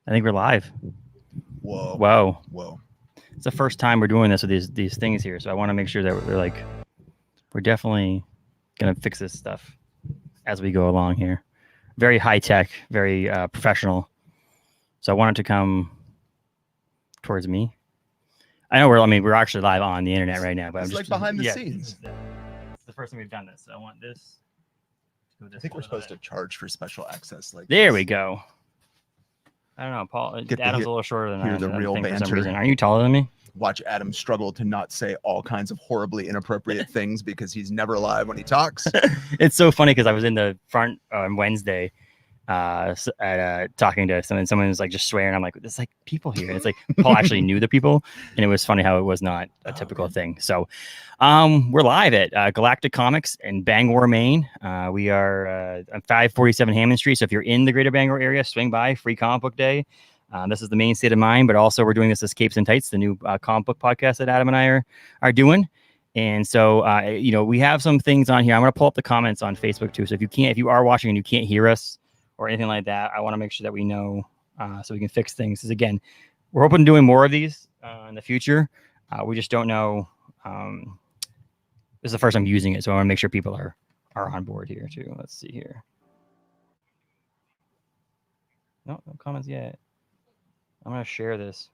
I think we're live. Whoa. Whoa. Whoa. It's the first time we're doing this with these things here, so I want to make sure that we're definitely gonna fix this stuff as we go along here. Very high tech, very professional. So I want it to come towards me. I know we're actually live on the internet right now, but It's I'm just like behind the scenes. It's the first time we've done this. So I want this. I think we're supposed to charge for special access. Like there this. we go. I don't know, Paul. Get Adam's a little shorter than I am. the real for some banter. reason. Are you taller than me? Watch Adam struggle to not say all kinds of horribly inappropriate things because he's never live when he talks. It's so funny because I was in the front on Wednesday talking to someone. Someone was like just swearing. I'm like, there's like people here. And it's like Paul actually knew the people, and it was funny how it was not a typical thing. So we're live at Galactic Comics in Bangor, Maine. We are on 547 Hammond Street. So if you're in the greater Bangor area, swing by. Free comic book day. This is the main state of mind, but also we're doing this as Capes and Tights, the new comic book podcast that Adam and I are doing. And so, we have some things on here. I'm going to pull up the comments on Facebook too. So if you are watching and you can't hear us or anything like that, I want to make sure that we know so we can fix things. Because again, we're hoping to doing more of these in the future. We just don't know. This is the first time using it, so I want to make sure people are on board here too. Let's see here. No comments yet. I'm going to share this.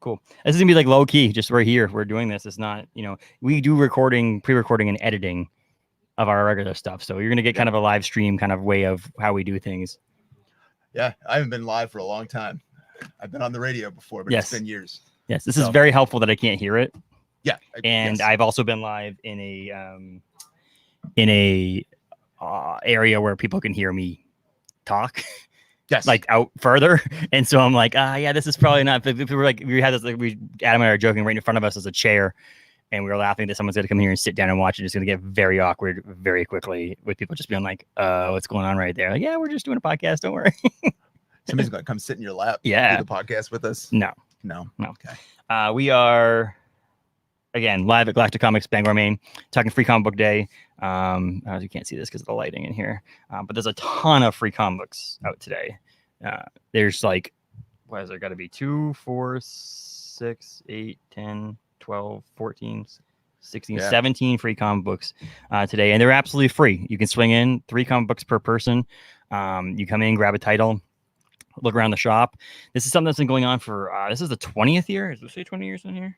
Cool. This is going to be like low key. Just right here. We're doing this. It's not, we do pre-recording and editing of our regular stuff. So you're going to get kind of a live stream kind of way of how we do things. Yeah. I haven't been live for a long time. I've been on the radio before, but yes. It's been years. Yes. This is very helpful that I can't hear it. Yeah. I've also been live in a area where people can hear me talk. Yes. Like out further. And so I'm like, this is probably not. If we were like, we had this, like, Adam and I are joking, right in front of us is a chair. And we were laughing that someone's going to come here and sit down and watch it. It's going to get very awkward very quickly with people just being like, what's going on right there? Like, yeah, we're just doing a podcast. Don't worry. Somebody's going to come sit in your lap. Yeah. Do the podcast with us. No. Okay. We are, again, live at Galactic Comics, Bangor, Maine, talking Free Comic Book Day. You can't see this because of the lighting in here. But there's a ton of free comic books out today. There's like, what has there got to be? 2, 4, 6, 8, 10, 12, 14, 16, 17 free comic books today. And they're absolutely free. You can swing in 3 comic books per person. You come in, grab a title, look around the shop. This is something that's been going on for, this is the 20th year. Does it say 20 years in here?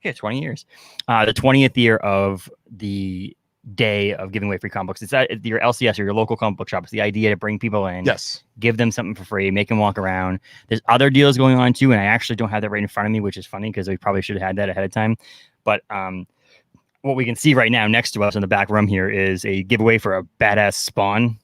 Yeah, 20 years. The 20th year of the day of giving away free comic books. It's at your LCS or your local comic book shop. It's the idea to bring people in, give them something for free, make them walk around. There's other deals going on too, and I actually don't have that right in front of me, which is funny because we probably should have had that ahead of time. But what we can see right now next to us in the back room here is a giveaway for a badass Spawn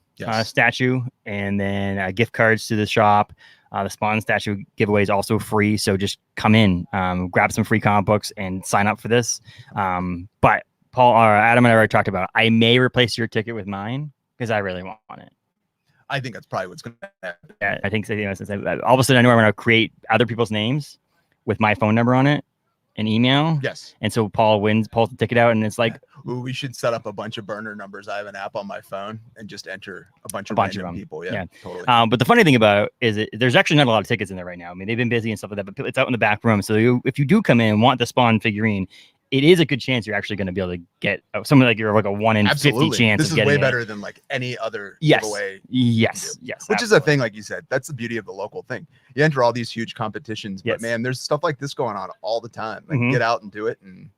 statue, and then gift cards to the shop. The Spawn statue giveaway is also free, so just come in, grab some free comic books, and sign up for this. But Paul or Adam and I already talked about, I may replace your ticket with mine because I really want it. I think that's probably what's going to happen. Yeah, I think so. Since all of a sudden I know I'm going to create other people's names with my phone number on it and email. Yes. And so Paul pulls the ticket out, and it's like, ooh, we should set up a bunch of burner numbers. I have an app on my phone and just enter a bunch of random people. Yeah, totally. But the funny thing about it is there's actually not a lot of tickets in there right now. I mean, they've been busy and stuff like that, but it's out in the back room. So if you do come in and want the Spawn figurine, it is a good chance you're actually going to be able to get something like you're like a 1 in 50 chance. This is way better than like any other giveaway. Yes. Which is a thing, like you said, that's the beauty of the local thing. You enter all these huge competitions, but man, there's stuff like this going on all the time. Like get out and do it. And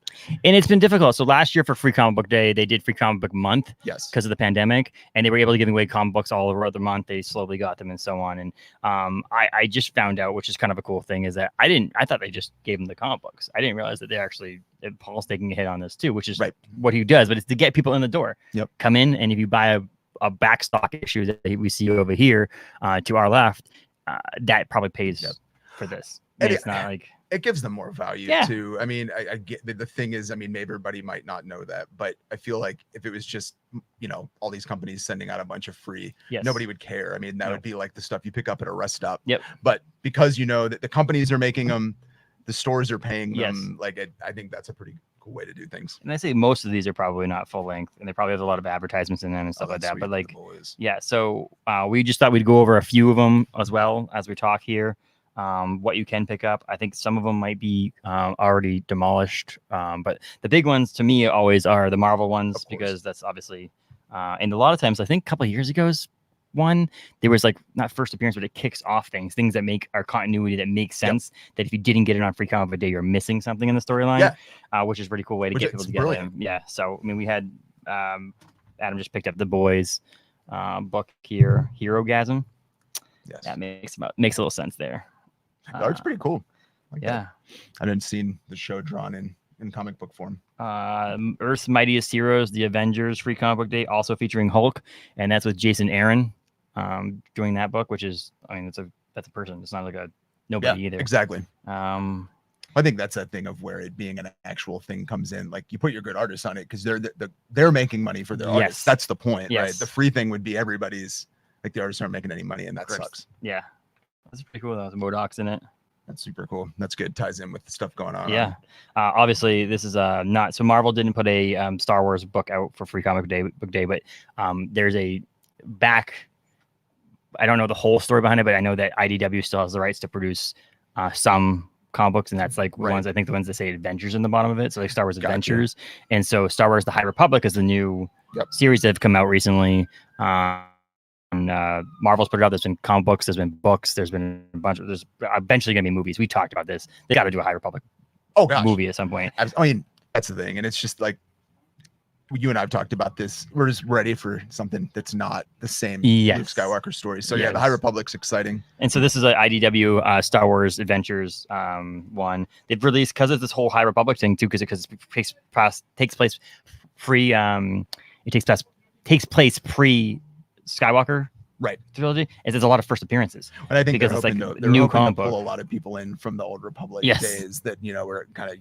it's been difficult. So last year for Free Comic Book Day, they did Free Comic Book Month because of the pandemic, and they were able to give away comic books all over the month. They slowly got them and so on. And I just found out, which is kind of a cool thing, is that I thought they just gave them the comic books. I didn't realize that they actually, Paul's taking a hit on this too, which is what he does, but it's to get people in the door. Come in, and if you buy a backstock issue that we see over here to our left, that probably pays for this. And it's not like... It gives them more value too. I mean, I get the thing is, I mean, maybe everybody might not know that, but I feel like if it was just, all these companies sending out a bunch of free, nobody would care. I mean, that would be like the stuff you pick up at a rest stop. But because that the companies are making them, the stores are paying them. Like, I think that's a pretty cool way to do things. And I say most of these are probably not full length, and they probably have a lot of advertisements in them and stuff like that. But like, yeah, so we just thought we'd go over a few of them as well as we talk here. What you can pick up. I think some of them might be already demolished, but the big ones to me always are the Marvel ones, because that's obviously, and a lot of times I think a couple of years ago's one, there was like not first appearance, but it kicks off things that make our continuity, that makes sense. That if you didn't get it on Free Comic Book Day, you're missing something in the storyline. Which is a pretty cool way to get people together. Yeah, so I mean, we had Adam just picked up the Boys book here, Herogasm. Yes, that makes a little sense there. The art's pretty cool. I didn't seen the show drawn in comic book form. Earth's Mightiest Heroes, The Avengers, Free Comic Book Day, also featuring Hulk, and that's with Jason Aaron doing that book, which is, I mean, that's a person. It's not like a nobody either. Exactly. I think that's a thing of where it being an actual thing comes in. Like, you put your good artists on it because they're making money for their artists. That's the point, right? The free thing would be everybody's, like, the artists aren't making any money, and that sucks. Yeah, that's pretty cool. That was MODOK's in it. That's super cool. That's good. Ties in with the stuff going on. Yeah. Obviously, this is not so. Marvel didn't put a Star Wars book out for Free Comic Book Day, but there's a back. I don't know the whole story behind it, but I know that IDW still has the rights to produce some comic books, and that's like ones, I think the ones that say Adventures in the bottom of it. So like Star Wars Adventures, and so Star Wars: The High Republic is the new series that have come out recently. Marvel's put it out. There's been comic books, there's been books, there's been a bunch of, there's eventually gonna be movies. We talked about this. They got to do a High Republic movie at some point. I mean, that's the thing, and it's just like, you and I've talked about this. We're just ready for something that's not the same Luke Skywalker story. So the High Republic's exciting. And so this is an IDW Star Wars Adventures one. They've released, because of this whole High Republic thing too, because it takes place pre takes place pre Skywalker trilogy, and there's a lot of first appearances. And I think because it's like new comic book. Pull a lot of people in from the old Republic days that, you know, were kind of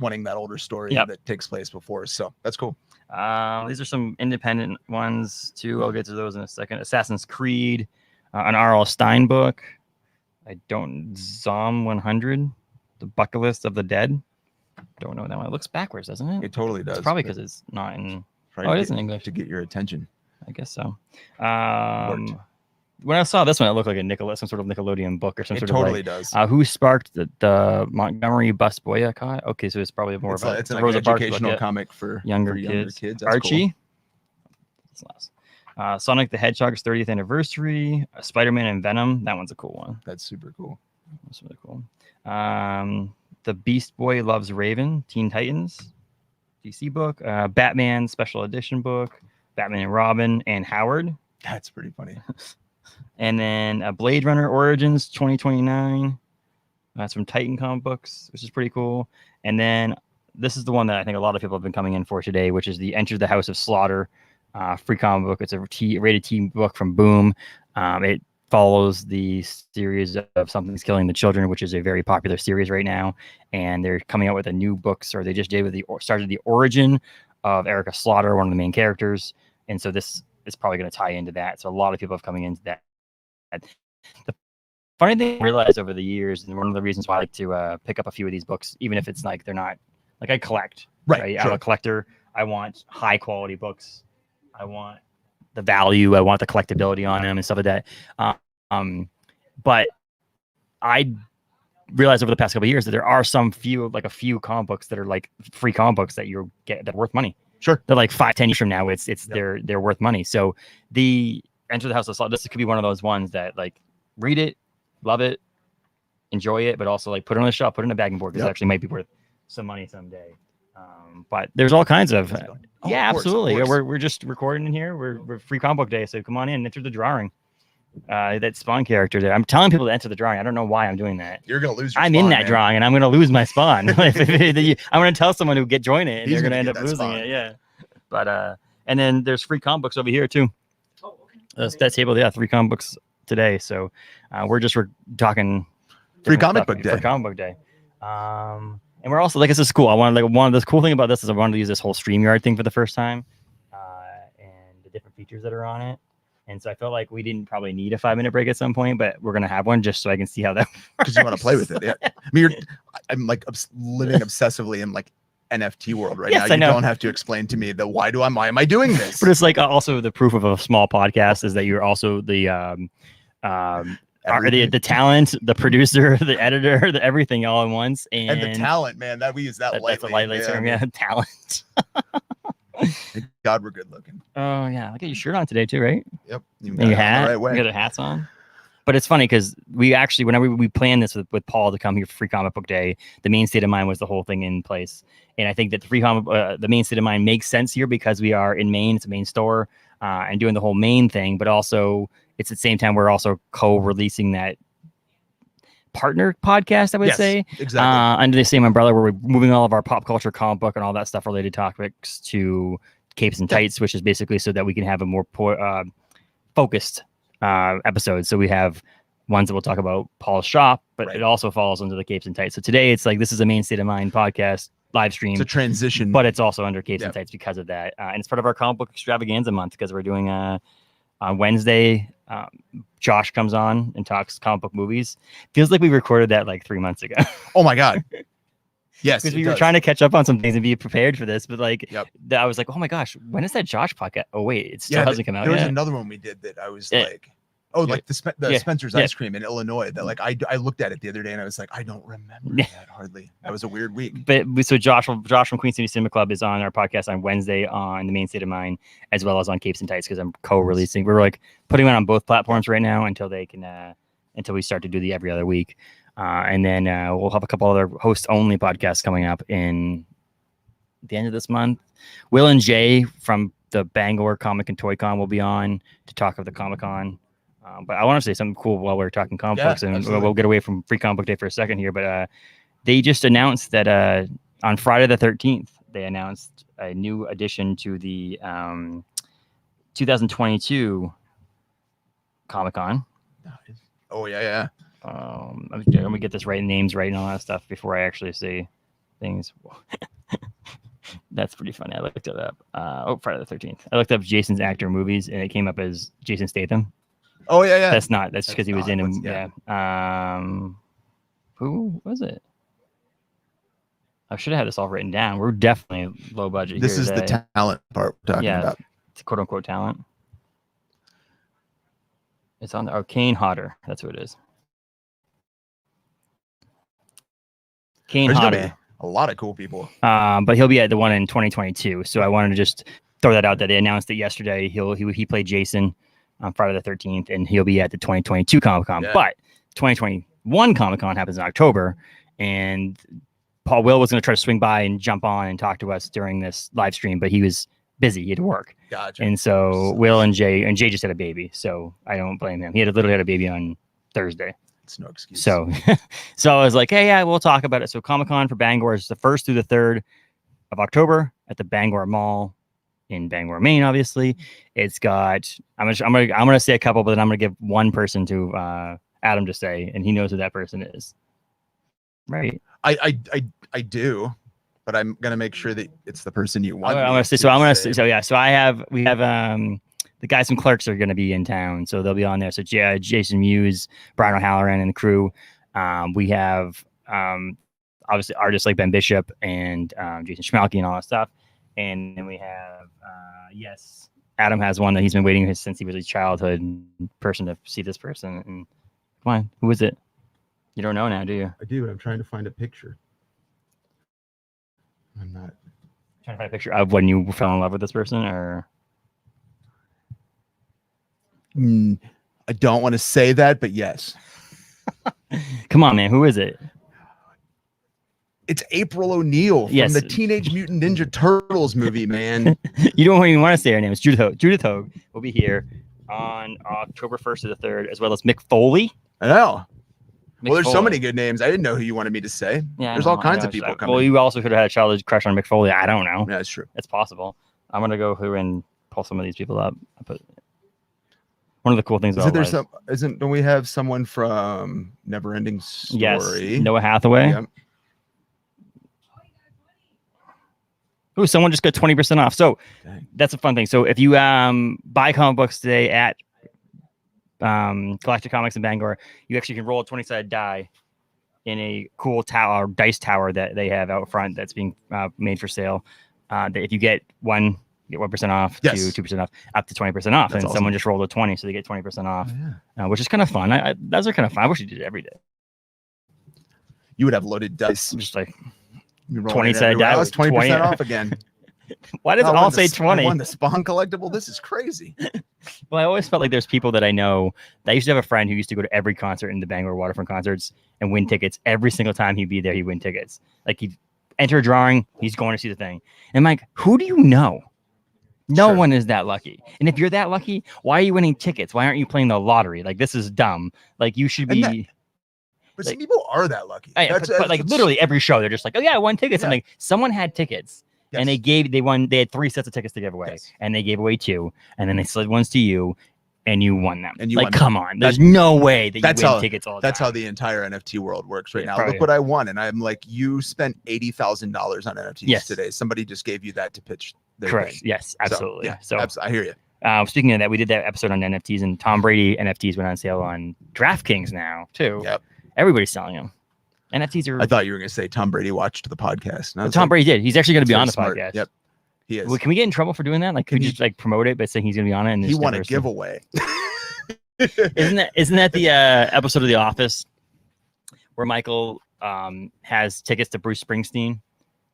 wanting that older story that takes place before. So that's cool. These are some independent ones too. I'll get to those in a second. Assassin's Creed, an R.L. Stine book. Zom 100, The Bucket List of the Dead. Don't know that one. It looks backwards, doesn't it? It totally does. It's probably because it's not in. It is in English to get your attention. I guess so. When I saw this one, it looked like some sort of Nickelodeon book or some sort of. It totally does. Who sparked the Montgomery bus boycott? Okay, so it's probably more of it's an educational comic for younger kids. That's Archie. Cool. Sonic the Hedgehog's 30th anniversary. Spider-Man and Venom. That one's a cool one. That's super cool. That's really cool. The Beast Boy Loves Raven. Teen Titans. DC book. Batman special edition book. Batman and Robin and Howard. That's pretty funny. And then Blade Runner Origins 2029. That's from Titan Comic Books, which is pretty cool. And then this is the one that I think a lot of people have been coming in for today, which is the Enter the House of Slaughter free comic book. It's a rated T book from Boom. It follows the series of Something's Killing the Children, which is a very popular series right now. And they're coming out with a new books, or they just did started the origin of Erica Slaughter, one of the main characters. And so this is probably going to tie into that. So a lot of people have coming into that. The funny thing I realized over the years, and one of the reasons why I like to pick up a few of these books, even if it's like they're not, like I collect, right? I'm a collector. I want high quality books. I want the value. I want the collectability on them and stuff like that. But I realized over the past couple of years that there are a few comic books that are like free comic books that you get that are worth money. Sure. They're like 5-10 years from now, they're worth money. So the Enter the House of Slaughter, this could be one of those ones that like read it, love it, enjoy it, but also like put it on the shelf, put it in a bagging board, because it actually might be worth some money someday. But there's all kinds of absolutely. We're just recording in here. We're Free Comic Book Day, so come on in, enter the drawing. That Spawn character there. I'm telling people to enter the drawing. I don't know why I'm doing that. You're gonna lose your I'm Spawn, in that drawing, and I'm gonna lose my Spawn. I'm gonna tell someone who join it, and they're gonna end up losing it. Yeah. But and then there's free comic books over here too. That table, 3 comic books today. So we're talking Free Comic Book Day. Free Comic Book Day. And we're also this is cool. One of the cool thing about this is I wanted to use this whole StreamYard thing for the first time, and the different features that are on it. And so I felt like we didn't probably need a 5-minute break at some point, but we're gonna have one just so I can see how that works. Because you want to play with it. Yeah. I mean, I'm like living obsessively in like NFT world right Yes, now. I know. You don't have to explain to me the why am I doing this? But it's like also the proof of a small podcast is that you're also the the talent, the producer, the editor, the everything all in once, and the talent, man. That we use that lightly. That's a lightly term, yeah. Talent. Thank God we're good looking. Oh yeah, look at your shirt on today too, right? Yep. And your hat. Right way. You got the hats on. But it's funny because we actually, whenever we planned this with Paul to come here for Free Comic Book Day, the Maine State of Mind was the whole thing in place. And I think that the Maine State of Mind makes sense here because we are in Maine. It's a Maine store and doing the whole Maine thing. But also, it's at the same time we're also co-releasing that partner podcast, I would say. Exactly. Under the same umbrella where we're moving all of our pop culture, comic book, and all that stuff related topics to Capes and Tights, which is basically so that we can have a more focused episodes. So we have ones that we'll talk about Paul's shop, but it also falls under the Capes and Tights. So today it's like this is a Maine State of Mind podcast live stream. It's a transition, but it's also under Capes and Tights because of that. And it's part of our comic book extravaganza month because we're doing on Wednesday. Josh comes on and talks comic book movies. Feels like we recorded that like 3 months ago. Oh my God. Yes, because we were trying to catch up on some things and be prepared for this, but like I was like, oh my gosh, when is that Josh podcast? Oh wait, it still hasn't come out. There was yet. Another one we did that I was like, like the Spencer's ice cream in Illinois. That like I looked at it the other day and I was like, I don't remember that hardly. That was a weird week. But so Josh from Queen City Cinema Club is on our podcast on Wednesday on the Maine State of Mind as well as on Capes and Tights because I'm co-releasing. We're like putting it on both platforms right now until they can until we start to do the every other week. And then we'll have a couple other host-only podcasts coming up in the end of this month. Will and Jay from the Bangor Comic and Toy Con will be on to talk of the Comic Con. But I want to say something cool while we're talking comic books, and we'll get away from Free Comic Book Day for a second here. But they just announced that on Friday the 13th, they announced a new addition to the 2022 Comic Con. Oh, yeah. Let me get this right, names right, and all that stuff before I actually say things. That's pretty funny. I looked it up. Friday the 13th. I looked up Jason's actor movies, and it came up as Jason Statham. Oh yeah. That's because he was in him. Yeah. Who was it? I should have had this all written down. We're definitely low budget. This is the talent part we're talking about. It's quote unquote talent. It's on the Kane Hodder. That's who it is. Kane Hodder. A lot of cool people. But he'll be at the one in 2022. So I wanted to just throw that out there. They announced it yesterday. He played Jason on Friday the 13th, and he'll be at the 2022 Comic Con. Yeah. But 2021 Comic Con happens in October, and Paul Will was going to try to swing by and jump on and talk to us during this live stream, but he was busy. He had to work. Gotcha. And so Will and Jay just had a baby, so I don't blame him. He literally had a baby on Thursday. It's no excuse. So I was like, hey, yeah, we'll talk about it. So Comic Con for Bangor is the 1st through the 3rd of October at the Bangor Mall in Bangor, Maine. Obviously, it's got. I'm gonna say a couple, but then I'm gonna give one person to Adam to say, and he knows who that person is. Right. I do, but I'm gonna make sure that it's the person you want. I'm gonna say. So I'm gonna say. So yeah. So we have the guys from Clerks are gonna be in town, so they'll be on there. So Jason Mewes, Brian O'Halloran, and the crew. We have obviously artists like Ben Bishop and Jason Schmalke and all that stuff. And then we have, Adam has one that he's been waiting since he was a childhood person to see this person. And come on, who is it? You don't know now, do you? I do, but I'm trying to find a picture. I'm not trying to find a picture of when you fell in love with this person, or I don't want to say that, but yes. Come on, man, who is it? It's April O'Neil from the Teenage Mutant Ninja Turtles movie, man. You don't even want to say her name. It's Judith Hogue. Judith Hogue will be here on October 1st to the 3rd, as well as Mick Foley. I know. There's so many good names. I didn't know who you wanted me to say. Yeah, there's all kinds of people coming. Well, you also could have had a childhood crush on Mick Foley. I don't know. Yeah, that's true. It's possible. I'm going to go through and pull some of these people up. One of the cool things about don't we have someone from Neverending Story? Yes, Noah Hathaway. Yep. Ooh, someone just got 20% off. So that's a fun thing. So if you buy comic books today at Galactic Comics in Bangor, you actually can roll a 20-sided die in a cool tower, dice tower that they have out front that's being made for sale. That if you get one, you get 1% off, to 2% off, up to 20% off. That's and awesome. Someone just rolled a 20, so they get 20% off, which is kind of fun. Those are kind of fun. I wish you did it every day. You would have loaded dice. Just like 20-sided die. 20% off again. Why does it all say 20? I won the Spawn collectible. This is crazy. Well, I always felt like there's people that I know. I used to have a friend who used to go to every concert in the Bangor waterfront concerts and win tickets. Every single time he'd be there, he'd win tickets. Like he'd enter a drawing, he's going to see the thing. And I'm like, who do you know? No one is that lucky. And if you're that lucky, why are you winning tickets? Why aren't you playing the lottery? Like, this is dumb. Like, you should be. But some people are that lucky. But like literally every show, they're just like, oh yeah, I won tickets. I'm like, someone had tickets. Yes. And they had 3 sets of tickets to give away, and they gave away 2, and then they slid ones to you, and you won them. And you like, come on, there's no way that you win tickets all the time. That's how the entire NFT world works right now. Look what I won, and I'm like, you spent $80,000 on NFTs today. Somebody just gave you that to pitch their Correct. thing. Yes, absolutely. So I hear you. Speaking of that, we did that episode on NFTs, and Tom Brady NFTs went on sale on DraftKings now too. Yep, everybody's selling them. NFTs are. I thought you were going to say Tom Brady watched the podcast. No, Tom Brady did. He's actually going to be on the podcast. Yep, he is. Well, can we get in trouble for doing that? Like, could you just like promote it by saying he's going to be on it? And he won a giveaway. Isn't that the episode of The Office where Michael has tickets to Bruce Springsteen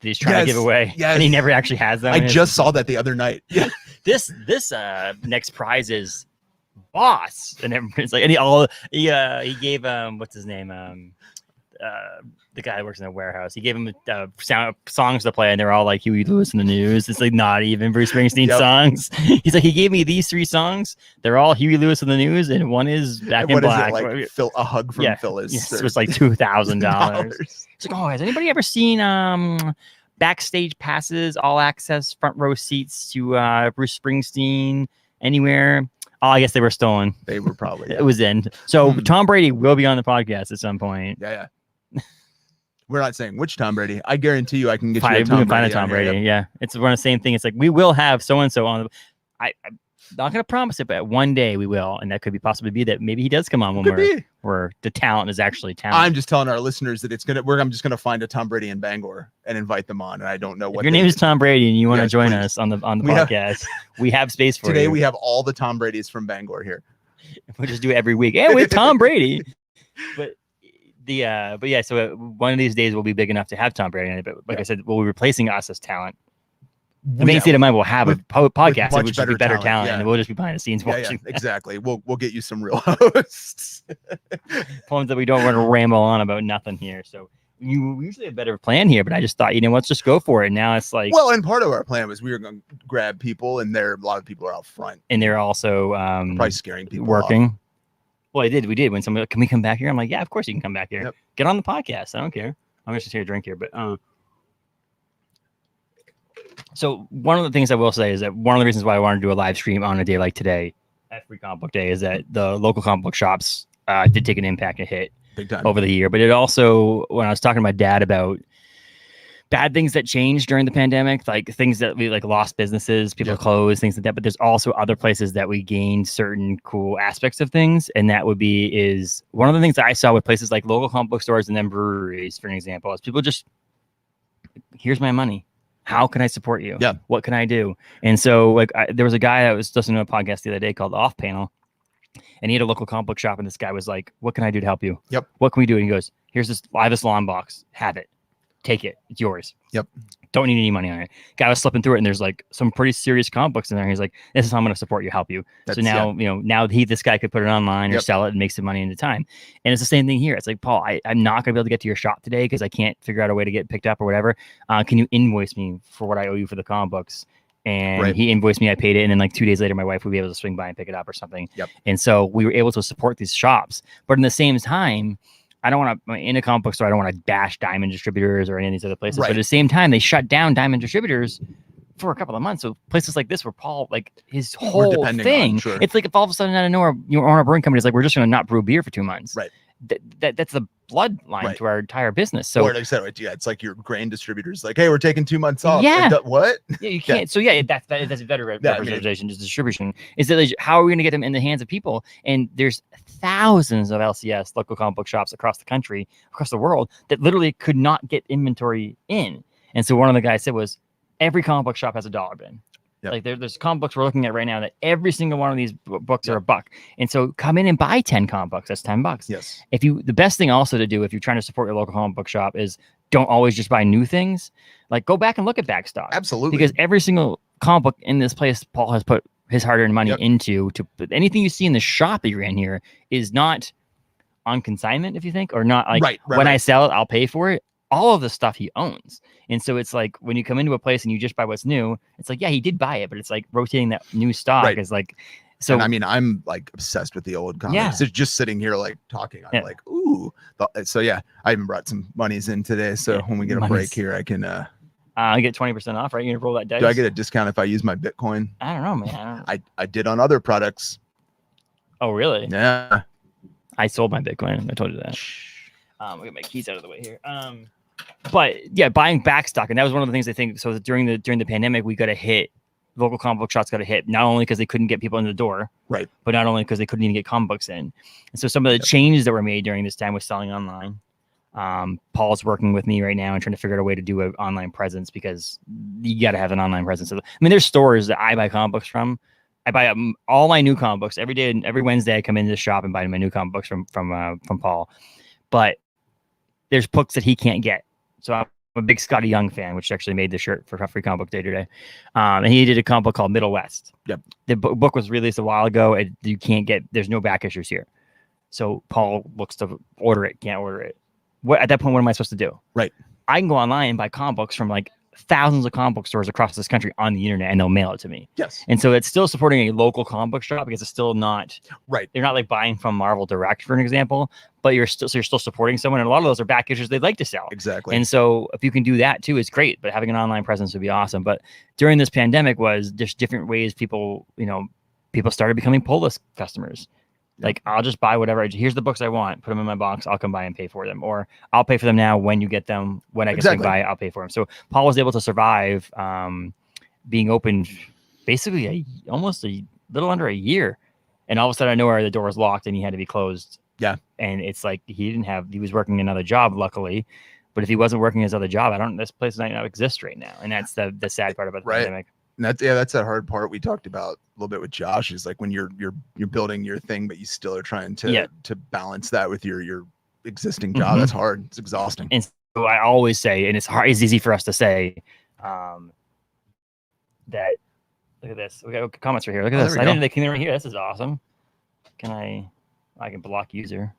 that he's trying to give away, and he never actually has them? I just saw that the other night. Yeah. This next prize is Boss, and everybody's like, and he gave what's his name the guy that works in a warehouse. He gave him songs to play, and they're all like Huey Lewis in the News. It's like not even Bruce Springsteen songs. He's like, he gave me these 3 songs. They're all Huey Lewis in the News, and one is Back in Black. Is it, like a hug from Phyllis. Yes, it was like $2,000. It's like, oh, has anybody ever seen backstage passes, all access, front row seats to Bruce Springsteen anywhere? Oh, I guess they were stolen. They were probably. It was in. So Tom Brady will be on the podcast at some point. Yeah. We're not saying which Tom Brady. I guarantee you, I can get you a Tom Brady. We can find a Tom Brady. Yeah, it's one of the same thing. It's like we will have so and so on. I'm not going to promise it, but one day we will, and that could possibly be that maybe he does come on when where the talent is actually talent. I'm just telling our listeners that I'm just gonna find a Tom Brady in Bangor and invite them on, and I don't know what. If your name is Tom Brady and you want to join us on the podcast, we have space for you. Today we have all the Tom Bradys from Bangor here. We'll just do it every week. Yeah, we have Tom Brady, but yeah. So one of these days we'll be big enough to have Tom Brady in it. But like I said, we'll be replacing us as talent. The main state of mind will have a podcast, which will be better talent, and we'll just be behind the scenes watching. Yeah, exactly. We'll get you some real hosts. Poems that we don't want to ramble on about nothing here. So you usually have a better plan here, but I just thought, let's just go for it. Now it's like, well, and part of our plan was we were going to grab people, and a lot of people are out front, and they're also probably scaring people working. Off. Well, we did. When somebody, can we come back here? I'm like, yeah, of course you can come back here. Yep. Get on the podcast. I don't care. I'm just here to drink here, but so one of the things I will say is that one of the reasons why I wanted to do a live stream on a day like today at Free Comic Book Day is that the local comic book shops did take an impact and hit big time over the year. But it also, when I was talking to my dad about bad things that changed during the pandemic, like things that we like lost businesses, people closed, things like that. But there's also other places that we gained certain cool aspects of things. And that is one of the things that I saw with places like local comic book stores and then breweries, for an example, is people just, here's my money. How can I support you? Yeah. What can I do? And so there was a guy that was listening to a podcast the other day called The Off Panel, and he had a local comic book shop, and this guy was like, what can I do to help you? Yep. What can we do? And he goes, here's this lawn box. Have it. Take it. It's yours. Yep. Don't need any money on it. Guy was slipping through it, and there's like some pretty serious comic books in there. He's like, this is how I'm going to support you, help you. So now, now this guy could put it online or sell it and make some money in the time. And it's the same thing here. It's like, Paul, I'm not going to be able to get to your shop today because I can't figure out a way to get picked up or whatever. Can you invoice me for what I owe you for the comic books? And he invoiced me, I paid it, and then like 2 days later, my wife would be able to swing by and pick it up or something. Yep. And so we were able to support these shops. But in the same time, I don't want to, in a comic book store, I don't want to bash Diamond Distributors or any of these other places. But at the same time, they shut down Diamond Distributors for a couple of months. So places like this where Paul, like his whole thing, it's like if all of a sudden out of nowhere, you own a brewing company, it's like, we're just going to not brew beer for 2 months. Right. that's the bloodline to our entire business. So, or like I said, yeah, it's like your grain distributors, like, hey, we're taking 2 months off. Yeah. What? Yeah, you can't. So yeah, that's a better representation. Just distribution is that how are we going to get them in the hands of people? And there's thousands of LCS, local comic book shops across the country, across the world, that literally could not get inventory in. And so one of the guys said was, every comic book shop has a dollar bin. Yep. Like there's comic books we're looking at right now that every single one of these books are $1. And so come in and buy 10 comic books. That's $10. Yes. The best thing also to do if you're trying to support your local comic book shop is don't always just buy new things. Like go back and look at back stock. Absolutely. Because every single comic book in this place, Paul has put his hard-earned money into. Anything you see in the shop that you're in here is not on consignment, if you think, or not like when I sell it, I'll pay for it. All of the stuff he owns. And so it's like when you come into a place and you just buy what's new, it's like, yeah, he did buy it, but it's like rotating that new stock is like, so and I mean, I'm like obsessed with the old comics. Yeah. So just sitting here, like talking, I'm like, ooh. So yeah, I even brought some monies in today. So when we get a break here, I can, I get 20% off, right? You're gonna roll that dice. Do I get a discount if I use my Bitcoin? I don't know, man. I did on other products. Oh, really? Yeah. I sold my Bitcoin. I told you that. I'll get my keys out of the way here. But yeah, buying back stock, and that was one of the things I think. So during the pandemic, we got a hit. Local comic book shops got a hit, not only because they couldn't get people in the door, right, but not only because they couldn't even get comic books in. And so some of the changes that were made during this time was selling online. Paul's working with me right now and trying to figure out a way to do an online presence because you got to have an online presence. So, I mean, there's stores that I buy comic books from. I buy all my new comic books every day, and every Wednesday I come into the shop and buy my new comic books from Paul. But there's books that he can't get. So I'm a big Scotty Young fan, which actually made the shirt for Free Comic Book Day today. And he did a comic book called Middle West. Yep. The book was released a while ago, and you can't get. There's no back issues here. So Paul looks to order it, can't order it. At that point, what am I supposed to do? Right. I can go online and buy comic books from like thousands of comic book stores across this country on the internet, and they'll mail it to me. Yes. And so it's still supporting a local comic book shop because it's still not right. They're not like buying from Marvel Direct, for an example, but you're still supporting someone. And a lot of those are back issues they'd like to sell. Exactly. And so if you can do that too, it's great. But having an online presence would be awesome. But during this pandemic was just different ways people started becoming pull list customers. Like, I'll just buy whatever. Here's the books I want. Put them in my box. I'll come by and pay for them. Or I'll pay for them now when you get them. When I get them by, I'll pay for them. So Paul was able to survive being open basically almost a little under a year. And all of a sudden, I know where the door was locked and he had to be closed. Yeah. And it's like he was working another job, luckily. But if he wasn't working his other job, this place might not exist right now. And that's the sad part about the pandemic. And that's that hard part we talked about a little bit with Josh, is like when you're building your thing, but you still are trying to balance that with your existing job. That's hard. It's exhausting. And so I always say, and it's easy for us to say, that look at this. We got comments right here. Look at this. I didn't know they came in right here. This is awesome. I can block user.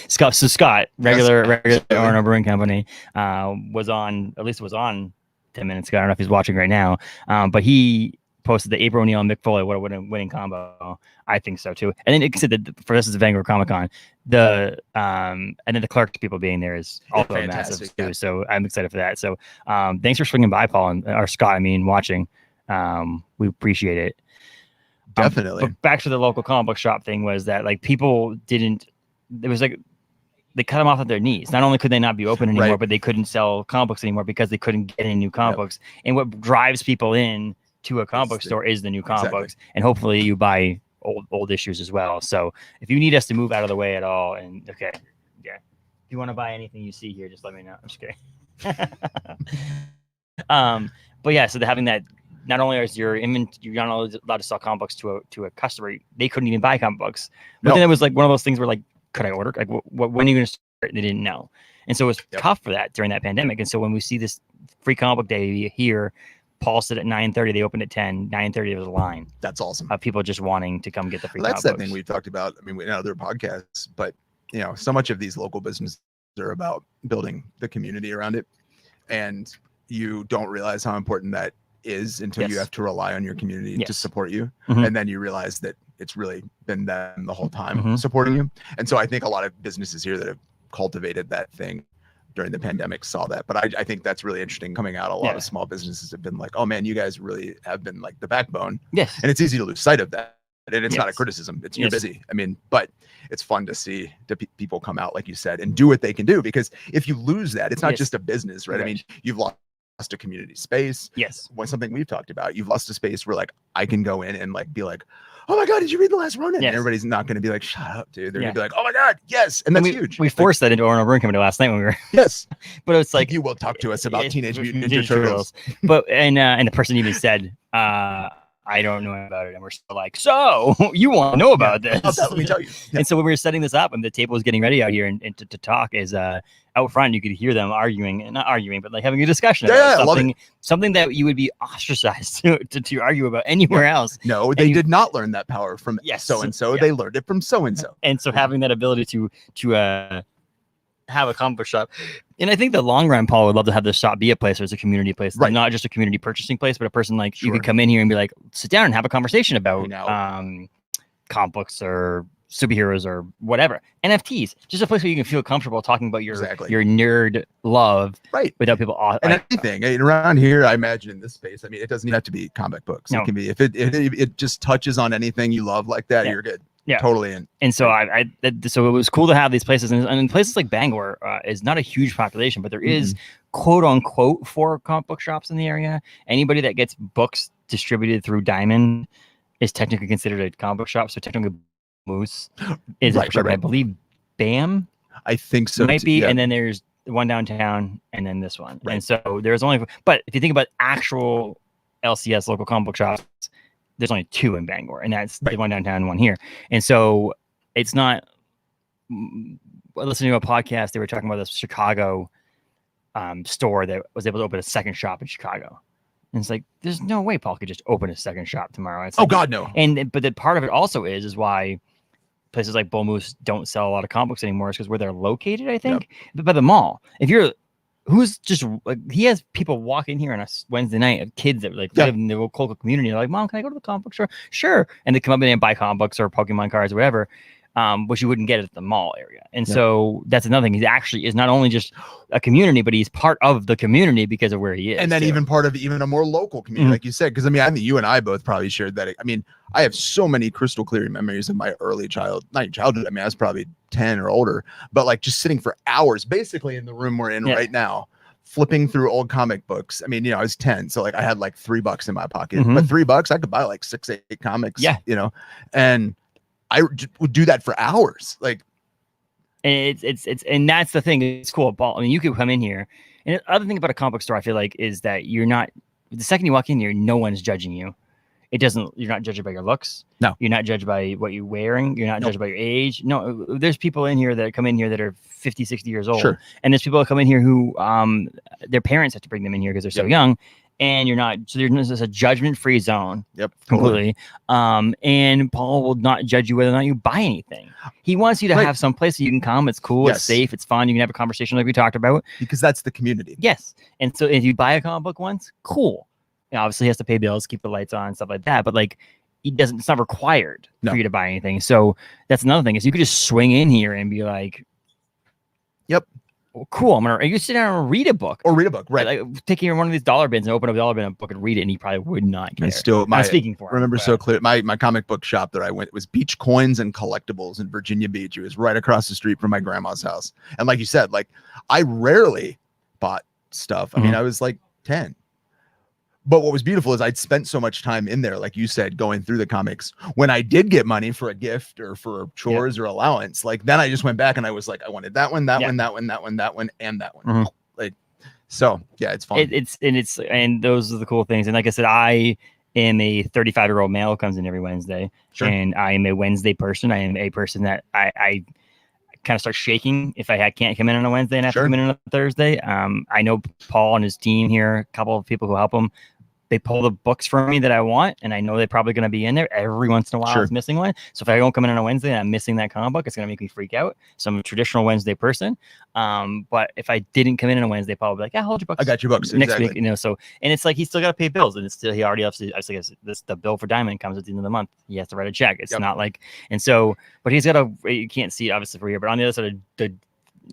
Scott, regular owner of Brewing Company, was on 10 minutes ago. I don't know if he's watching right now, but he posted the April O'Neil and Mick Foley, what a winning combo. I think so too. And then it said that for this is the Bangor Comic Con, and then the Clark people being there is also massive too. So I'm excited for that. So thanks for swinging by, Paul, or Scott. Watching. We appreciate it. Definitely. But back to the local comic book shop thing was that like people didn't. It was like they cut them off at their knees. Not only could they not be open anymore, but they couldn't sell comic books anymore because they couldn't get any new comic books. And what drives people in to a comic book store is the new comic books. And hopefully you buy old issues as well. So if you need us to move out of the way at all, and if you want to buy anything you see here, just let me know. I'm just kidding. But yeah, so having that, not only is you're not allowed to sell comic books to a customer, they couldn't even buy comic books. But then it was like one of those things where like, could I order? Like, when are you going to start? They didn't know. And so it was tough for that during that pandemic. And so when we see this Free Comic Book Day here, Paul said at 9:30, they opened at 10. 9:30, there was a line. That's awesome. Of people just wanting to come get the free comic books. That's that thing we've talked about. In other podcasts, but so much of these local businesses are about building the community around it. And you don't realize how important that is until you have to rely on your community to support you. And then you realize that it's really been them the whole time supporting you. And so I think a lot of businesses here that have cultivated that thing during the pandemic saw that. But I think that's really interesting coming out. A lot of small businesses have been like, oh man, you guys really have been like the backbone. Yes. And it's easy to lose sight of that. And it's not a criticism. It's you're busy. I mean, but it's fun to see people come out, like you said, and do what they can do. Because if you lose that, it's not just a business, right? I mean, you've lost a community space. Yes. When something we've talked about, you've lost a space where like I can go in and like be like, oh my God, did you read The Last Ronin? And everybody's not going to be like, shut up, dude. They're going to be like, oh my God, yes. And that's huge. We forced that into Arnold Room coming to last night when we were. Yes. But it's like, you will talk to us about Teenage Mutant Ninja Turtles. But, and the person even said, I don't know about it. And we're still like, so you want to know about this? Let me tell you. Yeah. And so when we were setting this up and the table was getting ready out here and to talk is out front, you could hear them arguing, and not arguing, but like having a discussion about something that you would be ostracized to argue about anywhere else. No, they did not learn that power from so-and-so. Yeah. They learned it from so-and-so. And so having that ability to have a comic book shop. And I think the long run, Paul would love to have this shop be a place where it's a community place, right? Not just a community purchasing place, but a person like you could come in here and be like, sit down and have a conversation about comic books or superheroes or whatever. NFTs, just a place where you can feel comfortable talking about your nerd love, right? Without people and anything around here. I imagine in this space, I mean, it doesn't have to be comic books. No. It can be if it just touches on anything you love like that, you're good. Yeah, totally. In. And so so it was cool to have these places, and places like Bangor is not a huge population, but there is quote unquote 4 comic book shops in the area. Anybody that gets books distributed through Diamond is technically considered a comic book shop. So technically, Moose is I believe BAM. I think so. Might be, and then there's one downtown, and then this one. Right. And so there's only, but if you think about actual LCS local comic book shops, there's only 2 in Bangor, and that's the one downtown and one here. And so it's not listening to a podcast. They were talking about this Chicago store that was able to open a second shop in Chicago. And it's like, there's no way Paul could just open a second shop tomorrow. It's like, God, no. But the part of it also is why places like Bull Moose don't sell a lot of comic books anymore, is because where they're located, I think. But by the mall, if you're who's just like, he has people walk in here on a Wednesday night of kids that like live in the local community. They're like, Mom, can I go to the comic book store? Sure. And they come up in and buy comic books or Pokemon cards or whatever, which you wouldn't get at the mall area. And so that's another thing. He actually is not only just a community, but he's part of the community because of where he is. And then even part of even a more local community, like you said, because I mean, I think you and I both probably shared that. I mean, I have so many crystal clear memories of my early childhood. I mean, I was probably 10 or older, but like just sitting for hours, basically in the room we're in right now, flipping through old comic books. I mean, you know, I was 10, so like I had like $3 in my pocket, but $3 I could buy like 6-8 comics, you know, and I would do that for hours. Like, and it's and that's the thing. It's cool. I mean, you could come in here, and the other thing about a comic book store, I feel like, is that you're not, the second you walk in here, no one's judging you. You're not judged by your looks. No, you're not judged by what you're wearing. You're not judged by your age. No, there's people in here that come in here that are 50, 60 years old. Sure. And there's people that come in here who, their parents have to bring them in here because they're so young. And you're not, so there's a judgment-free zone. Yep. Completely. And Paul will not judge you whether or not you buy anything. He wants you to have some place that you can come. It's cool. It's safe. It's fun. You can have a conversation like we talked about. Because that's the community. Yes. And so if you buy a comic book once, cool. You know, obviously he has to pay bills, keep the lights on, stuff like that. But like, it's not required for you to buy anything. So that's another thing, is you could just swing in here and be like, yep. Well, cool. You sit down and read a book. Or read a book, right? Like taking one of these dollar bins and open up a dollar bin book and read it, and he probably would not care. I'm speaking for him. Remember so clear. My comic book shop that I went, it was Beach Coins and Collectibles in Virginia Beach. It was right across the street from my grandma's house. And like you said, like I rarely bought stuff. I mean, I was like 10. But what was beautiful is I'd spent so much time in there, like you said, going through the comics. When I did get money for a gift or for chores or allowance, like then I just went back and I was like, I wanted that one, that one, that one, that one, that one, and that one. Like, so yeah, it's fun. And those are the cool things. And like I said, I am a 35-year-old male who comes in every Wednesday, and I am a Wednesday person. I am a person that I kind of start shaking if I can't come in on a Wednesday and have to come in on a Thursday. I know Paul and his team here, a couple of people who help him. They pull the books for me that I want, and I know they're probably going to be in there. Every once in a while, I was missing one. So if I don't come in on a Wednesday and I'm missing that comic book, it's going to make me freak out. So I'm a traditional Wednesday person. But if I didn't come in on a Wednesday, Paul would be like, "Yeah, hold your books. I got your books next week." You know, so and it's like he's still got to pay bills, and it's still he already obviously the bill for Diamond comes at the end of the month. He has to write a check. It's not like, and so, but he's got you can't see it obviously for here, but on the other side of the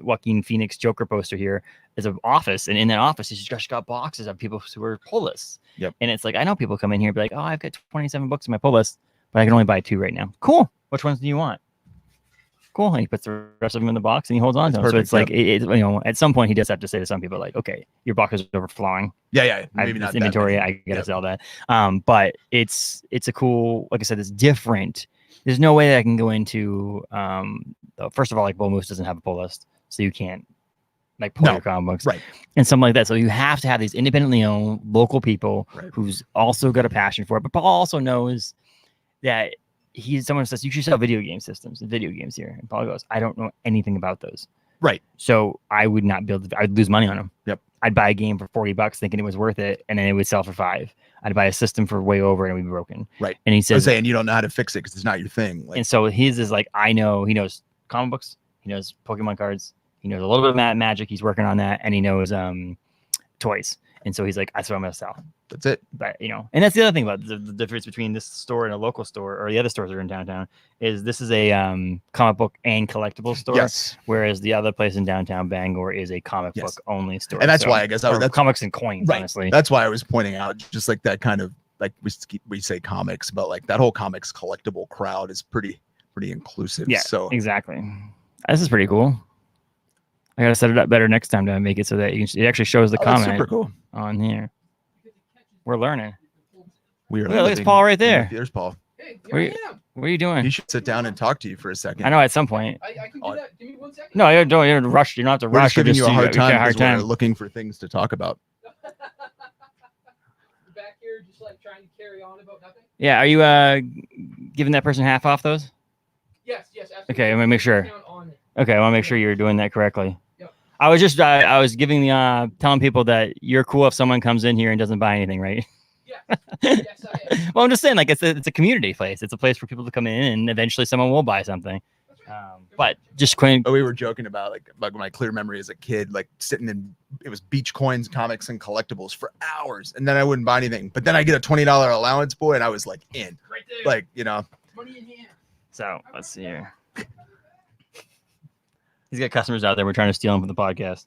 Joaquin Phoenix Joker poster here is an office, and in that office he's just got boxes of people who are pull lists. And it's like, I know people come in here and be like, oh, I've got 27 books in my pull list. but I can only buy 2 right now. Cool. Which ones do you want? Cool. And he puts the rest of them in the box and he holds on to them. So it's like, at some point he does have to say to some people like, okay, your box is overflowing. Yeah. Maybe not inventory. I gotta sell that. But it's a cool, like I said, it's different. There's no way that I can go into, first of all, like Bull Moose doesn't have a pull list, so you can't like pull your comic books, right? And something like that. So you have to have these independently owned local people who's also got a passion for it. But Paul also knows that someone says you should sell video game systems and video games here, and Paul goes, I don't know anything about those. Right. So I would not I'd lose money on them. Yep. I'd buy a game for $40 thinking it was worth it, and then it would sell for $5. I'd buy a system for way over and it would be broken. Right. And he says, I was saying you don't know how to fix it because it's not your thing. And so his is like, he knows comic books, he knows Pokemon cards, he knows a little bit of magic, he's working on that, and he knows toys. And so he's like, that's what I'm gonna sell. That's it. But and that's the other thing about the difference between this store and a local store, or the other stores that are in downtown, is this is a comic book and collectible store. Yes. Whereas the other place in downtown Bangor is a comic book only store. And that's why I guess that's comics and coins, honestly. That's why I was pointing out just like that kind of like we say comics, but like that whole comics collectible crowd is pretty inclusive. Yeah. So exactly. This is pretty cool. I gotta set it up better next time to make it so that it actually shows the comment super cool on here. We're learning. Look at Paul right there. There's Paul. Hey, what are you doing? He should sit down and talk to you for a second. I know at some point. I can do that. Give me 1 second. No, you don't rush. You don't have to We're rush. just giving you a hard time because time. we're looking for things to talk about. Back here, just like trying to carry on about nothing. Yeah, are you giving that person half off those? Yes, absolutely. Okay, I'm gonna make sure. Okay, I want to make sure you're doing that correctly. Yep. I was just I was giving the telling people that you're cool if someone comes in here and doesn't buy anything, right? Yeah. Yes, I am. Well, I'm just saying, like it's a community place. It's a place for people to come in, and eventually someone will buy something. But just Quinn. We were joking about like my clear memory as a kid, like sitting in it was Beach Coins, comics, and collectibles for hours, and then I wouldn't buy anything. But then I get a $20 allowance, boy, and I was like in, right there. like money in hand. So let's see here. He's got customers out there. We're trying to steal them for the podcast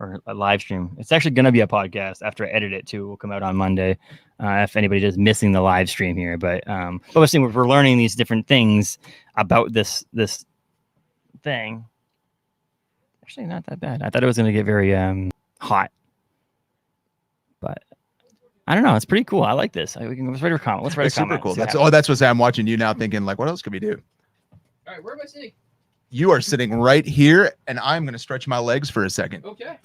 or a live stream. It's actually going to be a podcast after I edit it too. It will come out on Monday. If anybody is missing the live stream here, but we're learning these different things about this thing. Actually, not that bad. I thought it was going to get very hot, but I don't know. It's pretty cool. I like this. Let's write a comment. Let's write a comment. Super cool. That's what I'm watching you now, thinking like, what else could we do? All right, where am I sitting? You are sitting right here, and I'm going to stretch my legs for a second. Okay.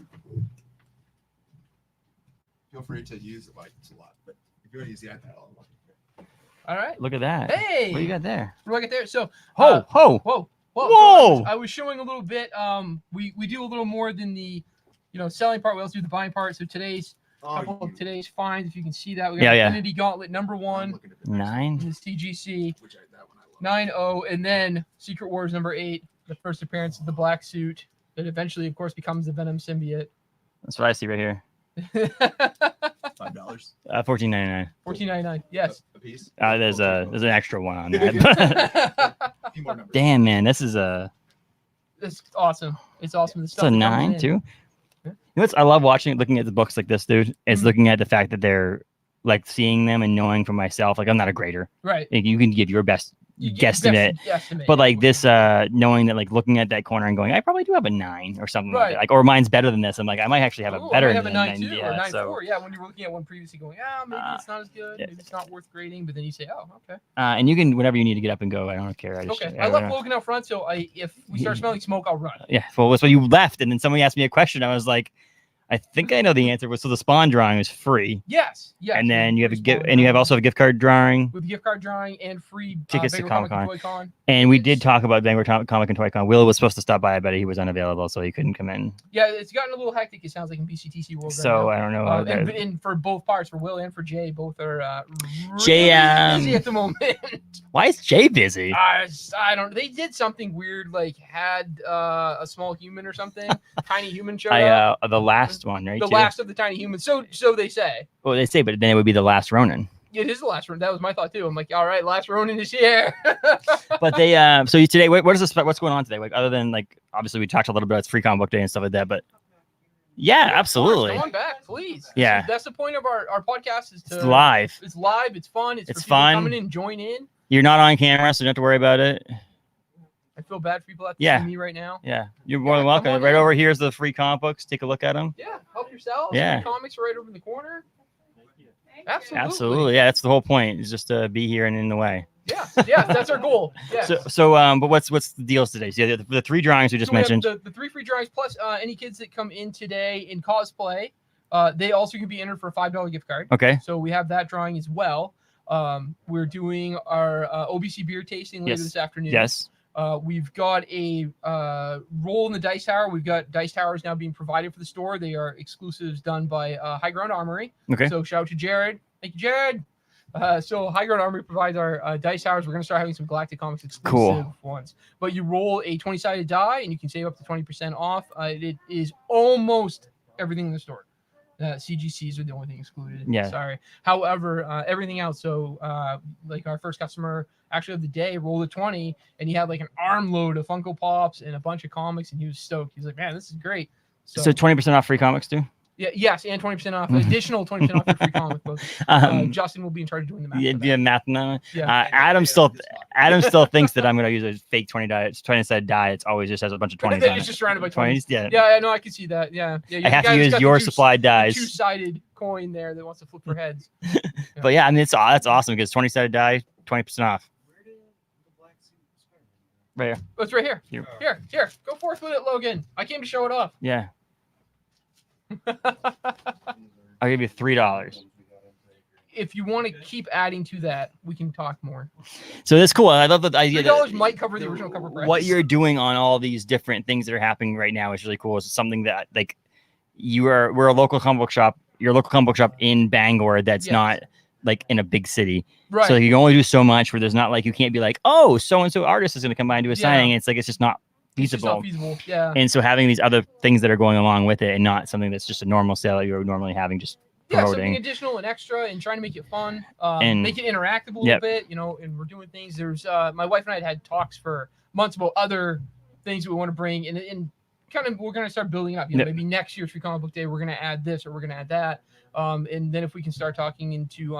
Feel free to use it like it's a lot, but if you want to use the iPad, all right. Look at that. Hey. What do you got there? What do I get there? So, whoa. Whoa. Whoa. So I was showing a little bit. We do a little more than the, selling part. We also do the buying part. So today's couple of today's finds, if you can see that, we got Infinity Gauntlet #1, 9 in the CGC, 9-0, and then Secret Wars #8, the first appearance of the black suit that eventually, of course, becomes the Venom symbiote. That's what I see right here. $5. $14.99. $14.99. Yes. A piece. There's an extra one on that. A few more numbers. Damn, man, this is a. It's awesome. It's awesome. It's a 9 too. You know what I love looking at the books like this, dude, is looking at the fact that they're like seeing them and knowing for myself, like I'm not a grader. Right. Like, you can give your best guesstimate, but like this, knowing that, like looking at that corner and going, I probably do have a 9 or something like that. Like, or mine's better than this. I'm like, I might actually have a better than a 9 too, or 9.4. So, yeah, when you were looking at one previously, going, maybe it's not as good, maybe it's not worth grading, but then you say, oh, okay. And you can whenever you need to get up and go. I don't care. I left Logan out front, so if we start smelling smoke, I'll run. Yeah. Well, so you left, and then somebody asked me a question. I was like, I think I know the answer. So the Spawn drawing is free. Yes. And then you have also a gift card drawing. With gift card drawing and free tickets to Comic-Con. Toy Con. And we did talk about Bangor Comic and Toy Con. Will was supposed to stop by, but he was unavailable, so he couldn't come in. Yeah, it's gotten a little hectic. It sounds like in BCTC world. So I don't know. And for both parts, for Will and for Jay, both are Jay busy at the moment. Why is Jay busy? I don't. They did something weird, like had a small human or something, tiny human showed up. The last one, right? The last of the tiny humans. So they say. Well, they say, but then it would be the last Ronin. It is the last Ronin. That was my thought too. I'm like, all right, last Ronin is here. But they so today, what's going on today? Like, other than like, obviously we talked a little bit about it's Free Comic Book Day and stuff like that, but yeah, absolutely. Come on back, please. Yeah. That's the point of our podcast is to. It's live. It's live. It's fun. It's for fun. Come in and join in. You're not on camera, so you don't have to worry about it. I feel bad for people that see me right now. Yeah, you're more than welcome. Right over here's the free comic books. Take a look at them. Yeah, help yourselves. Yeah. Free comics right over in the corner. Absolutely. Yeah, that's the whole point. Is just to be here and in the way. Yeah, that's our goal. Yeah. But what's the deals today? So the 3 drawings we just mentioned. The 3 free drawings plus any kids that come in today in cosplay, they also can be entered for a $5 gift card. Okay. So we have that drawing as well. We're doing our OBC beer tasting later this afternoon. Yes. We've got a roll in the Dice Tower. We've got Dice Towers now being provided for the store. They are exclusives done by High Ground Armory. Okay. So shout out to Jared. Thank you, Jared. So High Ground Armory provides our Dice Towers. We're going to start having some Galactic Comics exclusive ones. But you roll a 20-sided die, and you can save up to 20% off. It is almost everything in the store. CGCs are the only thing excluded. Yeah. Sorry. However, everything else. So, like our first customer actually of the day rolled a 20, and he had like an armload of Funko Pops and a bunch of comics, and he was stoked. He's like, "Man, this is great." So 20% off free comics too. Yeah, yes, and 20% off, additional 20% off your free comic book. Justin will be in charge of doing the math. Math. Yeah. Adam still thinks that I'm going to use a fake 20-sided die. It's always just has a bunch of 20s. It's just surrounded by 20s. Yeah. Yeah, no, I can see that. Yeah. I have to use your supplied dies. 2-sided coin there that wants to flip for heads. Yeah. But yeah, I mean, that's awesome because 20-sided die, 20% off. Right here. Oh, it's right here. Here. Go forth with it, Logan. I came to show it off. Yeah. I'll give you $3. If you want to keep adding to that, we can talk more. So that's cool. I love the idea. $3 might cover the original cover price. What you're doing on all these different things that are happening right now is really cool. It's something that like we're a local comic book shop. You're a local comic book shop in Bangor that's not like in a big city. Right. So you can only do so much where there's not like you can't be like, oh, so and so artist is going to come by and do a signing. It's like it's just not feasible. Yeah. And so having these other things that are going along with it and not something that's just a normal sale you're normally having just promoting. Something additional and extra and trying to make it fun, and make it interactive a little bit, and we're doing things. There's my wife and I had talks for months about other things that we want to bring and kind of we're going to start building up, maybe next year's Free Comic Book Day, we're going to add this or we're going to add that. And then if we can start talking into,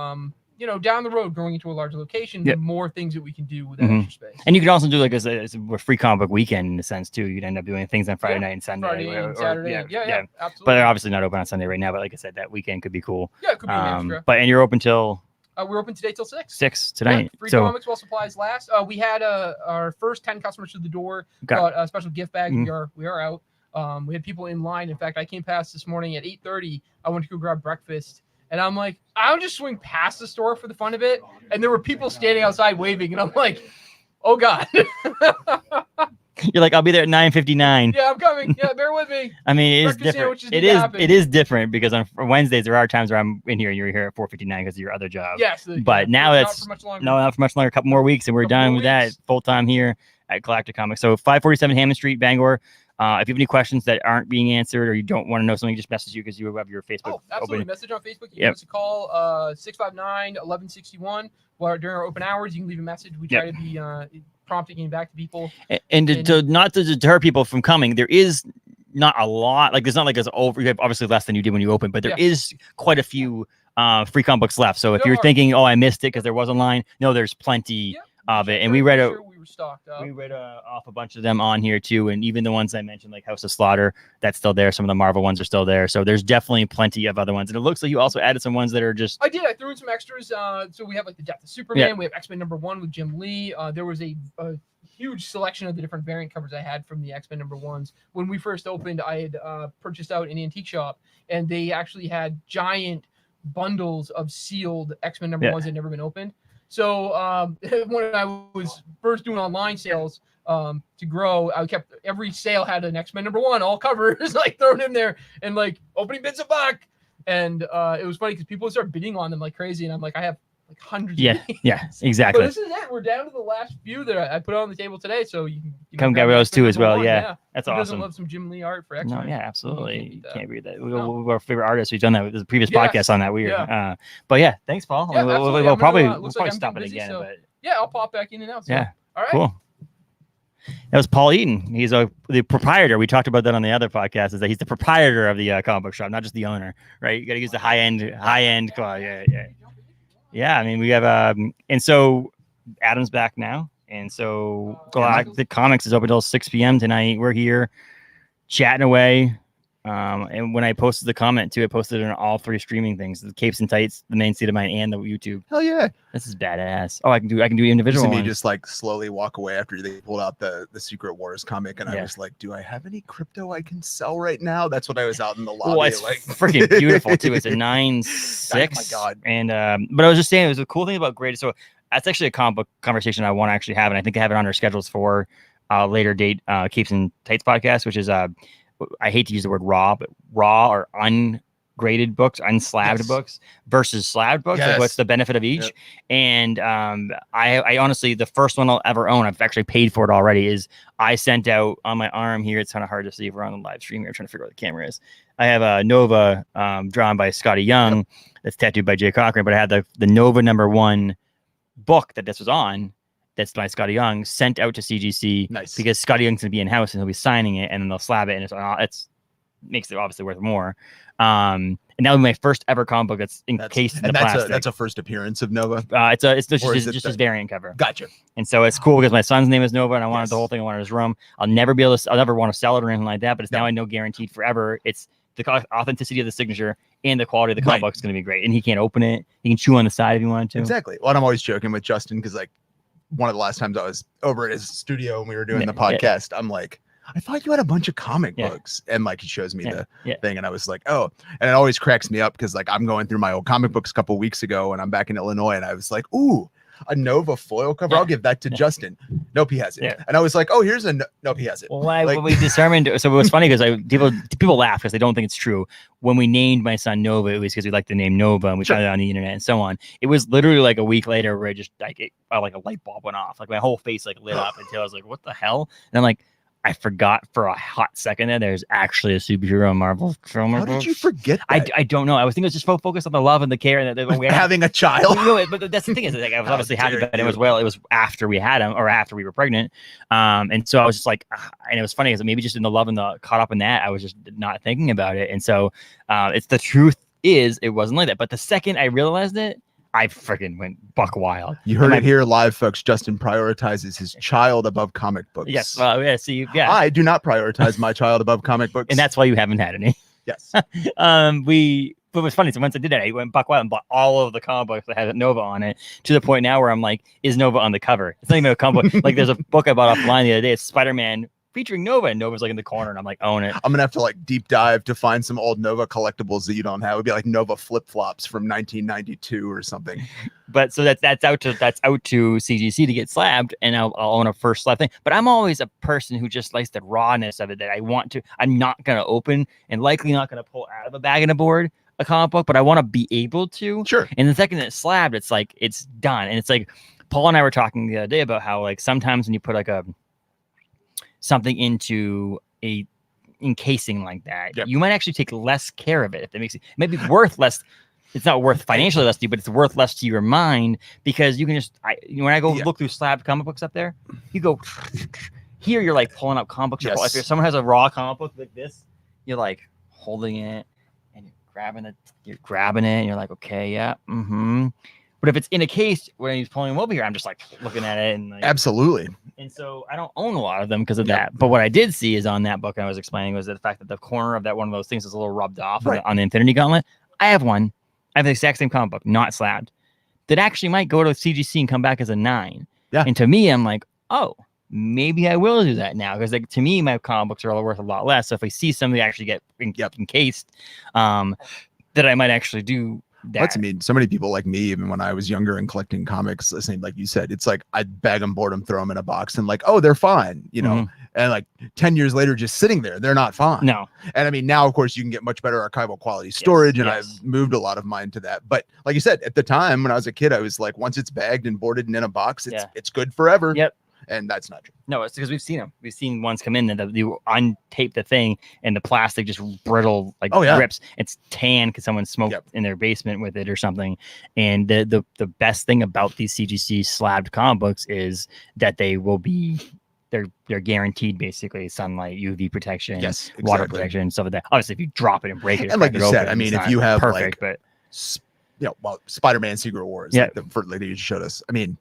down the road, going into a larger location, the more things that we can do with that extra space. And you can also do like a free comic book weekend in a sense too. You'd end up doing things on Friday night and Sunday. Friday and Saturday. Yeah, absolutely. But they're obviously not open on Sunday right now. But like I said, that weekend could be cool. Yeah, it could be an extra. And you're open till? We're open today till 6. 6 tonight. Free comics while supplies last. We had our first 10 customers through the door. Got a special gift bag. We are out. We had people in line. In fact, I came past this morning at 8:30. I went to go grab breakfast. And I'm like, I'll just swing past the store for the fun of it. And there were people standing outside waving. And I'm like, oh, God. You're like, I'll be there at 9:59. Yeah, I'm coming. Yeah, bear with me. I mean, it is different. It is different because on Wednesdays, there are times where I'm in here and you're here at 4:59 because of your other job. Yes. But now it's not for much longer. A couple more weeks and we're done with that full time here at Galactic Comics. So 547 Hammond Street, Bangor. If you have any questions that aren't being answered or you don't want to know something, just message you because you have your Facebook. Oh, absolutely. Open. Message on Facebook. You can give us a call, 659-1161. During our open hours, you can leave a message. We try to be prompt at getting back to people. And not to deter people from coming, there is not a lot. Like, there's not like over. You have obviously less than you did when you opened, but there is quite a few free comic books left. So if you're thinking, oh, I missed it because there was a line, no, there's plenty of it. And we read stocked up. We read off a bunch of them on here too, and even the ones I mentioned, like House of Slaughter, that's still there. Some of the Marvel ones are still there, so there's definitely plenty of other ones. And it looks like you also added some ones that are just. I threw in some extras. So we have like the Death of Superman. We have X-Men #1 with Jim Lee. There was a huge selection of the different variant covers I had from the X-Men #1s. When we first opened, I had purchased out an antique shop, and they actually had giant bundles of sealed X-Men #1s that had never been opened. So when I was first doing online sales to grow, I kept every sale had an X-Men #1 all covers like thrown in there and like opening bids $1. And it was funny because people start bidding on them like crazy, and I'm like, I have like hundreds. Yeah, exactly. But this is it. We're down to the last few that I put on the table today, so you can come grab those too as well. Yeah, that's awesome. Doesn't love some Jim Lee art for X-Men? No, yeah, absolutely. You can't read that. We're our favorite artists. We've done that with the previous podcast on that. But yeah, thanks, Paul. Yeah, we'll probably stop it again. So, but I'll pop back in and out. So. Yeah, all right, cool. That was Paul Eaton. He's the proprietor. We talked about that on the other podcast. Is that he's the proprietor of the comic book shop, not just the owner, right? You got to use the high end. Yeah. I mean, we have and so Adam's back now, and so Galactic Comics is open till 6 p.m. tonight. We're here chatting away. And when I posted the comment too, I posted it on all 3 streaming things: the Capes and Tights, the Main State of Mine, and the YouTube. Hell yeah, this is badass. Oh, I can do individual ones. Me just like slowly walk away after they pulled out the Secret Wars comic, and I was like, do I have any crypto I can sell right now? That's what I was out in the lobby. Oh, it's like freaking beautiful too. It's a 9.6. Oh my god! And but I was just saying, it was a cool thing about Greatest. So that's actually a comic book conversation I want to actually have, and I think I have it on our schedules for later date Capes and Tights podcast, which is I hate to use the word raw, but raw or ungraded books, unslabbed books versus slabbed books. Like what's the benefit of each? Yep. And I honestly, the first one I'll ever own, I've actually paid for it already, is I sent out on my arm here. It's kind of hard to see if we're on the live stream here. I'm trying to figure out where the camera is. I have a Nova drawn by Scotty Young that's tattooed by Jay Cochran, but I had the Nova #1 book that this was on. That's by Scotty Young, sent out to CGC because Scotty Young's gonna be in house and he'll be signing it, and then they'll slab it, and it's makes it obviously worth more. And that was my first ever comic book that's encased in the plastic. That's a first appearance of Nova. It's just his variant cover. Gotcha. And so it's cool because my son's name is Nova, and I wanted the whole thing. I wanted his room. I'll never want to sell it or anything like that. But it's now I know guaranteed forever. It's the authenticity of the signature and the quality of the comic book is going to be great. And he can't open it. He can chew on the side if he wanted to. Exactly. Well, I'm always joking with Justin because like, one of the last times I was over at his studio and we were doing the podcast, I'm like, I thought you had a bunch of comic books. And like, he shows me the thing and I was like, oh, and it always cracks me up because like I'm going through my old comic books a couple of weeks ago and I'm back in Illinois and I was like, ooh, a Nova foil cover. I'll give that to Justin. Nope, he has it. And I was like, oh, here's nope, he has it. Well, what we determined. So it was funny because people laugh because they don't think it's true. When we named my son Nova, it was because we liked the name Nova and we found it on the internet and so on. It was literally like a week later where I just like a light bulb went off. Like my whole face like lit up until I was like, what the hell? And I'm like, I forgot for a hot second that there's actually a superhero Marvel film. How did you forget that? I don't know. I was thinking it was just focused on the love and the care and we're having a child. But that's the thing is like I was obviously happy about it as well. It was after we had him or after we were pregnant. And so I was just like, and it was funny because maybe just in the love and the caught up in that, I was just not thinking about it. And so it's the truth is it wasn't like that. But the second I realized it, I freaking went buck wild. You heard it here live, folks. Justin prioritizes his child above comic books. Yes. Well, yeah. See, yeah. I do not prioritize my child above comic books. And that's why you haven't had any. Yes. But it was funny. So once I did that, I went buck wild and bought all of the comic books that had Nova on it to the point now where I'm like, is Nova on the cover? It's not even a comic book. Like there's a book I bought offline the other day. It's Spider-Man featuring Nova, and Nova's like in the corner, and I'm like, own it. I'm gonna have to like deep dive to find some old Nova collectibles that you don't have. It would be like Nova flip flops from 1992 or something. But so that's out to CGC to get slabbed, and I'll own a first slab thing. But I'm always a person who just likes the rawness of it. That I'm not gonna open and likely not gonna pull out of a bag and a board a comic book, but I want to be able to. Sure. And the second it's slabbed, it's like it's done, and it's like Paul and I were talking the other day about how like sometimes when you put like something into a encasing like that, you might actually take less care of it. If it makes it maybe worth less. It's not worth financially less to you, but it's worth less to your mind because you can just when I go look through slabbed comic books up there, you go here, you're like pulling up comic books. If someone has a raw comic book like this, you're like holding it and you're grabbing it and you're like, okay, yeah, But if it's in a case when he's pulling them over here, I'm just like looking at it and like, absolutely. And so I don't own a lot of them because of that. But what I did see is on that book I was explaining was the fact that the corner of that one of those things is a little rubbed off on the Infinity Gauntlet. I have one. I have the exact same comic book, not slabbed, that actually might go to CGC and come back as a 9. Yeah. And to me, I'm like, oh, maybe I will do that now because like to me, my comic books are all worth a lot less. So if I see somebody actually get encased, that I might actually do. That's so many people like me, even when I was younger and collecting comics, listening, like you said, it's like I'd bag them, board them, throw them in a box and like, oh, they're fine, and like 10 years later, just sitting there, they're not fine. No. And I mean, now, of course, you can get much better archival quality storage, and I've moved a lot of mine to that. But like you said, at the time when I was a kid, I was like, once it's bagged and boarded and in a box, it's good forever. Yep. And that's not true. No, it's because we've seen them. We've seen ones come in that you untape the thing and the plastic just brittle, like rips. It's tan because someone smoked in their basement with it or something. And the best thing about these CGC slabbed comic books is that they will be they're guaranteed basically sunlight, UV protection, water protection, stuff like that. Obviously, if you drop it and break it, and like you said, I mean, if you have perfect, like, Spider-Man Secret Wars, like the lady you showed us. I mean,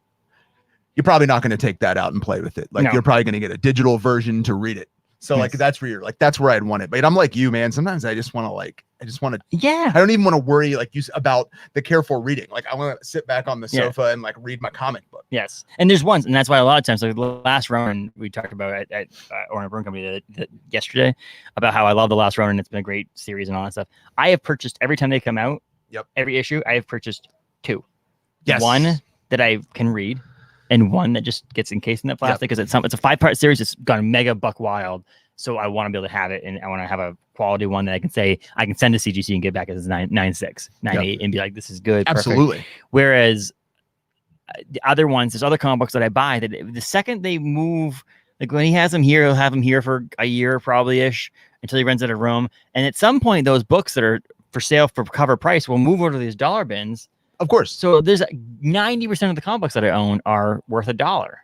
you're probably not going to take that out and play with it. Like you're probably going to get a digital version to read it. So like that's where that's where I'd want it. But I'm like you, man. Sometimes I just want to I don't even want to worry like you about the careful reading. Like I want to sit back on the sofa and like read my comic book. Yes. And there's ones, and that's why a lot of times, like the last Ronin we talked about at Orna Brewing Company yesterday about how I love the last Ronin. It's been a great series and all that stuff. I have purchased every time they come out. Yep. Every issue I have purchased 2. Yes. One that I can read, and one that just gets encased in that plastic because it's a 5-part series. It's gone mega buck wild. So I want to be able to have it, and I want to have a quality one that I can say I can send to CGC and get back as 9.6, 9.8, and be like, this is good. Absolutely. Perfect. Whereas the other ones, there's other comic books that I buy that the second they move, like when he has them here, he'll have them here for a year probably ish until he runs out of room. And at some point, those books that are for sale for cover price will move over to these dollar bins. Of course. So there's 90% of the comic books that I own are worth $1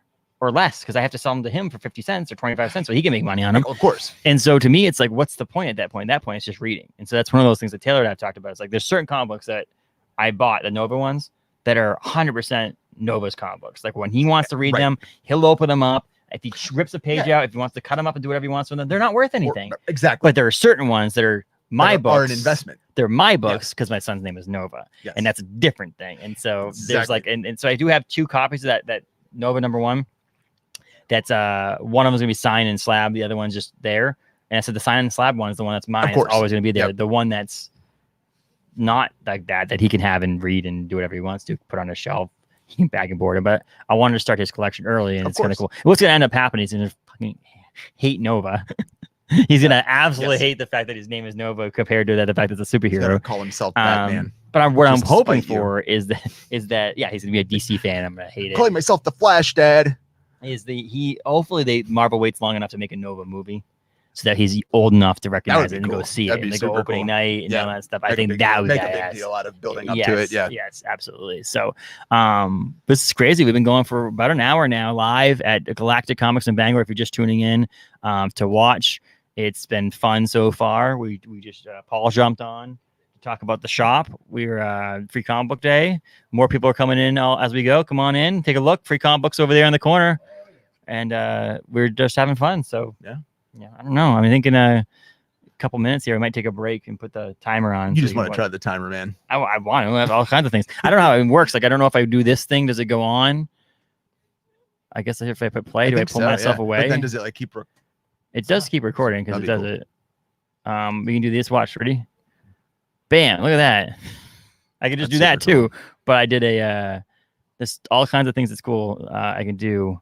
or less because I have to sell them to him for 50 cents or 25 cents so he can make money on them. Of course. And so to me, it's like, what's the point at that point? At that point, it's just reading. And so that's one of those things that Taylor and I've talked about. It's like there's certain comic books that I bought, the Nova ones, that are 100% Nova's comic books. Like when he wants to read them, he'll open them up. If he rips a page out, if he wants to cut them up and do whatever he wants with them, they're not worth anything. Exactly. But there are certain ones that are my books. Are an investment. They're my books because my son's name is Nova. Yes. And that's a different thing. And so there's like, and so I do have 2 copies of that Nova #1. That's one of them's gonna be signed and slab, the other one's just there. And I said the sign and slab one is the one that's mine. It's always gonna be there. Yep. The one that's not like that he can have and read and do whatever he wants to, put on a shelf, he can bag and board it. But I wanted to start his collection early, and it's kind of cool. What's gonna end up happening is he's gonna fucking hate Nova. He's gonna absolutely hate the fact that his name is Nova compared to the fact that it's a superhero. He's gonna call himself Batman. But what I'm hoping for is that he's gonna be a DC fan. I'm gonna hate it. Calling myself the Flash, Dad. Hopefully Marvel waits long enough to make a Nova movie so that he's old enough to recognize it and go see it and go opening night and all that stuff. I think that would make a big deal out of building up to it. Yes, absolutely. So this is crazy. We've been going for about an hour now live at Galactic Comics in Bangor. If you're just tuning in to watch, it's been fun so far. We just Paul jumped on talk about the shop. We're free comic book day. More people are coming in as we go. Come on in, take a look. Free comic books over there in the corner, and we're just having fun. So yeah, I don't know. I'm thinking a couple minutes here. I might take a break and put the timer on. You just want to try the timer, man. I want to have all kinds of things. I don't know how it works. Like I don't know if I do this thing, does it go on? I guess if I put play, do I pull myself away? But then does it like keep? It does keep recording because it does it. We can do this. Watch, ready? Bam! Look at that. I could just do that too, but I did this all kinds of things that's cool. I can do.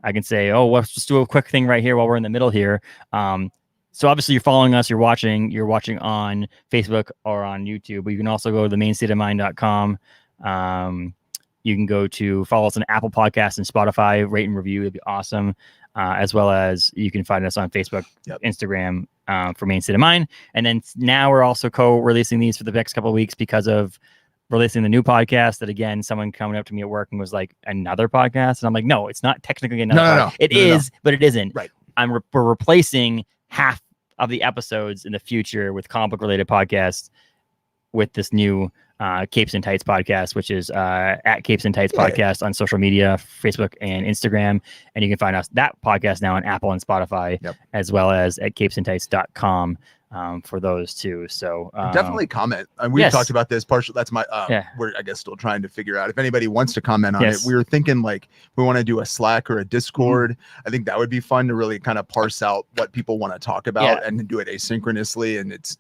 I can say, oh, let's just do a quick thing right here while we're in the middle here. So obviously you're following us. You're watching on Facebook or on YouTube. But you can also go to themainstateofmind.com. You can go to follow us on Apple Podcasts and Spotify. Rate and review. It'd be awesome. As well as you can find us on Facebook, Instagram. For Main State of Mind. And then now we're also co-releasing these for the next couple of weeks because of releasing the new podcast that, again, someone coming up to me at work and was like, another podcast? And I'm like, no, it's not technically another podcast. No. It is, but it isn't. Right. We're replacing half of the episodes in the future with comic book related podcasts with this new Capes and Tights podcast, which is at Capes and Tights podcast on social media, Facebook and Instagram. And you can find that podcast now on Apple and Spotify, as well as at capesandtights.com for those two. So definitely comment. We've talked about this partially. That's my, we're, I guess, still trying to figure out if anybody wants to comment on it. We were thinking like we want to do a Slack or a Discord. I think that would be fun to really kind of parse out what people want to talk about and do it asynchronously. And it's,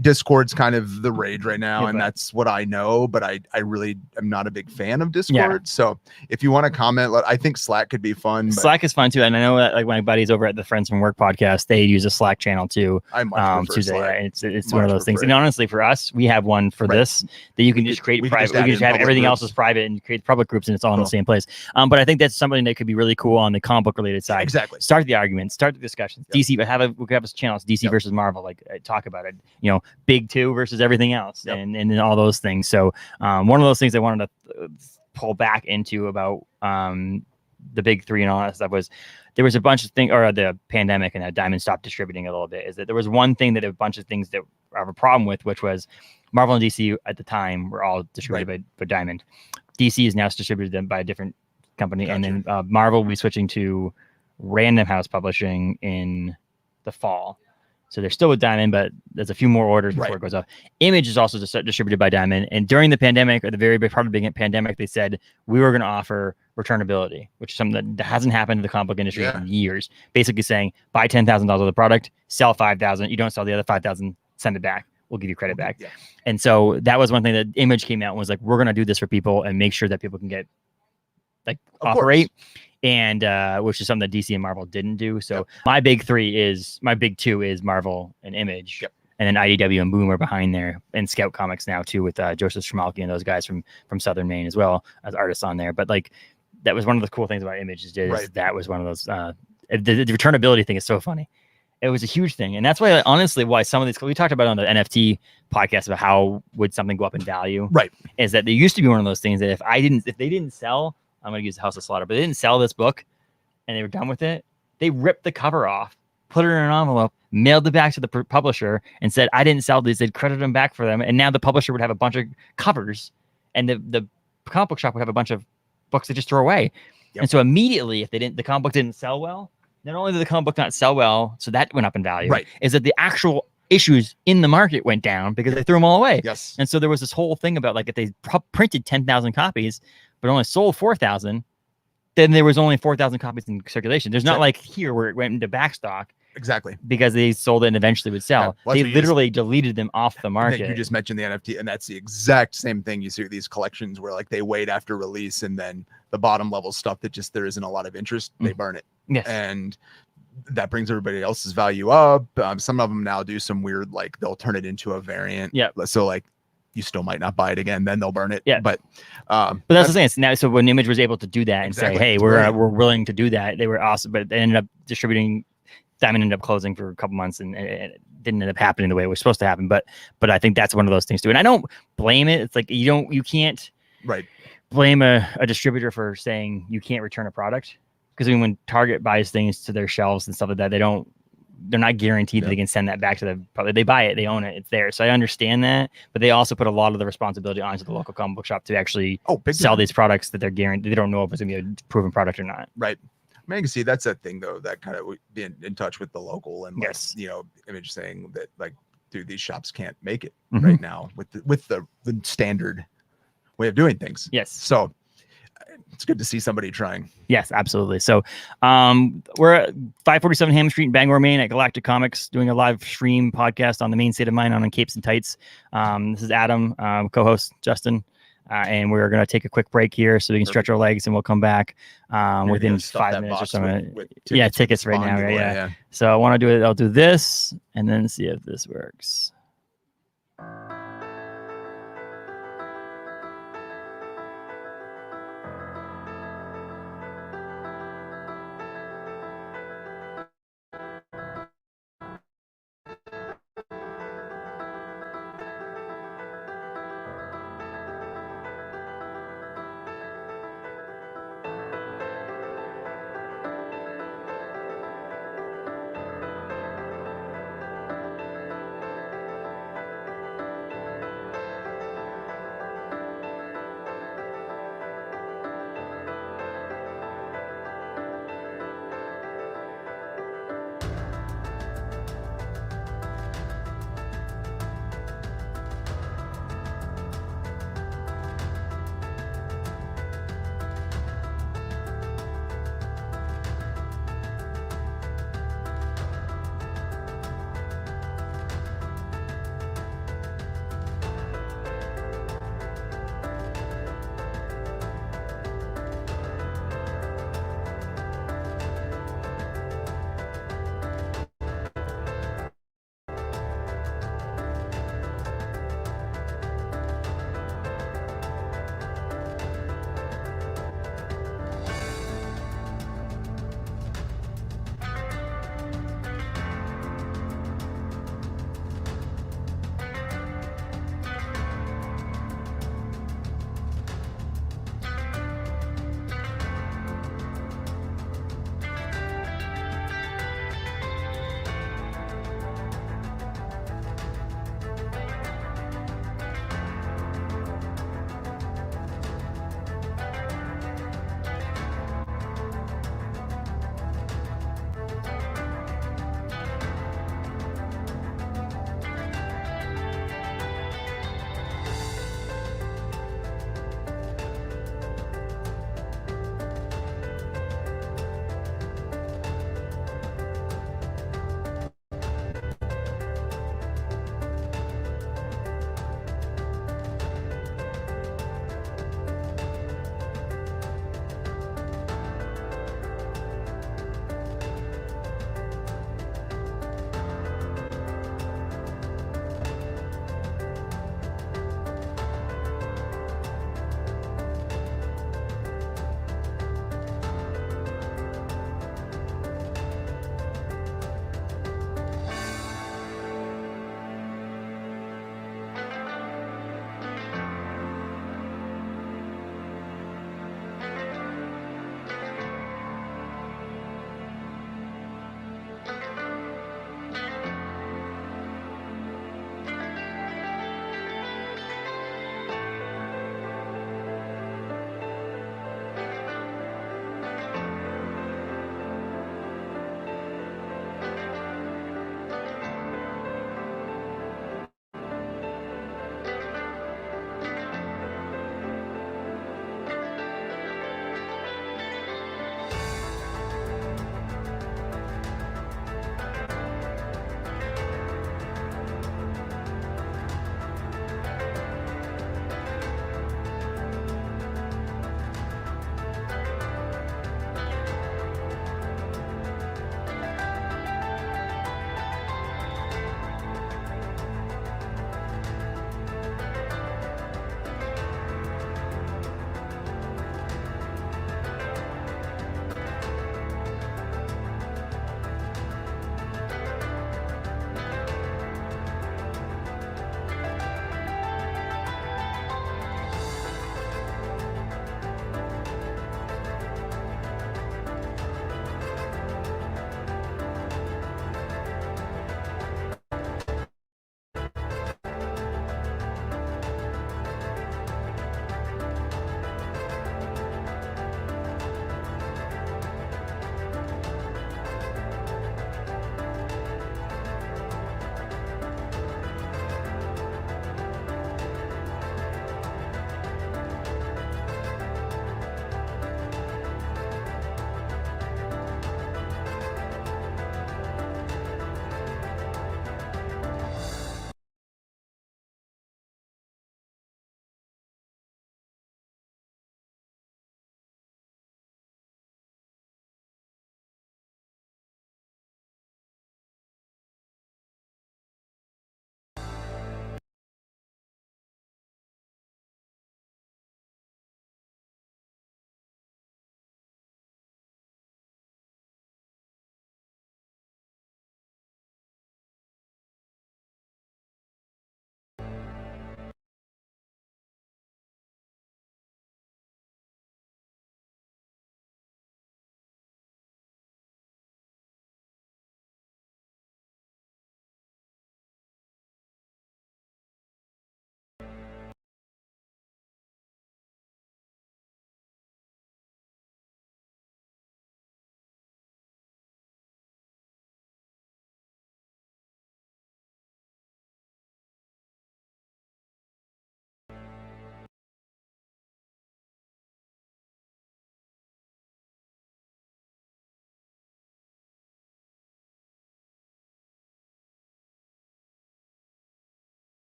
Discord's kind of the rage right now, and that's what I know, but I really am not a big fan of Discord. So if you want to comment, I think Slack could be fun. Slack is fun too, and I know that like my buddies over at the Friends from Work podcast, they use a Slack channel too. I much prefer Slack. It's one of those things. And honestly, for us, we have one for this that you can just create private. We can just have everything else as private and create public groups, and it's all in the same place. But I think that's something that could be really cool on the comic book related side. Exactly. Start the arguments, start the discussions. DC, but we could have a channel. It's DC versus Marvel. Like talk about it. Big two versus everything else, and all those things. So one of those things I wanted to pull back into about the big three and all that stuff was there was a bunch of things, or the pandemic and Diamond stopped distributing a little bit, is that there was one thing that a bunch of things that I have a problem with, which was Marvel and DC at the time were all distributed by Diamond. DC is now distributed them by a different company, Gotcha. and then Marvel will be switching to Random House Publishing in the fall. So they're still with Diamond, but there's a few more orders before it goes off. Image is also distributed by Diamond. And during the pandemic, or the very big part of the pandemic, they said we were going to offer returnability, which is something that hasn't happened in the comic book industry in years. Basically saying, buy $10,000 of the product, sell 5,000. You don't sell the other 5,000, send it back. We'll give you credit back. Yeah. And so that was one thing that Image came out and was like, we're going to do this for people and make sure that people can get operate. And which is something that DC and Marvel didn't do. So my big two is Marvel and Image. Yep. And then IDW and Boom are behind there, and Scout Comics now too, with Joseph Schmalke and those guys from Southern Maine as well as artists on there. But like that was one of the cool things about Image is that was one of those the returnability thing is so funny. It was a huge thing. And that's why honestly why some of these we talked about on the NFT podcast about how would something go up in value. Right. Is that there used to be one of those things that if they didn't sell, I'm going to use the House of Slaughter, but they didn't sell this book and they were done with it. They ripped the cover off, put it in an envelope, mailed it back to the publisher and said, I didn't sell these. They'd credit them back for them. And now the publisher would have a bunch of covers and the comic book shop would have a bunch of books to just throw away. Yep. And so immediately, if the comic book didn't sell well, not only did the comic book not sell well, so that went up in value, is that the actual issues in the market went down because they threw them all away. Yes. And so there was this whole thing about like if they printed 10,000 copies, but only sold 4,000, then there was only 4,000 copies in circulation. There's not like here where it went into backstock. Exactly. Because they sold it and eventually would sell. Yeah. Well, they literally deleted them off the market. You just mentioned the NFT, and that's the exact same thing you see with these collections where like they wait after release and then the bottom level stuff that just there isn't a lot of interest, they burn it. Yes. And that brings everybody else's value up. Some of them now do some weird, like they'll turn it into a variant. Yeah. So like, you still might not buy it again, then they'll burn it. Yeah. But that's the thing. It's now, so when Image was able to do that and say, hey, we're willing to do that, they were awesome. But they ended up distributing. Diamond ended up closing for a couple months and it didn't end up happening the way it was supposed to happen. But I think that's one of those things too. And I don't blame it. It's like you can't blame a distributor for saying you can't return a product. Because when Target buys things to their shelves and stuff like that, they're not guaranteed that they can send that back to the. They buy it, they own it, it's there. So I understand that, but they also put a lot of the responsibility onto the local comic book shop to actually sell these products that they're guaranteed. They don't know if it's gonna be a proven product or not. Right. I mean, you can see that's that thing though, that kind of being in touch with the local and like, Image saying that like, dude, these shops can't make it right now with the standard way of doing things. Yes. So it's good to see somebody trying. Yes, absolutely. So we're at 547 Hammond Street in Bangor, Maine at Galactic Comics doing a live stream podcast on the Maine State of Mind on Capes and Tights. This is Adam, co-host Justin, and we're going to take a quick break here so we can stretch our legs and we'll come back within 5 minutes or something. Tickets right now. Yeah. So I want to do it. I'll do this and then see if this works.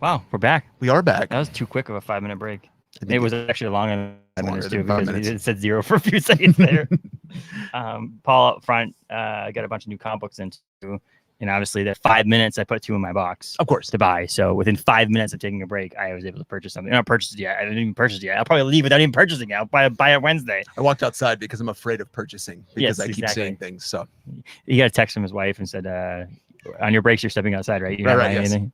Wow, we're back. We are back. That was too quick of a 5-minute break. I think It was actually longer than longer this than too 5 because minutes. it said 0 for a few seconds there. Paul up front got a bunch of new comic books into, and obviously that 5 minutes I put 2 in my box, of course, to buy. So within 5 minutes of taking a break, I was able to purchase something. I don't purchase it yet. I didn't even purchase it yet. I'll probably leave without even purchasing it. I'll buy it Wednesday. I walked outside because I'm afraid of purchasing because I keep saying things. So he got a text from his wife and said, "On your breaks, you're stepping outside, right? You're not buying anything."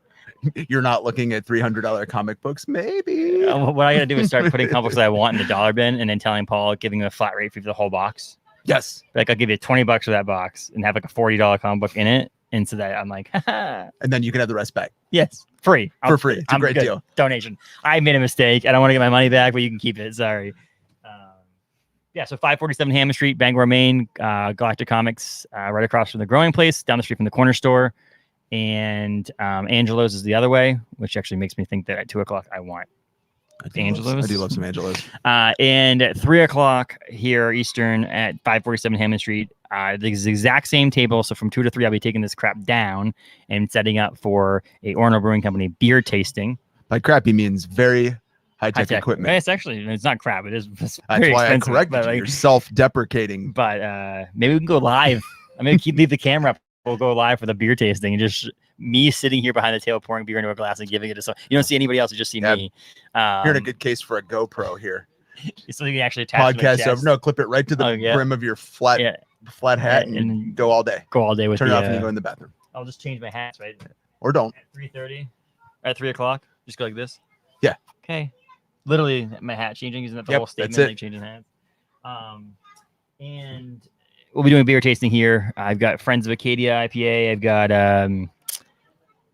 You're not looking at $300 comic books, maybe. What I got to do is start putting comic books that I want in the dollar bin, and then telling Paul, giving him a flat rate fee for the whole box. Yes. Like I'll give you $20 for that box, and have like a $40 comic book in it, and so that I'm like, haha. And then you can have the rest back. Yes, free for free. It's a great deal. Donation. I made a mistake. I don't want to get my money back, but you can keep it. Sorry. Yeah, so 547 Hammond Street, Bangor, Maine, Galactic Comics, right across from the Growing Place, down the street from the corner store. And Angelo's is the other way, which actually makes me think that at 2 o'clock I want Angelo's. I do love some Angelo's. And at 3 o'clock here Eastern at 547 Hammond Street, the exact same table. So from 2 to 3, I'll be taking this crap down and setting up for a Orono Brewing Company beer tasting. By crap, he means very high-tech equipment. It's not crap. It's that's why I corrected you. You're self-deprecating. But maybe we can go live. I'm going to leave the camera up. We'll go live for the beer tasting, and just me sitting here behind the table pouring beer into a glass and giving it to someone. You don't see anybody else. You just see me. You're in a good case for a GoPro here. So you can actually attach podcast over. No, clip it right to the brim of your flat hat and go all day. Go all day with Turn it off and you go in the bathroom. I'll just change my hats, right? Or don't. At 3:30, at 3 o'clock, just go like this. Yeah. Okay. Literally, my hat changing. Isn't that the whole statement? Like changing hats. And we'll be doing beer tasting here. I've got Friends of Acadia IPA. I've got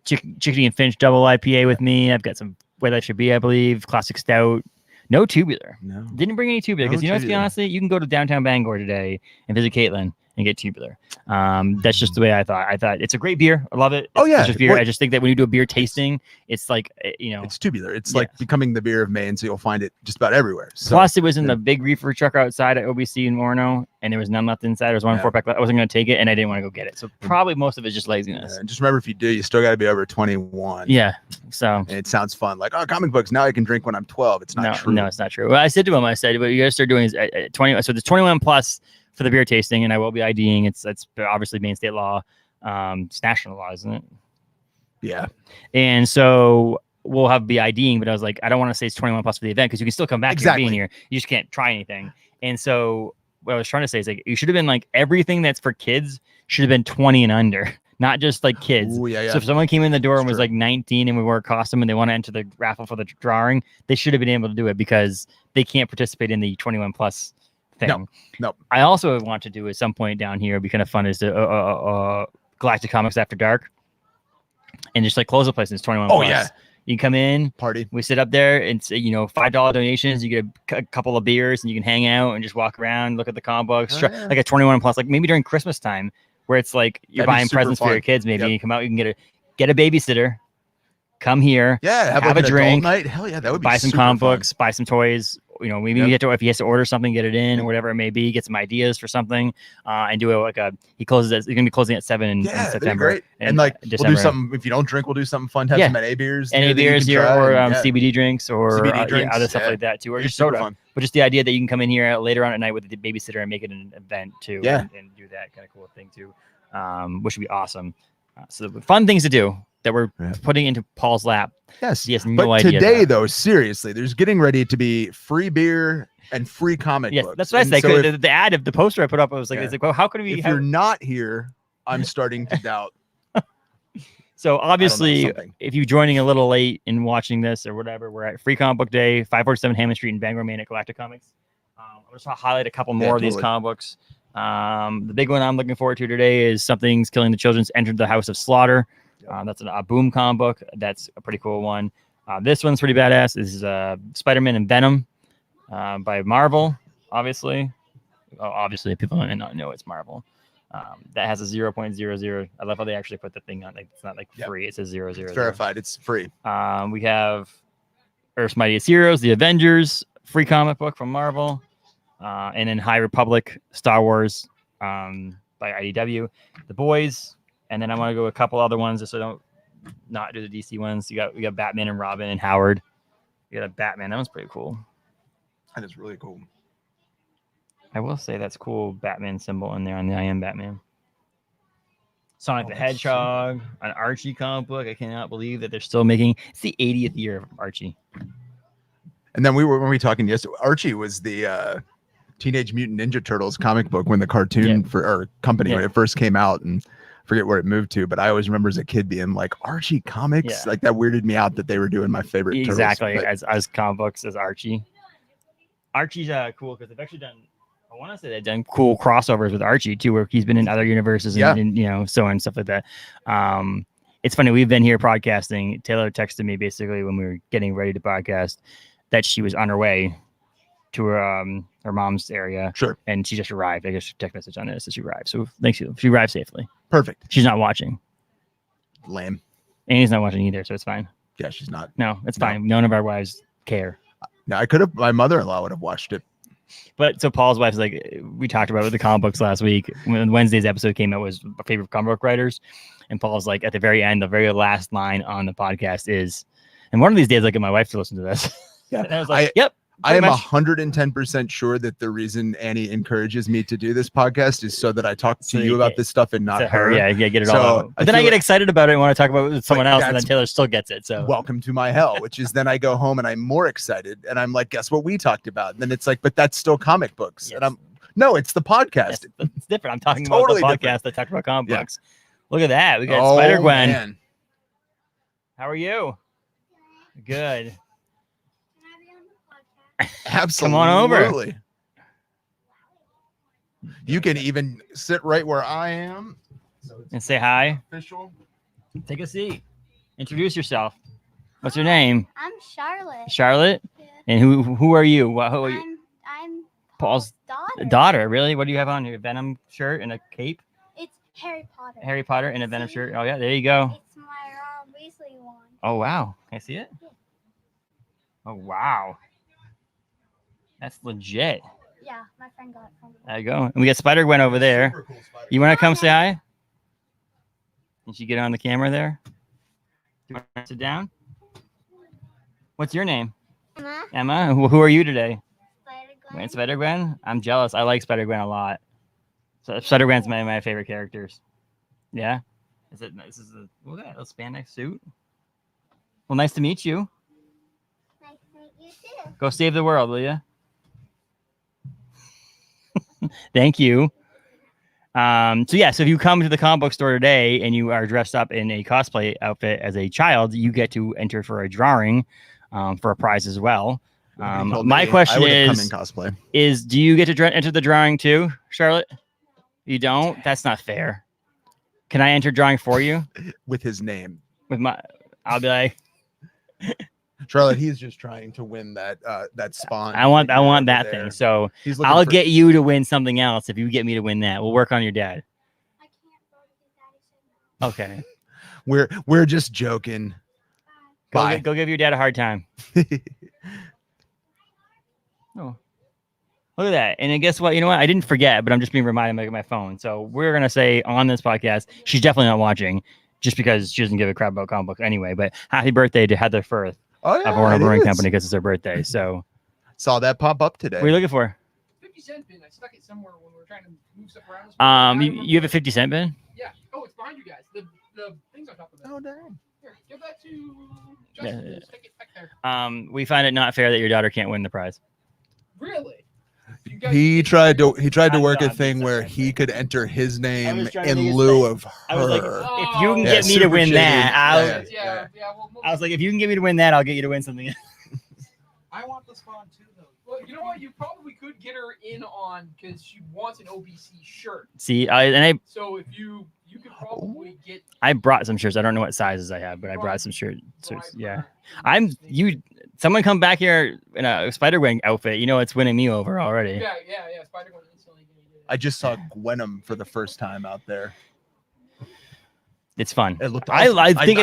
Chickadee and Finch double IPA with me. I've got some Where That Should Be, I believe. Classic Stout. No tubular. No. Didn't bring any tubular because let's be honest, you can go to downtown Bangor today and visit Caitlin and get tubular. That's just the way I thought. I thought it's a great beer. I love it. It's just beer. I just think that when you do a beer tasting, it's like, it's tubular. It's like becoming the beer of Maine, so you'll find it just about everywhere. So, plus, it was in the big reefer truck outside at OBC in Orono, and there was none left inside. There was one 4-pack. I wasn't going to take it, and I didn't want to go get it. So probably most of it's just laziness. Just remember, if you do, you still got to be over 21. Yeah. So and it sounds fun. Like, comic books. Now I can drink when I'm 12. It's not true. No, it's not true. Well, I said to him, what you got to start doing is 20. So there's 21 plus for the beer tasting, and I will be IDing. It's obviously Maine state law. It's national law, isn't it? Yeah. And so we'll have be IDing, but I was like, I don't want to say it's 21 plus for the event because you can still come back and be in here. You just can't try anything. And so what I was trying to say is like, you should have been like everything that's for kids should have been 20 and under, not just like kids. Ooh, yeah. So if someone came in the door and was like 19 and we wore a costume and they want to enter the raffle for the drawing, they should have been able to do it because they can't participate in the 21 plus thing. No. I also want to do at some point down here, it'd be kind of fun, is the Galactic Comics After Dark, and just like close the place. And it's 21 plus. Yeah. You come in, party. We sit up there, and it's, $5 donations. You get a couple of beers, and you can hang out and just walk around, look at the comic books. Like a 21 plus, like maybe during Christmas time, where it's like you're buying presents for your kids. Maybe you come out, you can get a babysitter, come here, have a drink, night. Hell yeah, that would be buy some comic books, buy some toys. Maybe you get to, if he has to order something, get it in or whatever it may be, get some ideas for something, and do it he's going to be closing at 7 in September. Great. And like, December. We'll do something, if you don't drink, we'll do something fun, have some NA beers. NA beers here, or CBD drinks, or other stuff like that too, or just soda. But just the idea that you can come in here later on at night with the babysitter and make it an event too, and do that kind of cool thing too, which would be awesome. So the fun things to do that we're putting into Paul's lap. Yes. He has no idea. Today, though, seriously, there's getting ready to be free beer and free comic books. That's what I say. So the ad of the poster I put up, I was like, it's like, well, how could we? If you're not here, I'm starting to doubt. So obviously, if you're joining a little late and watching this or whatever, we're at Free Comic Book Day, 547 Hammond Street in Bangor, Maine at Galactic Comics. I'll just highlight a couple more of these comic books. The big one I'm looking forward to today is Something's Killing the Children's Entered the House of Slaughter. That's a Boom comic book. That's a pretty cool one. This one's pretty badass. This is Spider-Man and Venom by Marvel, obviously. Obviously, people might not know it's Marvel. That has a 0.00. I love how they actually put the thing on. Like, it's not like free. It says 000. It's verified. It's free. We have Earth's Mightiest Heroes, The Avengers, free comic book from Marvel. And then High Republic, Star Wars by IDW, The Boys. And then I want to go a couple other ones just so I don't not do the DC ones. We got Batman and Robin and Howard. We got a Batman. That one's pretty cool. That is really cool. I will say that's cool Batman symbol in there on the I Am Batman. Sonic the Hedgehog, an Archie comic book. I cannot believe that they're still making. It's the 80th year of Archie. And then when we were talking yesterday, Archie was the Teenage Mutant Ninja Turtles comic book when the cartoon or company when it first came out, and I forget where it moved to, but I always remember as a kid being like, Archie comics, like that weirded me out that they were doing my favorite exactly Turtles, as comic books as Archie. Archie's cool because they've actually done. I want to say they've done cool crossovers with Archie too, where he's been in other universes and so on stuff like that. It's funny. We've been here podcasting. Taylor texted me basically when we were getting ready to podcast that she was on her way to her mom's area. Sure. And she just arrived. I guess text message on this that she arrived. So thanks you. She arrived safely. Perfect. She's not watching. Lame. And he's not watching either, so it's fine. Yeah, she's not. No, it's fine. None of our wives care. No, I could have. My mother-in-law would have watched it. But so Paul's wife's like, we talked about it with the comic books last week. When Wednesday's episode came out was our favorite comic book writers. And Paul's like, at the very end, the very last line on the podcast is, and one of these days I'll get my wife to listen to this. Yeah. And I was like, yep. I am 110% sure that the reason Annie encourages me to do this podcast is so that I talk to you about this stuff and not her. Yeah, get it all out. But then I get excited about it and want to talk about it with someone else, and then Taylor still gets it. So welcome to my hell, which is then I go home and I'm more excited and I'm like, guess what we talked about? And then it's like, but that's still comic books. Yes. And no, it's the podcast. Yes, it's different. I'm talking about the podcast that talked about comic books. Look at that. We got Spider-Gwen. Man. How are you? Good. Absolutely. Come on over. You can even sit right where I am and say hi. Official. Take a seat. Introduce yourself. What's your name? I'm Charlotte. Charlotte? Yeah. And who are you? Who are you? I'm Paul's daughter. Daughter, really? What do you have on here? Venom shirt and a cape? It's Harry Potter. Harry Potter and a Venom shirt. Oh yeah, there you go. It's my Weasley one. Oh wow. Can I see it? Oh wow. That's legit. Yeah, my friend got it from me. There you go. And we got Spider-Gwen over there. Cool, you want to come say hi? Can she get on the camera there? Do you want to sit down? What's your name? Emma. Emma. Who are you today? Spider-Gwen. Spider-Gwen? I'm jealous. I like Spider-Gwen a lot. So Spider-Gwen's my favorite characters. Yeah? This is look at that little spandex suit. Well, nice to meet you. Nice to meet you too. Go save the world, will you? Thank you. So if you come to the comic book store today and you are dressed up in a cosplay outfit as a child, you get to enter for a drawing for a prize as well. My question is, do you get to enter the drawing too, Charlotte? You don't? That's not fair. Can I enter drawing for you? With his name. I'll be like, Charlotte, he's just trying to win that spawn. I want that thing. So I'll get you to win something else if you get me to win that. We'll work on your dad. I can't go to Daddy. Okay. We're just joking. Go give your dad a hard time. Oh. Look at that. And then guess what? You know what? I didn't forget, but I'm just being reminded of my phone. So we're going to say on this podcast, she's definitely not watching just because she doesn't give a crap about comic books anyway. But happy birthday to Heather Firth of Warner Brewing Company because it's her birthday. So saw that pop up today. What are you looking for? 50-cent bin. I stuck it somewhere when we were trying to move stuff around. You have a 50-cent bin? Yeah. Oh, it's behind you guys. The things on top of it. Oh, dang. Here, give that to Justin. Yeah. Stick it back there. We find it not fair that your daughter can't win the prize. Really? He tried to work a thing where he could enter his name in lieu of her. I was like, if you can get me to win that, I was like, if you can get me to win that, I'll get you to win something. I want the spawn too, though. Well, you know what? You probably could get her in on because she wants an OBC shirt. See, so if you could probably get. I brought some shirts. I don't know what sizes I have, but I brought some shirts. Yeah, Someone come back here in a Spider-Gwen outfit. You know, it's winning me over already. Yeah. Spider-Gwen instantly. I just saw Gwenum for the first time out there. It's fun. It looked awesome. I think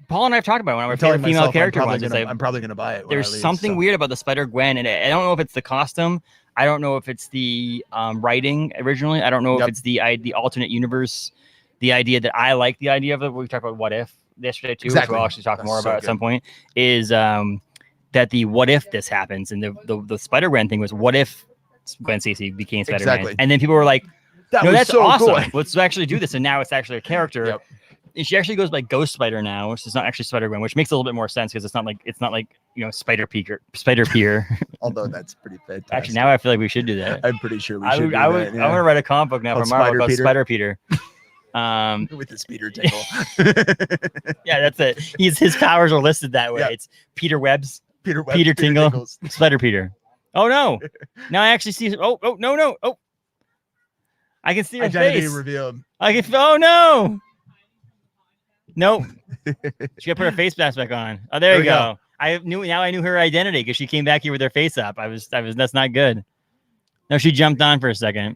Paul and I have talked about it when we're favorite female character ones. I'm probably gonna buy it. There's something weird about the Spider-Gwen, and I don't know if it's the costume. I don't know if it's the writing originally. I don't know if it's the alternate universe. The idea that I like the idea of it. We talked about what if yesterday too, Exactly. which we'll actually talk That's more so about at good. some point, is that the what if this happens, and the Spider-Gwen thing was what if Gwen Stacy became Spider-Man, Exactly. and then people were like, That no, was that's so awesome. cool. Let's actually do this, and now it's actually a character. Yep. And she actually goes by Ghost Spider now, which is not actually Spider-Gwen, which makes a little bit more sense because it's not like Spider-Pier. Although that's pretty fantastic. Actually, now I feel like we should do that. I'm pretty sure we I should would. do I would. that, I'm gonna write a comic book now Called for Marvel called Spider-Peter? Spider-Peter. With his Peter tingle. Yeah, that's it. His powers are listed that way. Yeah. It's Peter Webb's, Peter Webb, Peter Tingle, Tingles. Spider-Peter. Oh no! Now I actually see. Oh no! Oh, I can see her Identity face. revealed. I can. Oh no! Nope. She got to put her face mask back on. Oh, there you go. I knew her identity because she came back here with her face up. I was. That's not good. No, she jumped on for a second.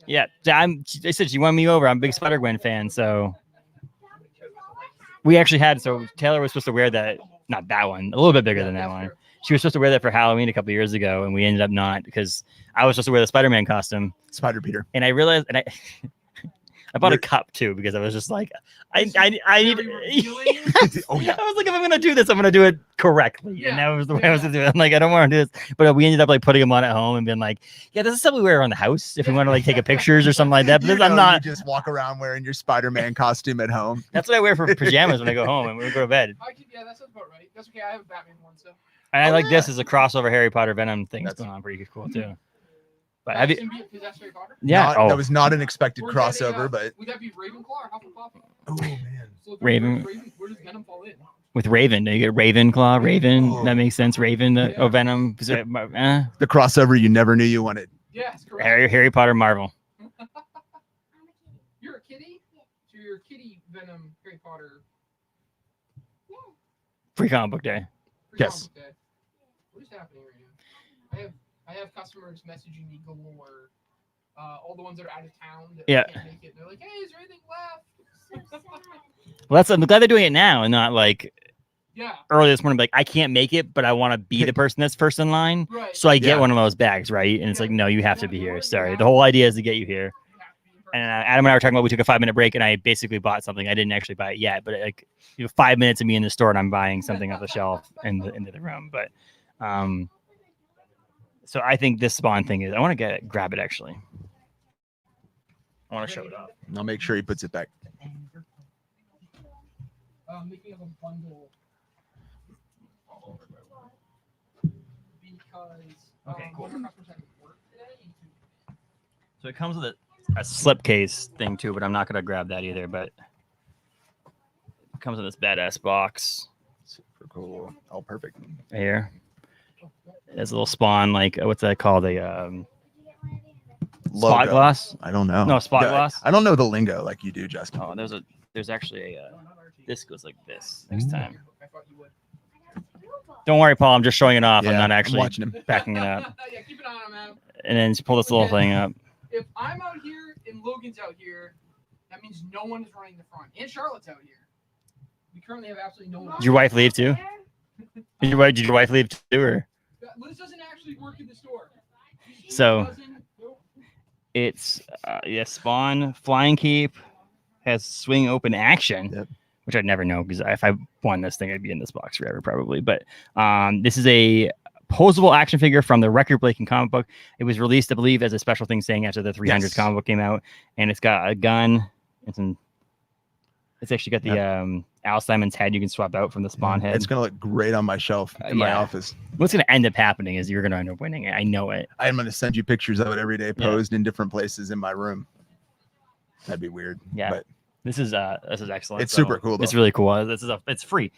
Yeah, I said she won me over. I'm a big Spider-Gwen fan, so we actually had. So Taylor was supposed to wear that, not that one, a little bit bigger than that one. She was supposed to wear that for Halloween a couple years ago, and we ended up not because I was supposed to wear the Spider-Man costume. Spider-Peter. And I realized, and I bought a cup too because I was just like, I need. Oh yeah. I was like, if I'm gonna do this, I'm gonna do it correctly. Yeah. And that was the way I was gonna do it. I'm like, I don't want to do this, but we ended up like putting them on at home and being like, yeah, this is something we wear around the house if we want to like take a pictures or something like that. But I'm not. You just walk around wearing your Spider-Man costume at home. That's what I wear for pajamas when I go home and we go to bed. Yeah, that sounds about right. That's okay. I have a Batman one, so. And I Oh, like yeah. this as a crossover Harry Potter Venom thing that's That's- going on, pretty cool too. But have you? Because that's Harry Potter. Yeah. That was not an expected Or would that be, crossover, but would that be Ravenclaw or Hufflepuff? oh man. So if Raven. Where does Venom fall in? With Raven, you get Ravenclaw, Raven. Oh. That makes sense. Raven, Yeah. Venom. The crossover you never knew you wanted. Yes, correct. Harry Potter, Marvel. You're a kitty? So you're a kitty Venom Harry Potter. Free comic book day. Free Yes. comic book day. What is happening right now? I have customers messaging me galore. All the ones that are out of town that Yeah. can't make it. They're like, hey, is there anything left? So sad. Well, I'm glad they're doing it now and not like Yeah. early this morning. Like, I can't make it, but I want to be the person that's first in line, Right. so I get Yeah. one of those bags, right? And it's like, no, you have to be here. Sorry, the whole idea is to get you here. You have to be in person. And Adam and I were talking about we took a 5-minute break, and I basically bought something. I didn't actually buy it yet, but like 5 minutes of me in the store, and I'm buying something off the shelf into the room. But so I think this Spawn thing is. I want to grab it actually. I want to show it off. I'll make sure he puts it back. Making up a bundle. Because Okay, cool. one of our customers had to work today. So it comes with a slipcase thing too, but I'm not gonna grab that either. But it comes in this badass box Super cool. Oh, perfect. right here. There's a little Spawn, like what's that called? A spot Logo. gloss? I don't know. No, spot gloss? I don't know the lingo like you do, Justin. Oh, there's actually a this goes like this next time. I thought you would. Don't worry, Paul. I'm just showing it off. I'm Yeah, not I'm actually watching him. backing it up. Yeah, keep an eye on him, man. And then just pull this little thing up. If I'm out here and Logan's out here, that means no one is running the front. And Charlotte's out here. We currently have absolutely no one. Did your wife leave too? Did your wife leave too, or? Liz doesn't actually work in the store. She So- doesn't- nope. It's Spawn Flying Cape has swing open action, Yep. which I'd never know because if I won this thing, I'd be in this box forever probably. But this is a posable action figure from the Record Breaking comic book. It was released, I believe, as a special thing saying after the 300 Yes. comic book came out, and it's got a gun and some. It's actually got the Al Simon's head you can swap out from the Spawn head. It's gonna look great on my shelf in my yeah. office. What's going to end up happening is you're going to end up winning it. I know it. I'm gonna send you pictures of it every day, posed in different places in my room. That'd be weird. Yeah. But This is excellent. It's super cool, It's though. really cool. It's free.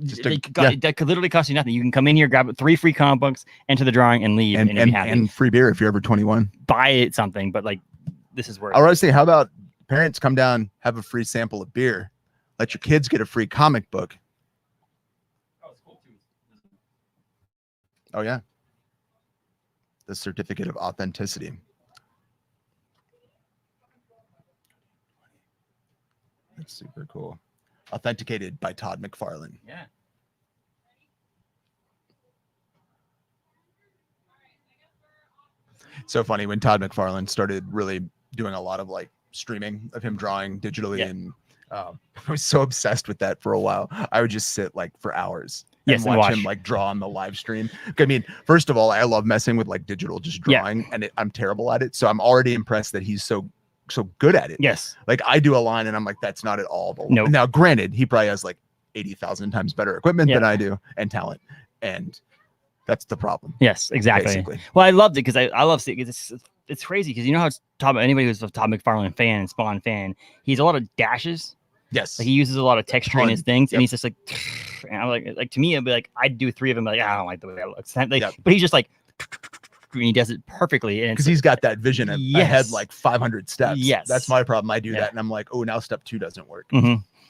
Just That could literally cost you nothing. You can come in here, grab 3 free comic books, enter the drawing, and leave, and, be happy. and free beer if you're over 21. Buy it something, but like this is worth. I was saying, how about parents come down, have a free sample of beer, let your kids get a free comic book. Oh yeah, the certificate of authenticity. That's super cool. Authenticated by Todd McFarlane. Yeah. So funny when Todd McFarlane started really doing a lot of like streaming of him drawing digitally Yeah. and I was so obsessed with that for a while. I would just sit like for hours and watch him like draw on the live stream. I mean, first of all, I love messing with like digital just drawing, and I'm terrible at it. So I'm already impressed that he's so good at it. Yes. Like I do a line and I'm like, that's not at all the nope. Now, granted, he probably has like 80,000 times better equipment than I do and talent. And that's the problem. Yes, exactly. Basically. Well, I loved it because I love seeing it's crazy because you know how anybody who's a Todd McFarlane fan and Spawn fan, he's a lot of dashes. Yes. Like he uses a lot of texture in his things, and he's just like, and I'm like to me, it'd be like I'd do 3 of them, like I don't like the way that looks. Like, but he's just like, and he does it perfectly, and because he's got that vision ahead like 500 steps. Yes, that's my problem. I do that, and I'm like, oh, now step 2 doesn't work.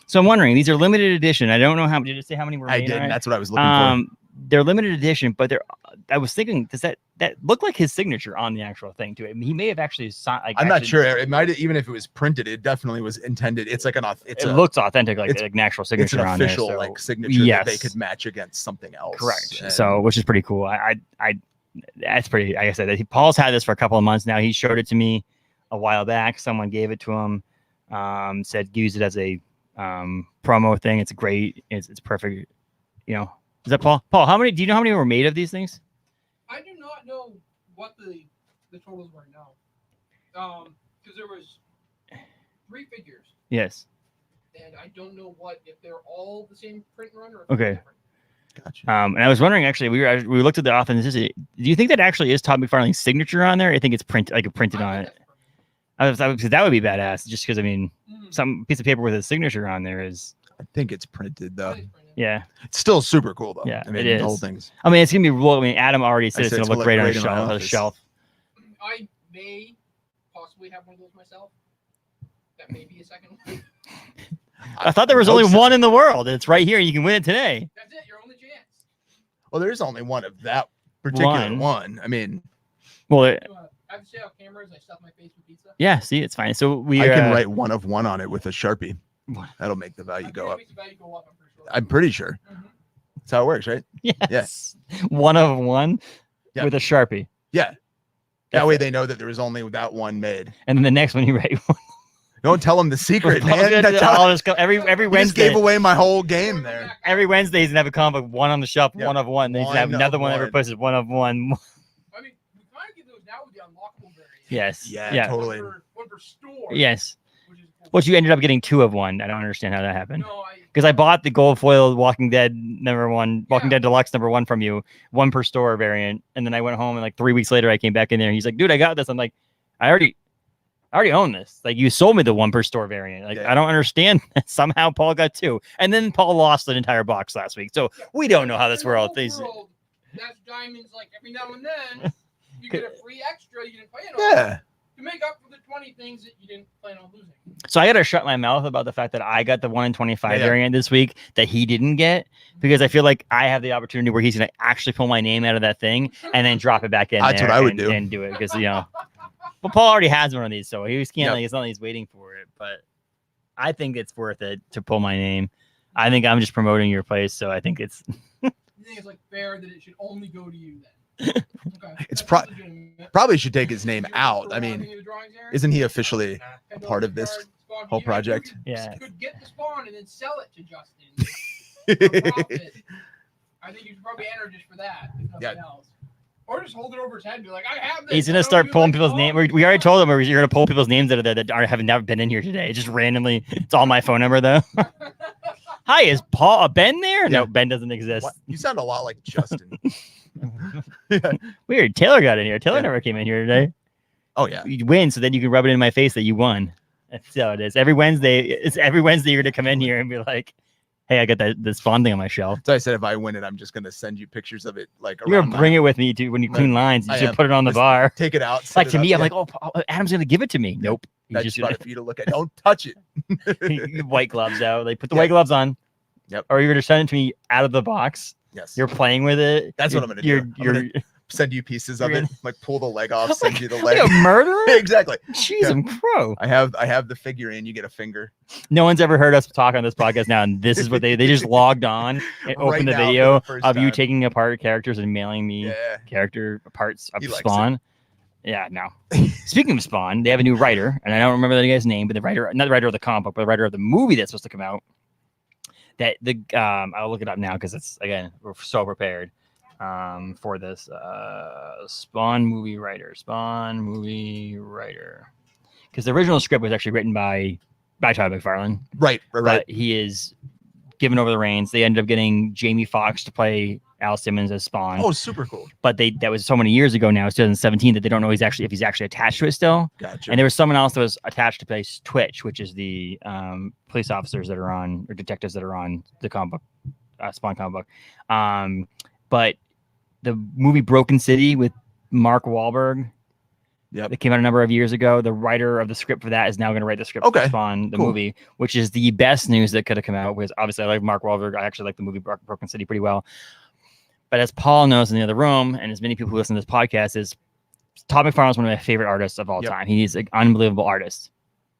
So I'm wondering, these are limited edition. I don't know how. Did it say how many were made? I didn't. That's what I was looking for. They're limited edition, but they're. I was thinking, does that look like his signature on the actual thing too? I mean, he may have actually signed. Like, I'm not sure. It might, even if it was printed, it definitely was intended. It's like it looks authentic, like an actual signature. It's an on official there, so, like signature that they could match against something else. Correct. And so, which is pretty cool. That's pretty. Like I said, Paul's had this for a couple of months now. He showed it to me a while back. Someone gave it to him. Said use it as a promo thing. It's great. It's perfect. You know. Is that Paul? Paul, do you know how many were made of these things? I do not know what the totals were now. Because there was 3 figures. Yes. And I don't know if they're all the same print run or okay. Gotcha. And I was wondering, actually, we looked at the authenticity. Do you think that actually is Todd McFarlane's signature on there? I think it's printed on it. That would be badass. Just because I mean, some piece of paper with a signature on there is. I think it's printed though. Yeah, it's still super cool though. Yeah, I mean, it is. The whole thing's. I mean, it's gonna be. I mean, Adam already said it's gonna look great on a shelf. I may possibly have one of those myself. That may be a second one. I thought there was only one in the world. It's right here. You can win it today. That's it. Your only chance. Well, there's only one of that particular one. I mean, well, I have to stay off camera as I stuff my face with pizza. Yeah, see, it's fine. So I can write 1 of 1 on it with a Sharpie. That'll make the value go up. I'm pretty sure. That's how it works, right? Yes. Yeah. 1 of 1 with a Sharpie. Yeah. That way they know that there was only that one made. And then the next one you write 1. Don't tell them the secret, man. Every Wednesday. Just gave away my whole game there. Every Wednesday he's gonna have a comic book, 1 on the shelf, 1 of 1. Then he's gonna have another one every post is 1 of 1. I mean, we kind of get those now with the unlockable variant. Yes. Yeah. Totally. One per store. Yes. But you ended up getting 2 of 1. I don't understand how that happened. Because I bought the gold foil Walking Dead #1, Walking Dead Deluxe #1 from you, 1 per store variant, and then I went home and like 3 weeks later I came back in there and he's like, "Dude, I got this." I'm like, I already own this. Like, you sold me the 1 per store variant. Like, I don't understand. Somehow Paul got 2, and then Paul lost an entire box last week. So we don't know how this world thinks. That's diamonds. Like every now and then, you get a free extra you didn't plan on. To make up for the 20 things that you didn't plan on losing. So I got to shut my mouth about the fact that I got the 1 in 25 variant this week that he didn't get, because I feel like I have the opportunity where he's going to actually pull my name out of that thing and then drop it back in. That's what I would do. And do it because, you know, but Paul already has one of these, so he was can't. It's not like he's waiting for it, but I think it's worth it to pull my name. I think I'm just promoting your place, so I think it's. You think it's like fair that it should only go to you then? Okay. It's probably should take his name out. I mean, isn't he officially a part of this whole project? Yeah. You could get the spawn and then sell it to Justin. I think you should probably enter just for that. If nothing else. Or just hold it over his head and be like, I have this. He's going to start pulling people's names. We already told him you're going to pull people's names out of there that have never been in here today. Just randomly. It's all my phone number, though. Hi, is Ben there? Yeah. No, Ben doesn't exist. What? You sound a lot like Justin. Weird. Taylor got in here. Taylor never came in here today. Oh, yeah. You win, so then you can rub it in my face that you won. That's how it is. Every Wednesday you're going to come in here and be like, hey, I got this Spawn thing on my shelf. So I said, if I win it, I'm just going to send you pictures of it. Like, you're going to bring it with me when you clean lines. You should put it on the bar. Take it out. Like, to me, I'm like, oh, Adam's going to give it to me. Nope. That's just for you to look at. Don't touch it. White gloves out. Like, put the white gloves on. Yep. Or you're going to send it to me out of the box. Yes. You're playing with it. That's what I'm going to do. You're send you pieces of it, like pull the leg off, send you the leg. Like a murderer? Exactly. Jeez, I'm crow. I have the figurine. You get a finger. No one's ever heard us talk on this podcast now, and this is what they just logged on and opened the video of you taking apart characters and mailing me character parts of Spawn. Yeah, no. Speaking of Spawn, they have a new writer, and I don't remember the guy's name, but the writer, not the writer of the comic book, but the writer of the movie that's supposed to come out. That the I'll look it up now because it's again we're so prepared for this Spawn movie writer, because the original script was actually written by Todd McFarlane. Right. But he is given over the reins. They ended up getting Jamie Foxx to play Al Simmons as Spawn. Oh, super cool. But that was so many years ago now, it's 2017, that they don't know if he's actually attached to it still. Gotcha. And there was someone else that was attached to play Twitch, which is the police officers that are on, or detectives that are on the comic book, Spawn comic book. But the movie Broken City with Mark Wahlberg, that came out a number of years ago, the writer of the script for that is now going to write the script for Spawn, the movie, which is the best news that could have come out. Because obviously I like Mark Wahlberg. I actually like the movie Broken City pretty well. But as Paul knows in the other room, and as many people who listen to this podcast, is Todd McFarlane is one of my favorite artists of all time. He's an unbelievable artist.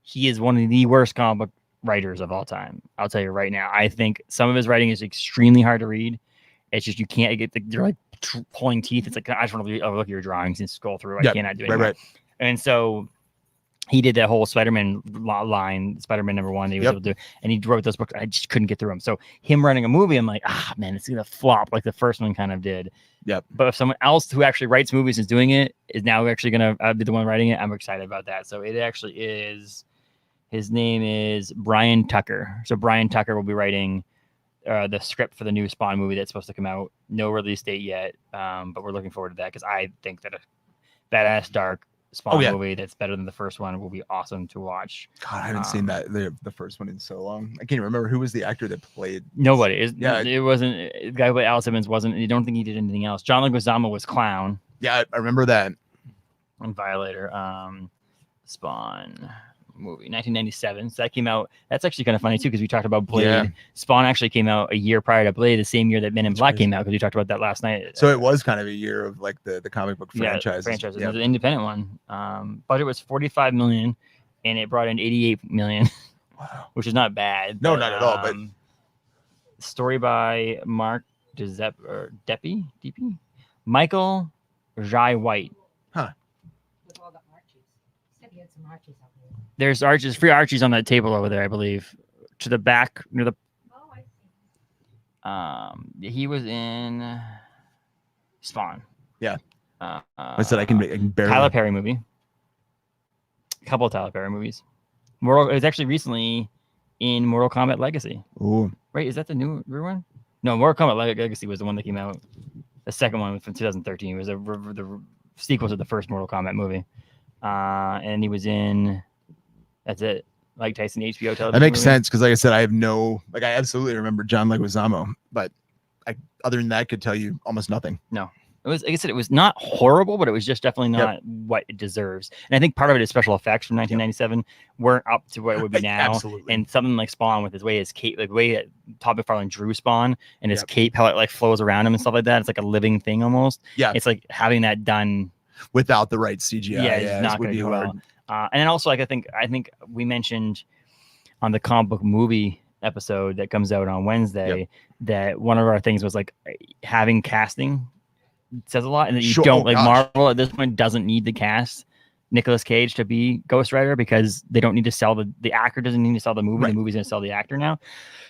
He is one of the worst comic book writers of all time. I'll tell you right now. I think some of his writing is extremely hard to read. It's just you can't get you're like pulling teeth. It's like I just want to look at your drawings and scroll through. I cannot do it. Right. And so he did that whole Spider-Man line, Spider-Man #1 that he was able to do, and he wrote those books. I just couldn't get through them. So him running a movie, I'm like, man, it's gonna flop like the first one kind of did. Yep. But if someone else who actually writes movies is doing it, is now actually gonna be the one writing it, I'm excited about that. So it actually is. His name is Brian Tucker. So Brian Tucker will be writing the script for the new Spawn movie that's supposed to come out. No release date yet, but we're looking forward to that because I think that a badass dark Spawn movie that's better than the first one will be awesome to watch. God, I haven't seen that the first one in so long. I can't remember who was the actor that played. Nobody. It wasn't the guy with Al Simmons. Wasn't. I don't think he did anything else. John Leguizamo was Clown. Yeah, I remember that. And Violator. Spawn movie 1997, so that came out. That's actually kind of funny too because we talked about Blade. Spawn actually came out a year prior to Blade, the same year that Men in Black came out, because we talked about that last night. So it was kind of a year of like the comic book franchises. It was an independent one. Budget was $45 million and it brought in $88 million. Wow. Which is not bad. No, not at all. But story by Mark Deppy, Michael Jai White. With all the Archies. Said he had some Archies up there. There's free Archies on that table over there, I believe. To the back near the. Oh, I see. He was in Spawn. Yeah. I said I can barely. Tyler Perry movie. A couple of Tyler Perry movies. It was actually recently in Mortal Kombat Legacy. Ooh. Right, is that the new one? No, Mortal Kombat Legacy was the one that came out. The second one was from 2013. It was the sequel to the first Mortal Kombat movie. And he was in. That's it. Like Tyson HBO television. That makes sense because, like I said, I absolutely remember John Leguizamo, but other than that, I could tell you almost nothing. No, it was, like I said, it was not horrible, but it was just definitely not what it deserves. And I think part of it is special effects from 1997 weren't up to what it would be now. Absolutely. And something like Spawn with his cape, like the way that Todd McFarlane drew Spawn and his cape, how it like flows around him and stuff like that. It's like a living thing almost. Yeah. It's like having that done without the right CGI. Yeah, it's not going to do well. And then also, like I think we mentioned on the comic book movie episode that comes out on Wednesday that one of our things was like having casting says a lot, and that you don't Marvel at this point doesn't need to cast Nicolas Cage to be Ghost Rider because they don't need to sell the actor doesn't need to sell the movie. The movie's going to sell the actor now.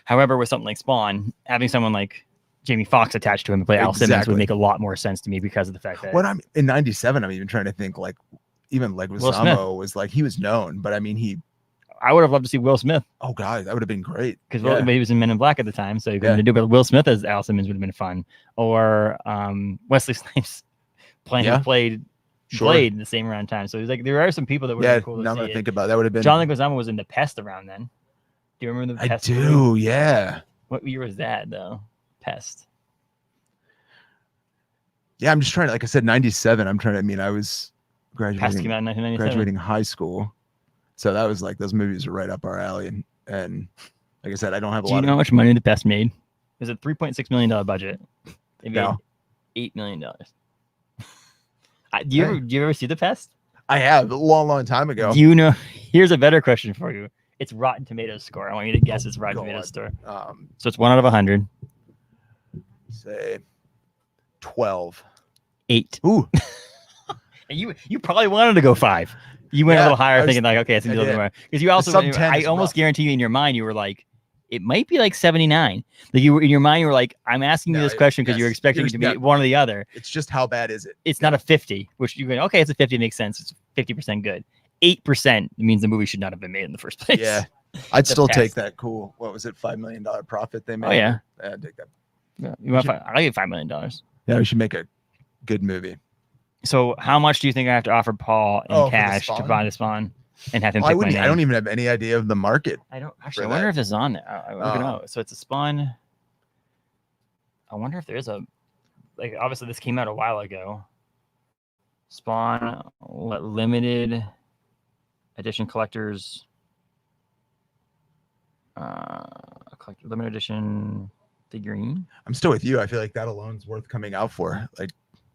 However, with something like Spawn, having someone like Jamie Foxx attached to him to play Al Simmons would make a lot more sense to me because of the fact that when I'm in 97, I'm even trying to think like. Even Leguizamo was like he was known, but I mean I would have loved to see Will Smith. Oh god, that would have been great because he was in Men in Black at the time, so you couldn't do. But Will Smith as Al Simmons would have been fun, or Wesley Snipes played Blade in the same around time. So it was like there are some people that were really cool. Now that I think about it, that would have been. John Leguizamo was in The Pest around then. Do you remember the Pest? I do. Movie? Yeah. What year was that though? Pest. Yeah, I'm just trying to. Like I said, 97. I'm trying to. I mean, I was. Pest came out in 1997. Graduating high school, so that was like those movies were right up our alley. And like I said, I don't have a lot. Do you know how much money The Pest made? It was a $3.6 million budget. They made $8 million. Do you ever see The Pest? I have a long time ago. Do you know? Here's a better question for you. It's Rotten Tomatoes score. I want you to guess its Rotten Tomatoes score. So it's 1 out of 100. Say 12. 8. Ooh. And you probably wanted to go 5. You went a little higher, thinking like, okay, it's gonna be a little more. Because you also, I almost guarantee you in your mind, you were like, it might be like 79. Like you were in your mind, you were like, I'm asking you this question because you're expecting it to be one or the other. It's just how bad is it? It's not a 50, which you go, okay, it's a 50, makes sense. It's 50% good. 8% means the movie should not have been made in the first place. Yeah, I'd still take that. Cool. What was it? $5 million profit they made. Oh yeah, I'd take that. Yeah, I'll give $5 million. Yeah, we should make a good movie. So, how much do you think I have to offer Paul in cash to buy the Spawn and have him pick my name? I don't even have any idea of the market. I don't actually. I wonder if it's on there. I don't know. So it's a Spawn. I wonder if there is a like. Obviously, this came out a while ago. Spawn limited edition collectors. Limited edition figurine. I'm still with you. I feel like that alone's worth coming out for. Like,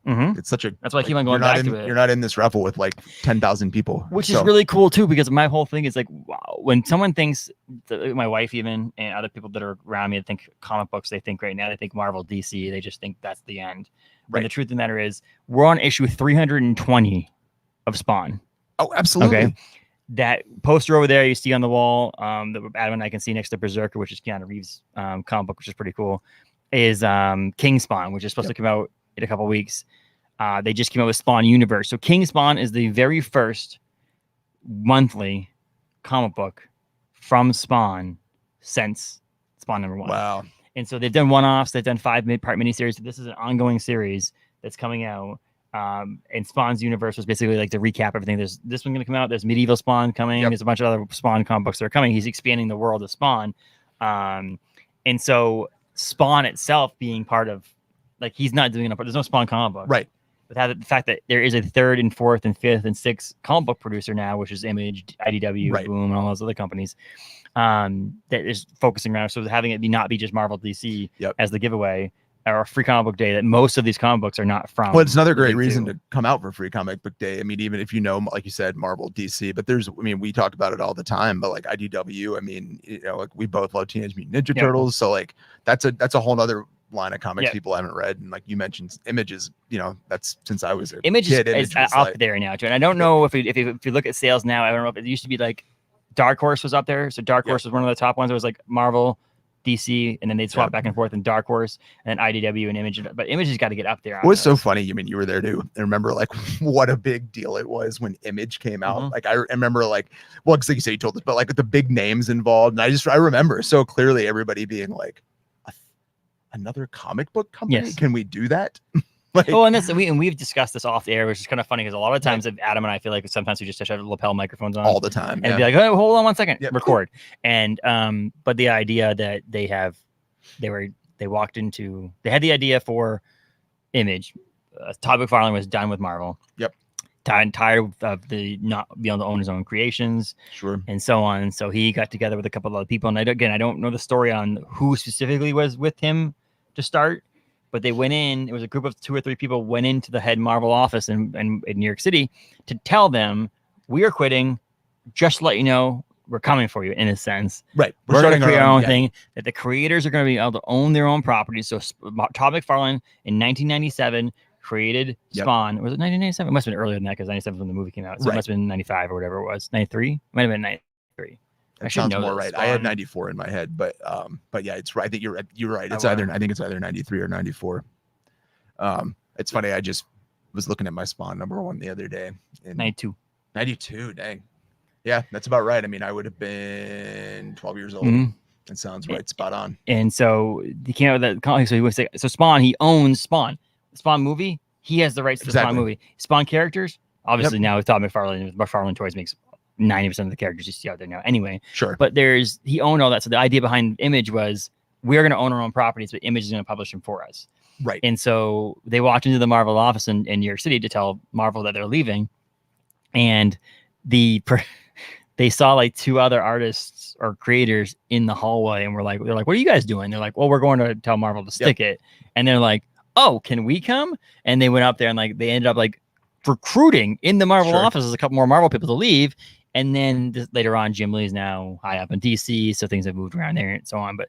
it's such a. That's why I keep on going back to it. You're not in this raffle with like 10,000 people, which is really cool too. Because my whole thing is like, wow, when someone thinks, my wife even and other people that are around me that think comic books, they think right now they think Marvel, DC. They just think that's the end. Right. And the truth of the matter is, we're on issue 320 of Spawn. Oh, absolutely. Okay. That poster over there you see on the wall, that Adam and I can see next to Berserker, which is Keanu Reeves' comic book, which is pretty cool, is King Spawn, which is supposed to come out in a couple weeks. They just came out with Spawn Universe. So King Spawn is the very first monthly comic book from Spawn since Spawn number 1. Wow. And so they've done one-offs. They've done 5 mid-part miniseries. This is an ongoing series that's coming out. And Spawn's universe was basically like to recap everything. There's this one going to come out. There's Medieval Spawn coming. There's a bunch of other Spawn comic books that are coming. He's expanding the world of Spawn. And so Spawn itself being part of, like, he's not doing there's no Spawn comic book. Right. But the fact that there is a 3rd and 4th and 5th and 6th comic book producer now, which is Image, IDW, Boom, and all those other companies, that is focusing around. So having it not be just Marvel DC as the giveaway, or a free comic book day, that most of these comic books are not from. Well, it's another great reason to come out for free comic book day. I mean, even if you know, like you said, Marvel, DC, but we talk about it all the time, but like IDW, I mean, like we both love Teenage Mutant Ninja Turtles. So like, that's a whole other line of comics people haven't read. And like you mentioned, Images, that's since I was a kid. Image is up there now, Joe. And I don't know if you look at sales now, I don't know if it used to be like Dark Horse was up there. So Dark Horse was one of the top ones. It was like Marvel, DC, and then they'd swap back and forth in Dark Horse and IDW and Image, but Image has got to get up there. What's so funny? I mean, you were there too. I remember like what a big deal it was when Image came out. Like I remember like, well, because like you say, you told us, but like the big names involved, and I remember so clearly everybody being like, another comic book company? Yes. Can we do that? Like, and we've discussed this off the air, which is kind of funny because a lot of times Adam and I feel like sometimes we just have lapel microphones on all the time and be like, oh, hold on 1 second, record. And but the idea that they had the idea for Image. Todd McFarlane was done with Marvel. Tired of the not being able to own his own creations, and so on. So he got together with a couple of other people, and I don't know the story on who specifically was with him to start. But they went in, it was a group of 2 or 3 people went into the head Marvel office in New York City to tell them, we are quitting, just to let you know, we're coming for you, in a sense. Right. We're going to create our own thing, that the creators are going to be able to own their own properties. So Todd McFarlane in 1997 created Spawn. Was it 1997? It must have been earlier than that because 97 when the movie came out. So it must have been 95 or whatever it was. 93? Might have been 93. That sounds more right. I had 94 in my head, but yeah, it's right. I think you're right. It's I think it's either 93 or 94. It's funny. I just was looking at my Spawn number 1 the other day. 92. 92. Dang. Yeah, that's about right. I mean, I would have been 12 years old. That sounds right. Spot on. And so he came out with that. So he would say, so Spawn, he owns Spawn. Spawn movie, he has the rights to the Spawn movie. Spawn characters, obviously now with Todd McFarlane, McFarlane Toys makes 90% of the characters you see out there now anyway. But he owned all that. So the idea behind Image was, we're going to own our own properties, but Image is going to publish them for us. Right. And so they walked into the Marvel office in New York City to tell Marvel that they're leaving. And they saw like 2 other artists or creators in the hallway and they're like, what are you guys doing? They're like, well, we're going to tell Marvel to stick it. And they're like, oh, can we come? And they went up there and like, they ended up like recruiting in the Marvel offices, a couple more Marvel people to leave. And then later on, Jim Lee's now high up in DC, so things have moved around there and so on. But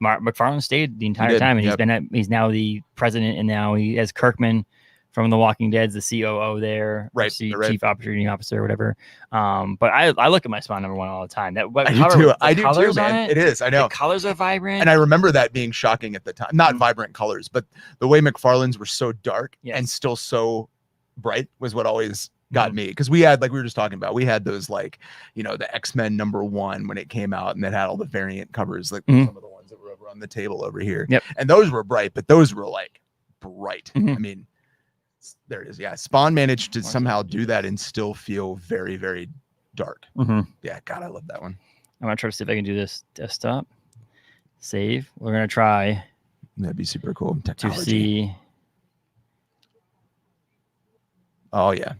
McFarlane stayed the entire time, and he's now the president, and now he has Kirkman, from The Walking Dead's the COO there, Right, Chief Operating Officer, or whatever. But I look at my Spawn #1 all the time. That I do too, man. It is. I know the colors are vibrant, and I remember that being shocking at the time. Not vibrant colors, but the way McFarlane's were so dark and still so bright was what always got me. Because we had, like we were just talking about, we had those like, you know, the X-Men #1 when it came out, and that had all the variant covers, like some of the ones that were over on the table over here. Yep. And those were bright, but those were like bright. I mean, there it is. Yeah, Spawn managed to somehow do that and still feel very, very dark. Yeah, God, I love that one. I'm gonna try to see if I can do this desktop save. We're gonna try. That'd be super cool. Technology. To see. Oh yeah.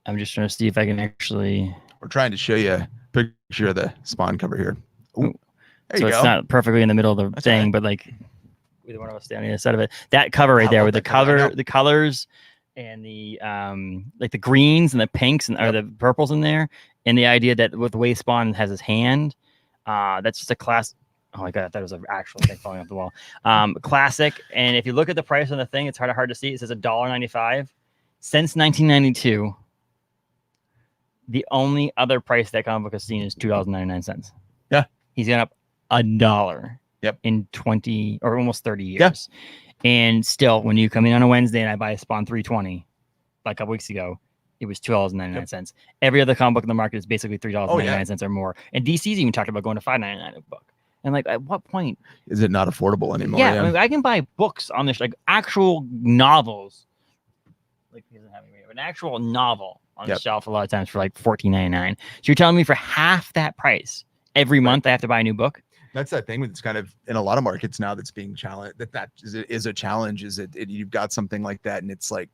I'm just trying to see if I can actually. We're trying to show you a picture of the Spawn cover here. Ooh, there so you it's go. not perfectly in the middle of the thing, right. but like either one of us standing on the side of it. That cover right there with the color, the colors, and the like the greens and the pinks and or the purples in there, and the idea that with the way Spawn has his hand, that's just a class. Oh my god, that was an actual thing falling off the wall. Classic. And if you look at the price on the thing, it's hard to see. It says $1.95 since 1992. The only other price that comic book has seen is $2.99. Yeah, he's gone up $1. Yep. In 20 or almost 30 years. Yeah. And still, when you come in on a Wednesday and I buy a Spawn 320, like a couple weeks ago, it was $2.99. Yep. Every other comic book in the market is basically $3.99 or more. And DC's even talked about going to $5.99 a book. And like, at what point is it not affordable anymore? Yeah, I mean, I can buy books on this, like actual novels. Like he doesn't have any, an actual novel on the shelf a lot of times for like $14.99. So you're telling me for half that price every month I have to buy a new book? That's that thing that's kind of in a lot of markets now that's being challenged. That is a challenge. Is it you've got something like that, and it's like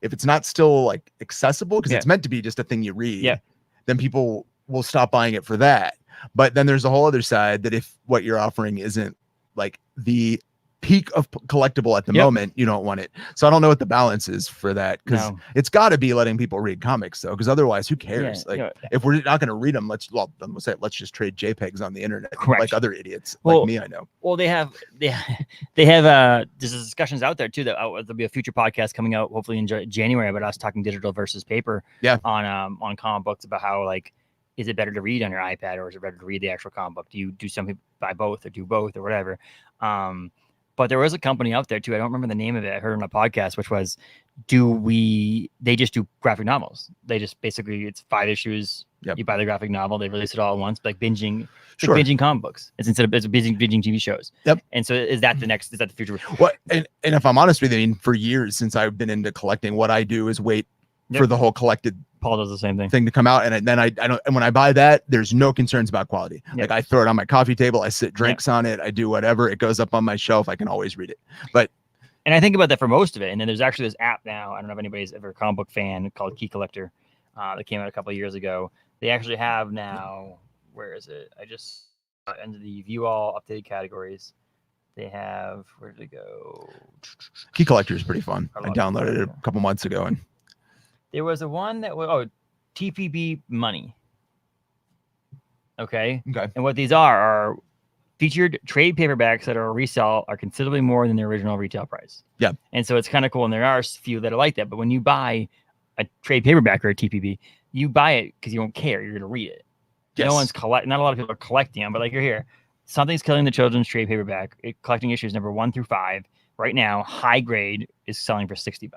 if it's not still like accessible because it's meant to be just a thing you read, then people will stop buying it for that. But then there's a whole other side that if what you're offering isn't like the peak of collectible at the moment, you don't want it. So I don't know what the balance is for that, because it's got to be letting people read comics though, because otherwise who cares? If we're not going to read them, let's just trade JPEGs on the internet. Correct. Like other idiots like me. I know. Well, they have there's discussions out there too that there'll be a future podcast coming out hopefully in January about us talking digital versus paper on comic books, about how like, is it better to read on your iPad or is it better to read the actual comic book? Do some people buy both or do both or whatever? But there was a company out there too. I don't remember the name of it. I heard on a podcast, which was, they just do graphic novels. They just basically, it's 5 issues. You buy the graphic novel, they release it all at once, like binging, binging comic books. It's instead of binging TV shows. And so is that the future? What? And if I'm honest with you, I mean, for years since I've been into collecting, what I do is wait for the whole collected Paul does the same thing to come out, and then I don't. And when I buy that, there's no concerns about quality. Like I throw it on my coffee table, I sit drinks on it, I do whatever. It goes up on my shelf. I can always read it. And I think about that for most of it. And then there's actually this app now. I don't know if anybody's ever a comic book fan called Key Collector that came out a couple of years ago. They actually have now. Where is it? I just under the view all updated categories. They have, where did it go? Key Collector is pretty fun. I downloaded it a couple months ago and. There was a one that was TPB Money. Okay. And what these are featured trade paperbacks that are resell are considerably more than their original retail price. And so it's kind of cool. And there are a few that are like that. But when you buy a trade paperback or a TPB, you buy it because you don't care. You're going to read it. No one's not a lot of people are collecting them, but like you're here. Something's Killing the Children's trade paperback. Collecting issues number 1 through 5. Right now, high grade is selling for $60.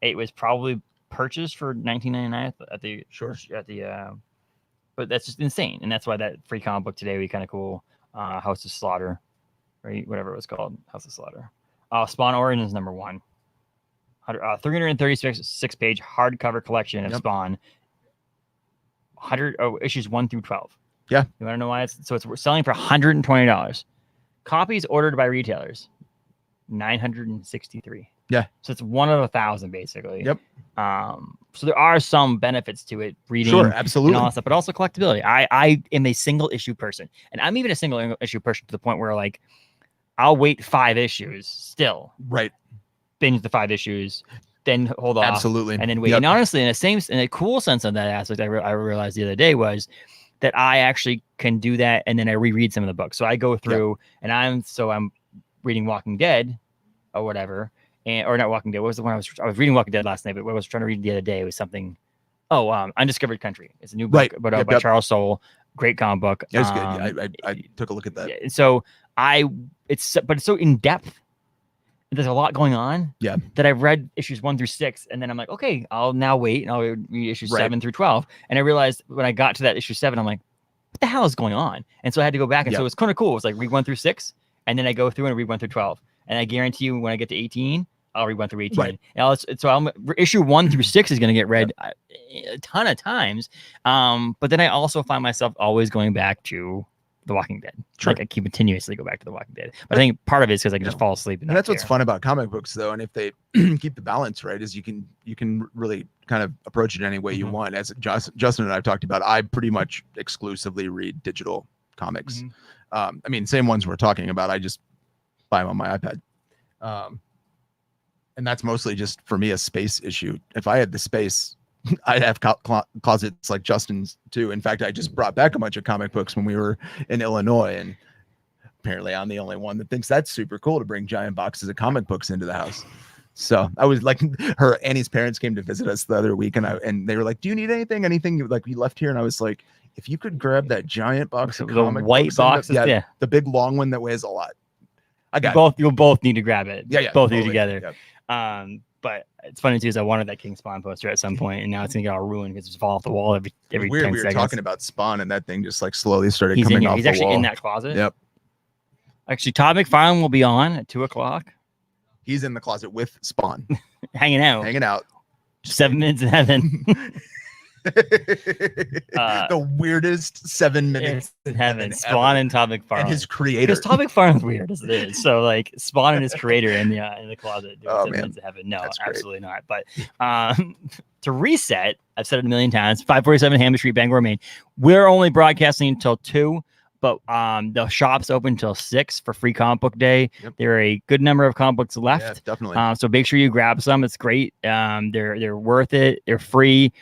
It was probably purchased for $19.99 at the but that's just insane, and that's why that free comic book today would be kind of cool. House of Slaughter, right? Whatever it was called, House of Slaughter. Spawn Origins number 1, 336 page hardcover collection of Spawn. 100 issues 1 through 12. You want to know why it's selling for $120. Copies ordered by retailers, 963. So it's 1 of 1,000 basically. So there are some benefits to it, reading, absolutely, and all that stuff, but also collectability. I am a single issue person, and I'm even a single issue person to the point where like I'll wait 5 issues still. Binge the 5 issues, then hold off. And then wait. And honestly, in a cool sense of that aspect, I realized the other day was that I actually can do that, and then I reread some of the books. So I go through, and I'm reading Walking Dead or whatever. or not Walking Dead. What was the one I was reading Walking Dead last night, but what I was trying to read the other day was something. Oh, Undiscovered Country. It's a new book, but by Charles Soule. Great comic book. Yeah, it's good. I took a look at that. Yeah, so it's so in depth. There's a lot going on. Yeah. That I've read issues 1 through 6, and then I'm like, okay, I'll now wait and I'll read issues 7 through 12. And I realized when I got to that issue 7, I'm like, what the hell is going on? And so I had to go back, and so it was kind of cool. It was like read 1 through 6, and then I go through and read 1 through 12. And I guarantee you, when I get to 18, I'll read 1 through 18. Right. So issue 1 through 6 is going to get read a ton of times. But then I also find myself always going back to The Walking Dead. Sure. Like I keep continuously go back to The Walking Dead. But I think part of it is because I can just fall asleep. And that's what's fun about comic books, though. And if they keep the balance right, is you can really kind of approach it any way you want. As Justin and I have talked about, I pretty much exclusively read digital comics. I mean, same ones we're talking about. I just buy them on my iPad. And that's mostly just for me a space issue. If I had the space, I'd have closets like Justin's too. In fact, I just brought back a bunch of comic books when we were in Illinois, and apparently I'm the only one that thinks that's super cool to bring giant boxes of comic books into the house. So I was like, Annie's parents came to visit us the other week, and they were like, "Do you need anything? Anything like we left here?" And I was like, "If you could grab that giant box of comic white books, boxes, the big long one that weighs a lot." I got both. You'll both need to grab it. Yeah, both totally. of you together. Yep. But it's funny too, is I wanted that King Spawn poster at some point, and now it's gonna get all ruined because it's fall off the wall every weird. 10 We were seconds. talking about Spawn, and that thing just like slowly started He's coming in here. off He's the actually wall. in that closet. Yep. Actually, Todd McFarlane will be on at 2:00, He's in the closet with Spawn, hanging out. 7 minutes in heaven. The weirdest 7 minutes in heaven. Spawn and Todd McFarlane. and his creator. Because Todd McFarlane's weird as it is. So like Spawn and his creator in the closet doing 7 minutes of heaven. No, absolutely not. But to reset, I've said it a million times, 547 Hammond Street, Bangor, Maine. We're only broadcasting until 2. But the shop's open until 6 for free comic book day. Yep. There are a good number of comic books left. Yeah, definitely. So make sure you grab some. It's great. They're worth it. They're free.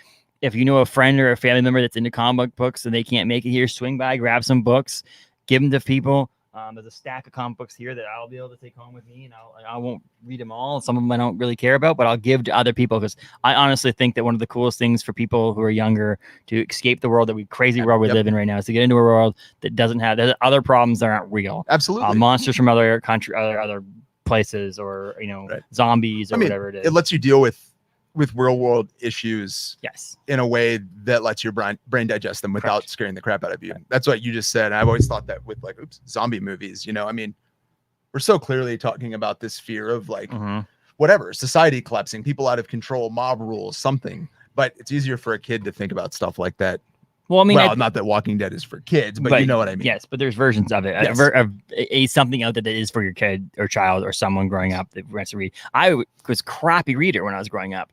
If you know a friend or a family member that's into comic books and they can't make it here, swing by, grab some books, give them to people. There's a stack of comic books here that I'll be able to take home with me, and I won't read them all. Some of them I don't really care about, but I'll give to other people because I honestly think that one of the coolest things for people who are younger to escape the world world we live in right now is to get into a world that doesn't have there's other problems that aren't real. Absolutely. Monsters from other other places, or zombies or whatever it is. It lets you deal with real world issues in a way that lets your brain digest them without scaring the crap out of you. That's what you just said. I've always thought that with like zombie movies, I mean, we're so clearly talking about this fear of like whatever, society collapsing, people out of control, mob rules, something, but it's easier for a kid to think about stuff like that. Well, I mean, not that Walking Dead is for kids, but you know what I mean. Yes, but there's versions of it. Yes. Something out there that is for your kid or child or someone growing up that wants to read. I was a crappy reader when I was growing up.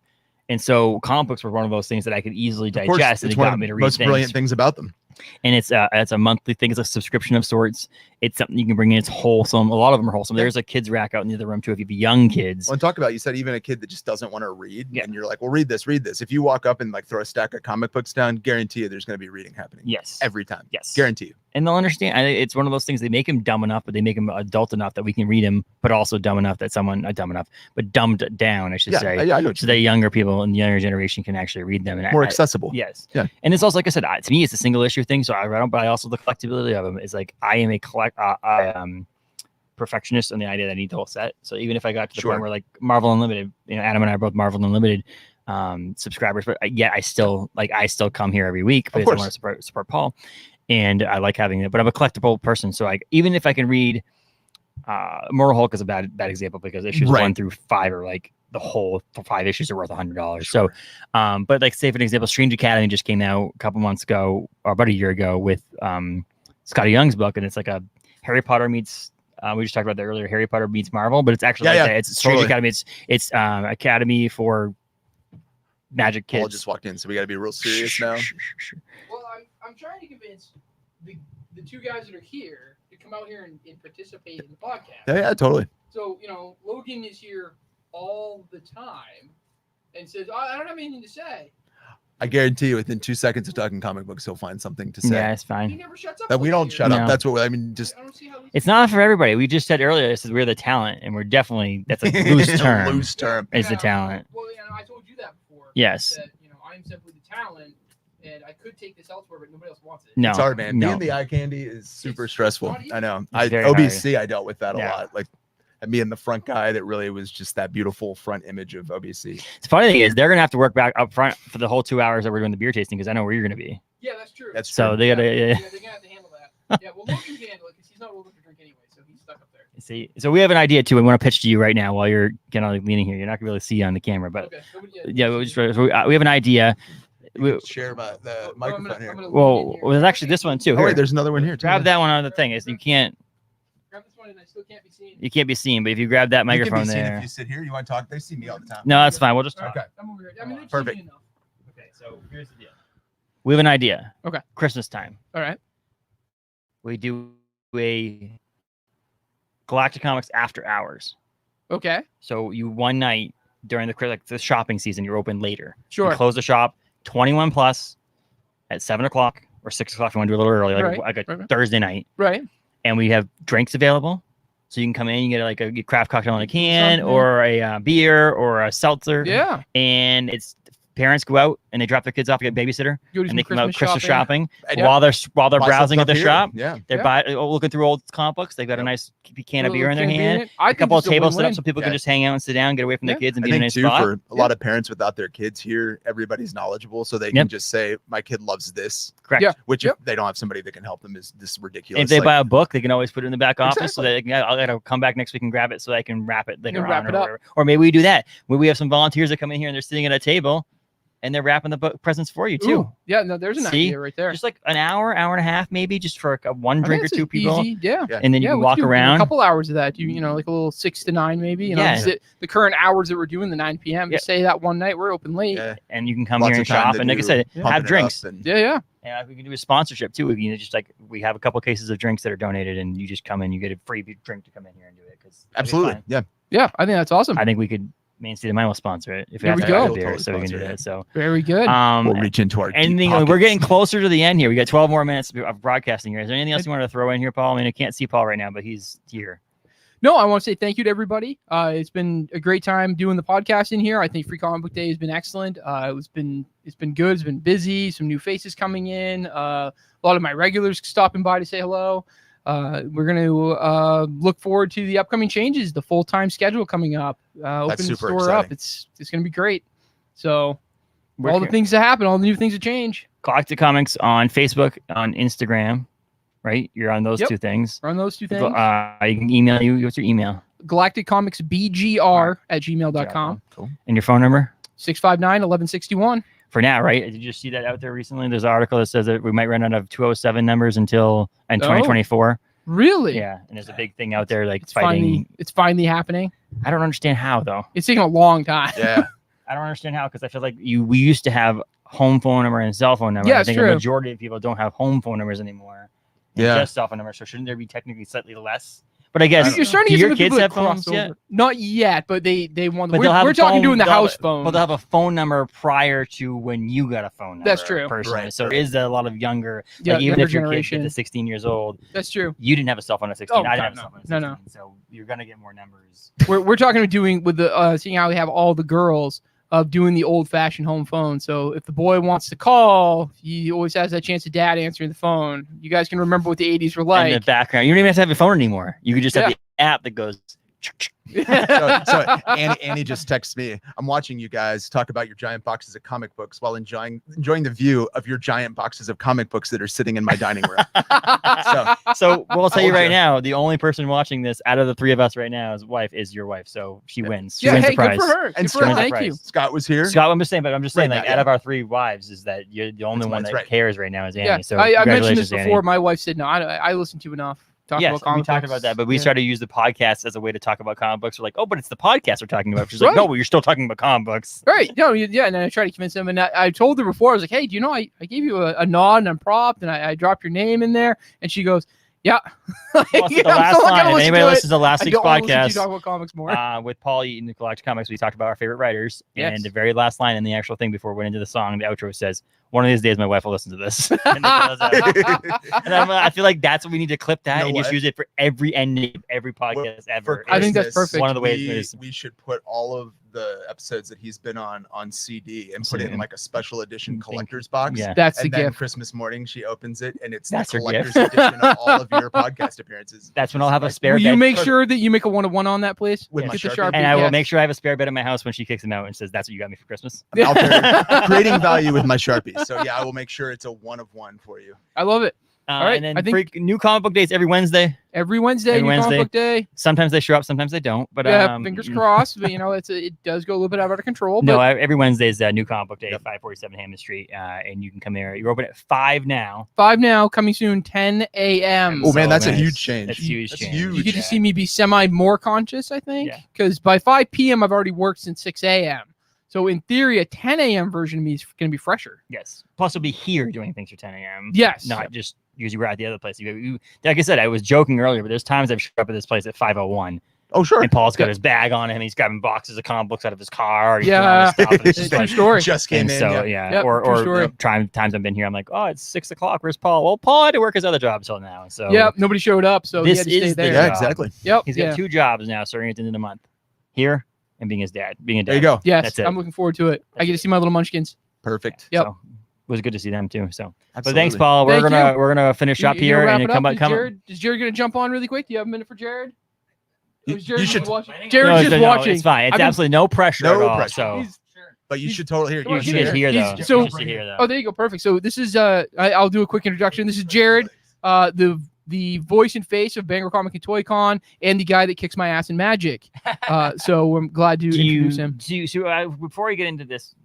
And so comic books were one of those things that I could easily digest, and it got me to read most brilliant things about them. And it's a monthly thing. It's a subscription of sorts. It's something you can bring in. It's wholesome. A lot of them are wholesome. There's a kids rack out in the other room too if you have young kids. Well, and talk about, you said even a kid that just doesn't want to read, and you're like, well, read this. If you walk up and like throw a stack of comic books down, guarantee you there's going to be reading happening. Yes. Every time. Yes. Guarantee you. And they'll understand. It's one of those things. They make him dumb enough, but they make him adult enough that we can read him, but also dumb enough that not dumb enough, but dumbed down, I should say. Yeah, I know. So that younger people and the younger generation can actually read them. And more accessible. Yes. Yeah. And it's also, like I said, to me, it's a single issue thing. So I read them, but I also, the collectability of them is like, I am a perfectionist on the idea that I need the whole set. So even if I got to the point where like Marvel Unlimited, Adam and I are both Marvel Unlimited subscribers, but I still come here every week because I want to support Paul, and I like having it. But I'm a collectible person, so even if I can read Immortal Hulk is a bad example because issues 1 through 5 are like the whole 5 issues are worth $100. So but like, say for an example, Strange Academy just came out a couple months ago or about a year ago with Scotty Young's book, and it's like a Harry Potter meets we just talked about that earlier, Harry Potter meets Marvel, but it's actually it's Strange Academy. It's Academy for Magic Kids. Paul just walked in, so we got to be real serious now. Well, I'm trying to convince the two guys that are here to come out here and participate in the podcast. Yeah, totally. So, Logan is here all the time and says, I don't have anything to say. I guarantee you, within 2 seconds of talking comic books, he'll find something to say. Yeah, it's He fine. never shuts up. That we don't shut No. up. That's what I mean. Just I don't see how these- It's not for everybody. We just said earlier, this is we're the talent, and we're definitely that's a loose term. Loose term. Is the talent. Well, yeah, I told you that before. Yes. That, I'm simply the talent, and I could take this elsewhere, but nobody else wants it. No, It's hard, man. No. Being the eye candy is super It's stressful. not easy. I know. It's very hard. OBC, I dealt with that a Yeah. lot. Like being the front guy, that really was just that beautiful front image of OBC. The funny thing is, they're gonna have to work back up front for the whole 2 hours that we're doing the beer tasting because I know where you're gonna be. Yeah, that's true. That's So true. they gotta. they're gonna have to handle that. Yeah, well, Logan can handle it because he's not old enough to drink anyway, so he's stuck up there. See, so we have an idea too. We want to pitch to you right now while you're kind of leaning here. You're not gonna be able to see on the camera, but Okay. yeah, we have an idea. You can share about the microphone here. Well, there's actually this one too. Oh, Here, wait, there's another one here too. grab that one on the thing. Is you can't Grab this one and I still can't be seen. you can't be seen, but if you grab that You can be microphone seen there, If you sit here, you want to talk. They see me all the time. no, that's fine. We'll just talk. Okay. I'm over here. I mean, they've Perfect. seen me enough. Okay, so here's the deal. We have an idea. Okay. Christmas time. All right. We do a Galactic Comics after hours. Okay. So you one night during the shopping season, you're open later. Sure. You close the shop 21 plus at 7 o'clock or 6 o'clock if you want to do a little early, like a Right. Thursday night. Right. And we have drinks available. So you can come in, you get like a craft cocktail in a can Something. or a beer or a seltzer. Yeah. And it's parents go out and they drop their kids off to get a babysitter Go do and some they come out Christmas shopping Yeah. while they're Buy some browsing at stuff the here. shop. Yeah. They're looking through old comic books. They've got a Yep. nice can of beer in their hand. I A couple of tables set up so people can Yeah. just hang out and sit down, get away from their Yeah. kids, and I be in a think nice too, spot. for a lot of parents without their kids here, everybody's knowledgeable, so they Yep. can just say, "My kid loves this." Correct. Yeah. Which, Yep. if they don't have somebody that can help them, is this ridiculous. If they Like, buy a book, they can always put it in the back office so Exactly. that they can, I gotta come back next week and grab it so I can wrap it later can wrap on it or up. whatever. Or maybe we do that where we have some volunteers that come in here and they're sitting at a table and they're wrapping the presents for you too. Ooh. Yeah. No, there's an See? idea right there. Just like an hour and a half, maybe just for one I think drink or it's two people, Easy. Yeah. Yeah. and then you Yeah, can we walk could do a around. couple hours of that. You know, like a little 6 to 9 maybe. You know, Yeah. just the current hours that we're doing, the 9 p.m. Yeah. Just say that one night we're open late. yeah, And you can come lots here of and time shop. to And like I do said, Yeah. have pumping it drinks. up and- Yeah. And we can do a sponsorship too. We can just we have a couple cases of drinks that are donated, and you just come in, you get a free drink to come in here and do it. Because Absolutely. Yeah. Yeah. I think that's awesome. I think we could. Maine State of Mind will sponsor it if we There have we to go. buy We'll beer, totally so we can do sponsor that. it. So Very good. We'll reach into our deep anything. We're pockets. getting closer to the end here. We got 12 more minutes of broadcasting here. Is there anything else you want to throw in here, Paul? I mean, I can't see Paul right now, but he's here. No, I want to say thank you to everybody. It's been a great time doing the podcast in here. I think Free Comic Book Day has been excellent. It's been good. It's been busy. Some new faces coming in. A lot of my regulars stopping by to say hello. We're going to look forward to the upcoming changes. The full-time schedule coming up. Open the super store up. exciting. It's going to be great. So We're all the here. things that happen, all the new things that change. Galactic Comics on Facebook, on Instagram, right? You're on those Yep. two things. Run those two things. You can email you. What's your email GalacticComicsBGR@gmail.com. Cool. and your phone number? 659-1161. For now, right? Did you just see that out there recently? There's an article that says that we might run out of 207 numbers in 2024. Really? Yeah, and there's a big thing out there like It's fighting. finally happening. I don't understand how though. It's taking a long time. Yeah. I don't understand how because I feel like we used to have home phone number and cell phone number. Yeah, I it's think true. the majority of people don't have home phone numbers anymore. And Yeah. just cell phone numbers. So shouldn't there be technically slightly less? But I guess You're starting do to your get some kids people have that cross phones yet? over. Not yet, but they want. But they'll have We're a talking phone- doing the they'll have house a- phone. Well, they'll have a phone number prior to when you got a phone number. That's true. Personally, Right, so right. there is a lot of younger. Yeah, Like even younger if your kid generation. gets to 16 years old, That's true. you didn't have a cell phone at 16. Oh, I didn't God, have a no. cell phone at No, 16. no. So you're gonna get more numbers. We're talking about doing with the seeing how we have all the girls of doing the old fashioned home phone. So if the boy wants to call, he always has that chance of dad answering the phone. You guys can remember what the 80s were In like. the background, you don't even have to have a phone anymore. You could just have Yeah. the app that goes. So Annie just texts me. I'm watching you guys talk about your giant boxes of comic books while enjoying the view of your giant boxes of comic books that are sitting in my dining room. So we'll tell you Told right ya. now, the only person watching this out of the three of us right now is your wife. So she wins. She Yeah, wins hey, the prize. good for her. And Good for her. Scott- Thank prize. you. Scott was here. Scott, I'm just saying, like Right, out yeah. of our three wives, is that you're the only That's one mine's that right. cares right now is Annie. Yeah, So I mentioned this congratulations, Annie. before. My wife said no. I listen to enough. Talk Yes, about we comic talked books. about that, but we Yeah. started to use the podcast as a way to talk about comic books. We're like, oh, but it's the podcast we're talking about. She's like, Right. no, well, you're still talking about comic books. Right. No, yeah. And then I tried to convince him. And I told her before, I was like, hey, do you know, I gave you a nod and a prompt and I dropped your name in there. And she goes, Yeah. Well, it's the last line. If anybody listens to last week's podcast, talk about comics more. With Paul Eaton, the Galactic Comics, we talked about our favorite writers. Yes. And the very last line in the actual thing before we went into the song, the outro says, "One of these days, my wife will listen to this." And I feel like that's what we need to clip that and just use it for every ending of every podcast ever. I think that's perfect. One of the ways we should put all of the episodes that he's been on CD and put it in like a special edition collector's box. Yeah. That's the and then gift. Christmas morning she opens it and it's That's the her collector's gift. edition of all of your podcast appearances. That's when I'll have a spare Will you bed. make sure that you make a 1-to-1 on that, please? With Get my the Sharpie. And I will yes. make sure I have a spare bed in my house when she kicks him out and says, "That's what you got me for Christmas." I'm out there creating value with my Sharpie. So yeah, I will make sure it's a 1-of-1 for you. I love it. All right, And then I think- new comic book days every Wednesday. Every Wednesday, Every new Wednesday. comic book day. Sometimes they show up, sometimes they don't. But Yeah, fingers crossed. But it does go a little bit out of control. But No, every Wednesday is new comic book day Yep. at 547 Hammond Street, and you can come there. You're open at 5 now. 5 now, coming soon, 10 a.m. Oh man, that's a nice. huge change. That's huge. That's change. huge. You get to see me be semi more conscious, I think, Yeah. because by 5 p.m. I've already worked since 6 a.m. So in theory, a 10 a.m. version of me is going to be fresher. Yes. Plus, we'll be here doing things for 10 a.m. Yes. Not just because you were at the other place. Like I said, I was joking earlier, but there's times I've showed up at this place at 5:01, Oh sure. and Paul's got his bag on him. He's grabbing boxes of comic books out of his car. He's Yeah. doing all this stuff, and it's just True like, story. Just came and in. so yeah. Yep, or true story. times I've been here, I'm like, oh, it's 6 o'clock. Where's Paul? Well, Paul had to work his other job till now. So Yep, nobody showed up, so he This had to stay is the there. Yeah, job. exactly. Yep. he's got yeah. 2 jobs now, starting at the end of the month. Here and being his dad. Being a dad. There you go. Yes, That's it. I'm looking forward to it. I get to see my little munchkins. Perfect. Yep. So, it was good to see them too. So, Absolutely. but thanks, Paul. Thank We're gonna finish up You here gonna wrap and it come up? back. Is Jared going to jump on really quick? Do you have a minute for Jared? You- Or is Jared you just should- watching? No, Jared's just watching. It's fine. It's I've been- absolutely no pressure No at all. pressure. So He's- But you should totally hear. Well, you he's- should just hear though. he's- so- You should hear though. Oh, there you go. Perfect. So this is I'll do a quick introduction. This is Jared, the voice and face of Bangor Comic and Toy Con, and the guy that kicks my ass in Magic. So I'm glad to introduce him. Before we get into this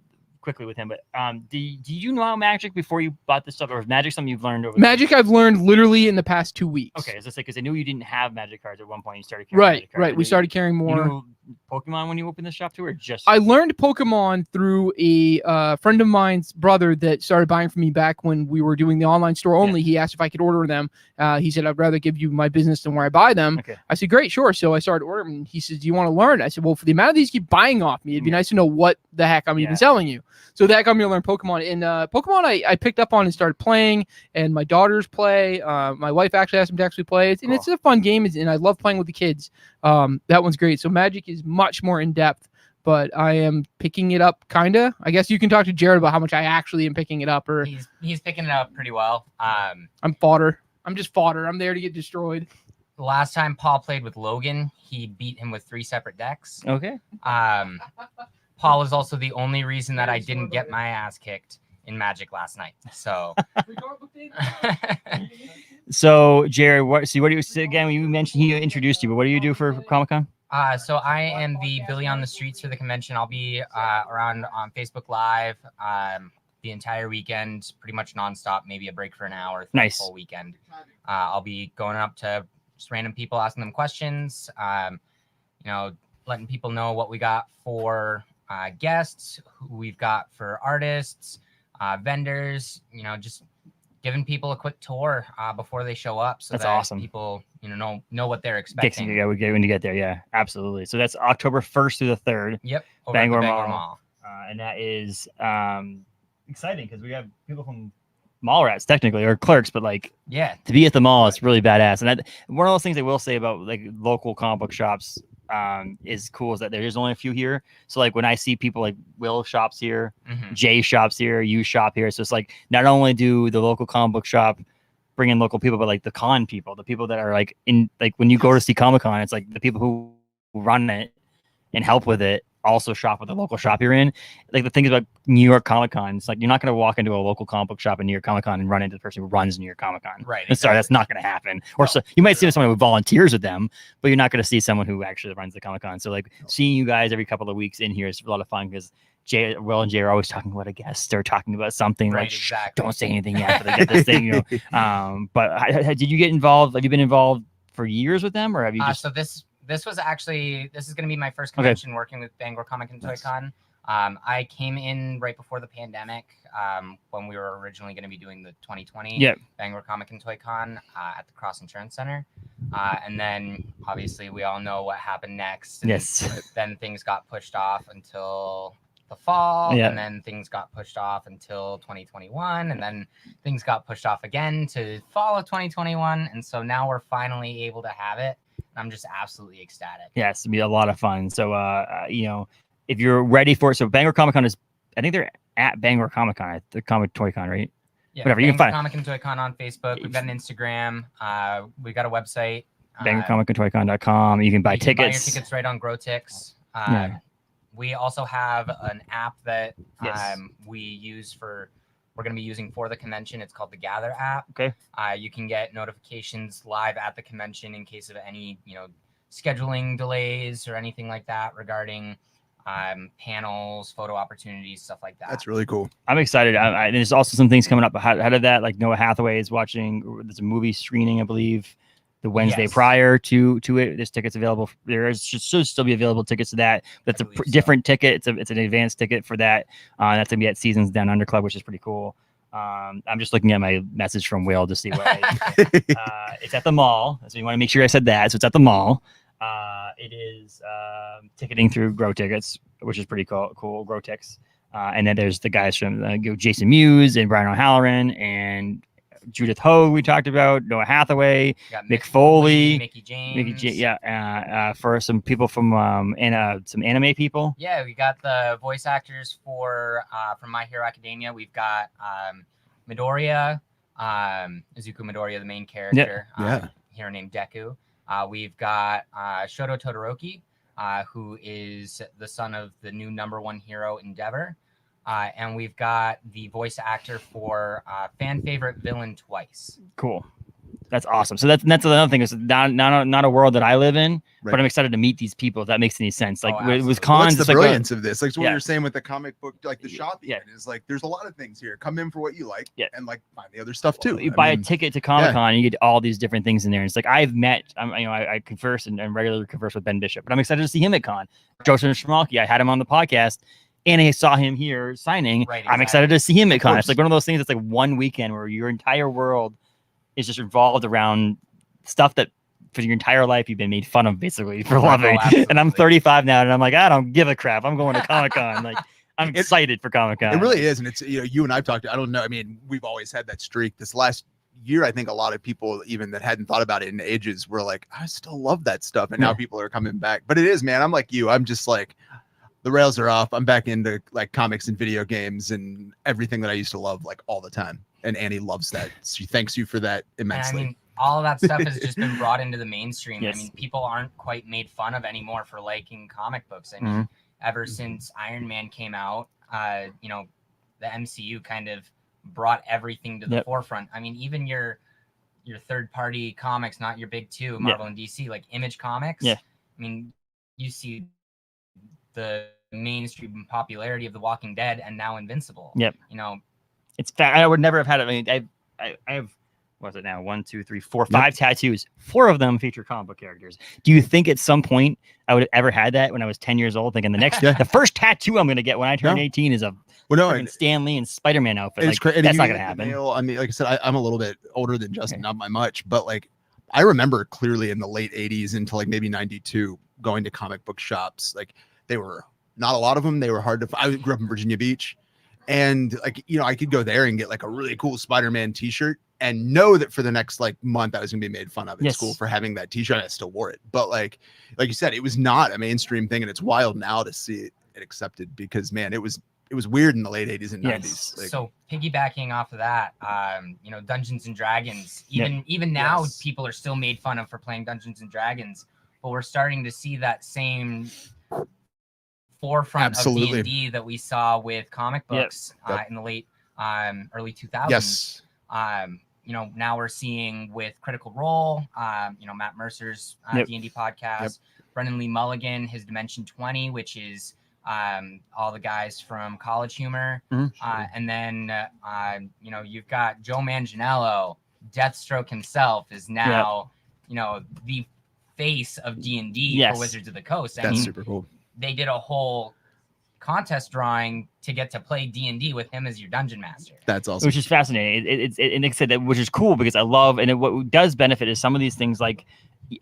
quickly with him, but did you know Magic before you bought this stuff, or is Magic something you've learned over the Magic I've learned literally in the past 2 weeks. Okay, as I say, because I knew you didn't have Magic cards at one point. You started carrying Magic cards. Right. We started carrying You more. knew Pokemon when you opened the shop too, or just I learned Pokemon through a friend of mine's brother that started buying from me back when we were doing the online store only. He asked if I could order them. He said, "I'd rather give you my business than where I buy them." Okay. I said, "Great, sure." So I started ordering. He says, "Do you want to learn?" I said, "Well, for the amount of these you keep buying off me, it'd be nice to know what the heck I'm even selling you." So that got me to learn Pokemon. And Pokemon I picked up on and started playing, and my daughters play. My wife actually asked them to actually play it. And it's a fun game, and I love playing with the kids. That one's great. So Magic is much more in depth, but I am picking it up, kinda. I guess you can talk to Jared about how much I actually am picking it up, or He's picking it up pretty well. I'm fodder. I'm just fodder. I'm there to get destroyed. The last time Paul played with Logan, he beat him with 3 separate decks. Okay. Paul is also the only reason that I didn't get my ass kicked in Magic last night. So, So Jared, what do you say again? You mentioned he introduced you, but what do you do for Comic-Con? so I am the Billy on the streets for the convention. I'll be around on Facebook Live the entire weekend, pretty much nonstop. Maybe a break for an hour. The Nice. Whole weekend. I'll be going up to just random people, asking them questions. Letting people know what we got for guests, who we've got for artists, vendors. Just giving people a quick tour before they show up, so That's that awesome. people know what they're expecting. Yeah, when you get there. Yeah, absolutely. So that's October 1st through the 3rd, Yep, over at the Bangor Bangor Mall. And that is exciting because we have people from mall rats technically, or clerks, but like Yeah, to be at the mall, it's really badass. And one of those things I will say about like local comic book shops is cool is that there's only a few here. So like when I see people like Will shops here, mhm. Jay shops here, you shop here. So it's like not only do the local comic book shop bring in local people, but like the con people, the people that are like in like when you go to see Comic-Con, it's like the people who run it and help with it also shop with the local shop you're in. Like the thing about New York Comic-Con, it's like you're not going to walk into a local comic book shop in New York Comic-Con and run into the person who runs New York Comic-Con. Right, Sorry, that's exactly. not going to happen. Or so you might see someone who volunteers with them, but you're not going to see someone who actually runs the Comic-Con. So like seeing you guys every couple of weeks in here is a lot of fun because Will and Jay are always talking about a guest or talking about something Right, like exactly. don't say anything yet, but they get this thing, But did you get involved? Have you been involved for years with them, or have you just? So this is going to be my first convention working with Bangor Comic and Toy Con. I came in right before the pandemic when we were originally going to be doing the 2020 Bangor Comic and Toy Con at the Cross Insurance Center. And then obviously we all know what happened next. And then things got pushed off until the fall, and then things got pushed off until 2021, and then things got pushed off again to fall of 2021. And so now we're finally able to have it. I'm just absolutely ecstatic. Yes, it'll be a lot of fun. So, you know, if you're ready for it, so Bangor Comic Con is, I think they're at Bangor Comic Con, the Comic Toy Con, right? Yeah, whatever. Bangor You can find Comic and Toy Con on Facebook. We've got an Instagram. We've got a website. BangorComicandToyCon.com. You can buy tickets. Buy your tickets right on GrowTix. We also have an app that we use for. We're going to be using for the convention. It's called the Gather app. Okay. You can get notifications live at the convention in case of any, you know, scheduling delays or anything like that regarding panels, photo opportunities, stuff like that. That's really cool. I'm excited. There's also some things coming up ahead of that. Like Noah Hathaway is watching. There's a movie screening, I believe, the Wednesday prior to it. There's tickets available. There should still be available tickets to that. That's a different ticket. It's an advanced ticket for that. That's gonna be at Seasons Down Under Club, which is pretty cool. I'm just looking at my message from Will to see what it's at the mall. So you want to make sure I said that. So it's at the mall. It is ticketing through Grow Tickets, which is pretty cool. Grow Tickets. And then there's the guys from Jason Mewes and Brian O'Halloran and Judith Hogue we talked about, Noah Hathaway, Mick Foley, Mickey James. For some people from some anime people. Yeah, we got the voice actors for from My Hero Academia. We've got Midoriya, Izuku Midoriya, the main character, hero named Deku. We've got Shoto Todoroki, who is the son of the new #1 hero Endeavor. And we've got the voice actor for fan favorite villain Twice. Cool. That's awesome. So that's another thing. It's not a world that I live in, but I'm excited to meet these people. If that makes any sense. Like with cons, that's the brilliance of this. Like what you're saying with the comic book, like the shopping is like there's a lot of things here. Come in for what you like, and like find the other stuff too. You buy a ticket to Comic Con, and you get all these different things in there. And it's like I converse and regularly converse with Ben Bishop, but I'm excited to see him at con. Joseph Schmalke, I had him on the podcast. And I saw him here signing. I'm excited to see him at con. It's like one of those things that's like one weekend where your entire world is just revolved around stuff that for your entire life you've been made fun of basically for loving. And I'm 35 now, and I'm like, I don't give a crap. I'm going to Comic Con. Like I'm excited for Comic Con. It really is, and it's you and I've talked. I don't know. I mean, we've always had that streak. This last year, I think a lot of people even that hadn't thought about it in ages were like, I still love that stuff, and now people are coming back. But it is, man. I'm like you. I'm just like. The rails are off. I'm back into like comics and video games and everything that I used to love like all the time. And Annie loves that. She thanks you for that immensely. I mean, all of that stuff has just been brought into the mainstream. I mean, people aren't quite made fun of anymore for liking comic books. I mean, ever since Iron Man came out, you know, the MCU kind of brought everything to the forefront. I mean, even your third-party comics, not your big two, Marvel and DC, like Image Comics. I mean, you see the mainstream popularity of The Walking Dead and now Invincible. You know, it's I would never have had it. I mean, I have what's it now? 1, 2, 3, 4, 5 tattoos. 4 of them feature comic book characters. Do you think at some point I would have ever had that when I was 10 years old? Thinking the first tattoo I'm going to get when I turn 18 is a Stan Lee and Spider-Man outfit. Like, that's not going to happen. I mean, like I said, I'm a little bit older than Justin, not by much, but like I remember clearly in the late 80s into like maybe 92 going to comic book shops. Like they were not a lot of them. They were hard to find. I grew up in Virginia Beach, and like, you know, I could go there and get like a really cool Spider-Man t-shirt and know that for the next like month I was gonna be made fun of at school for having that t-shirt. I still wore it, but like you said, it was not a mainstream thing, and it's wild now to see it accepted because man, it was weird in the late 80s and 90s. Like, so piggybacking off of that, you know, Dungeons and Dragons, even now people are still made fun of for playing Dungeons and Dragons, but we're starting to see that same forefront of D&D that we saw with comic books in the late early 2000s. You know, now we're seeing with Critical Role, you know, Matt Mercer's D&D podcast, Brendan Lee Mulligan, his Dimension 20, which is all the guys from College Humor. And then, you know, you've got Joe Manganiello, Deathstroke himself is now, you know, the face of D&D for Wizards of the Coast. I mean, super cool. They did a whole contest drawing to get to play D&D with him as your dungeon master. That's awesome. Which is fascinating. And like I said, which is cool because I love, and what does benefit is some of these things. Like,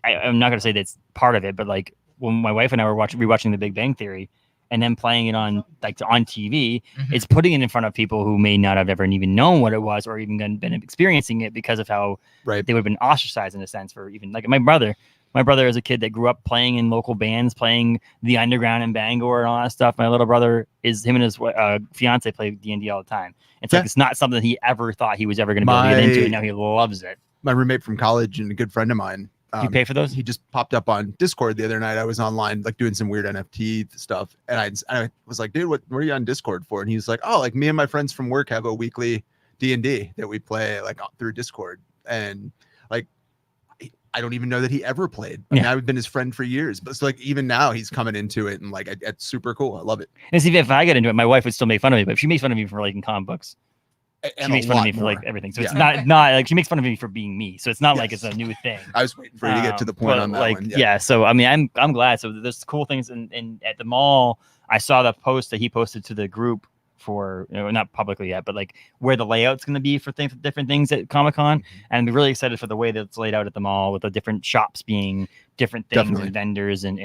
I'm not going to say that's part of it, but like when my wife and I were rewatching The Big Bang Theory, and then playing it on TV, it's putting it in front of people who may not have ever even known what it was, or even been experiencing it because of how they would have been ostracized in a sense for even like my brother. My brother is a kid that grew up playing in local bands, playing the underground in Bangor and all that stuff. My little brother him and his fiance play D&D all the time. It's like it's not something he ever thought he was ever going to be able to get into, and now he loves it. My roommate from college and a good friend of mine. You pay for those? He just popped up on Discord the other night. I was online, like doing some weird NFT stuff, and I was like, "Dude, what are you on Discord for?" And he was like, "Oh, like me and my friends from work have a weekly D&D that we play like through Discord." And like, I don't even know that he ever played. I mean, I've been his friend for years, but it's like even now he's coming into it, and like it's super cool. I love it. And see, if I get into it, my wife would still make fun of me, but if she makes fun of me for liking comic books, she makes fun of me for like everything. So it's not like she makes fun of me for being me. So it's not like it's a new thing. I was waiting for you to get to the point on that like, one. Yeah. So I mean, I'm glad. So there's cool things, and at the mall, I saw the post that he posted to the group for, not publicly yet, but like where the layout's going to be for different things at Comic-Con, and I'm really excited for the way that it's laid out at the mall with the different shops being different things and vendors, and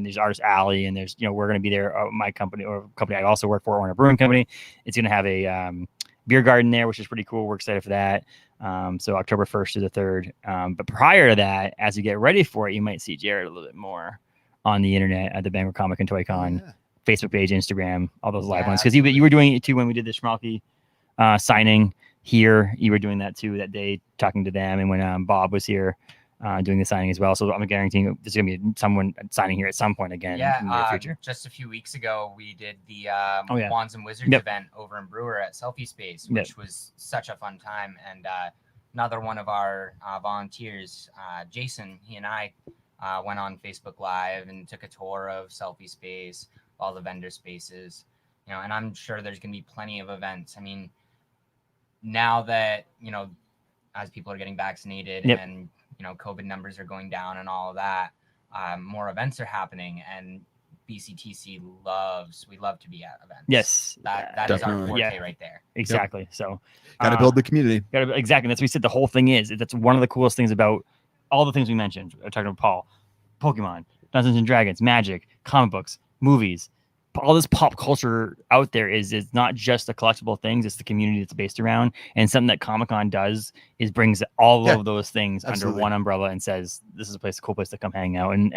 there's Artist Alley, and there's we're going to be there. My company or company I also work for, Warner Brewing Company, it's going to have a beer garden there, which is pretty cool. We're excited for that. So October 1st to the 3rd. But prior to that, as you get ready for it, you might see Jared a little bit more on the internet at the Bangor Comic and Toy Con Facebook page, Instagram, all those live ones. Because you were doing it too when we did the Schmalke signing here. You were doing that too that day, talking to them. And when Bob was here doing the signing as well. So I'm guaranteeing there's going to be someone signing here at some point again in the near future. Just a few weeks ago, we did the Wands and Wizards event over in Brewer at Selfie Space, which was such a fun time. And another one of our volunteers, Jason, he and I went on Facebook Live and took a tour of Selfie Space, all the vendor spaces, and I'm sure there's going to be plenty of events. I mean, now that, as people are getting vaccinated and, COVID numbers are going down and all of that, more events are happening, and BCTC we love to be at events. Yes. That is our forte right there. Exactly. So got to build the community. Exactly. That's what we said. The whole thing that's one of the coolest things about all the things we mentioned. I talked about Paul, Pokemon, Dungeons and Dragons, Magic, comic books, movies, all this pop culture out there is not just the collectible things, it's the community it's based around. And something that Comic-Con does is brings all of those things under one umbrella and says, this is a cool place to come hang out. And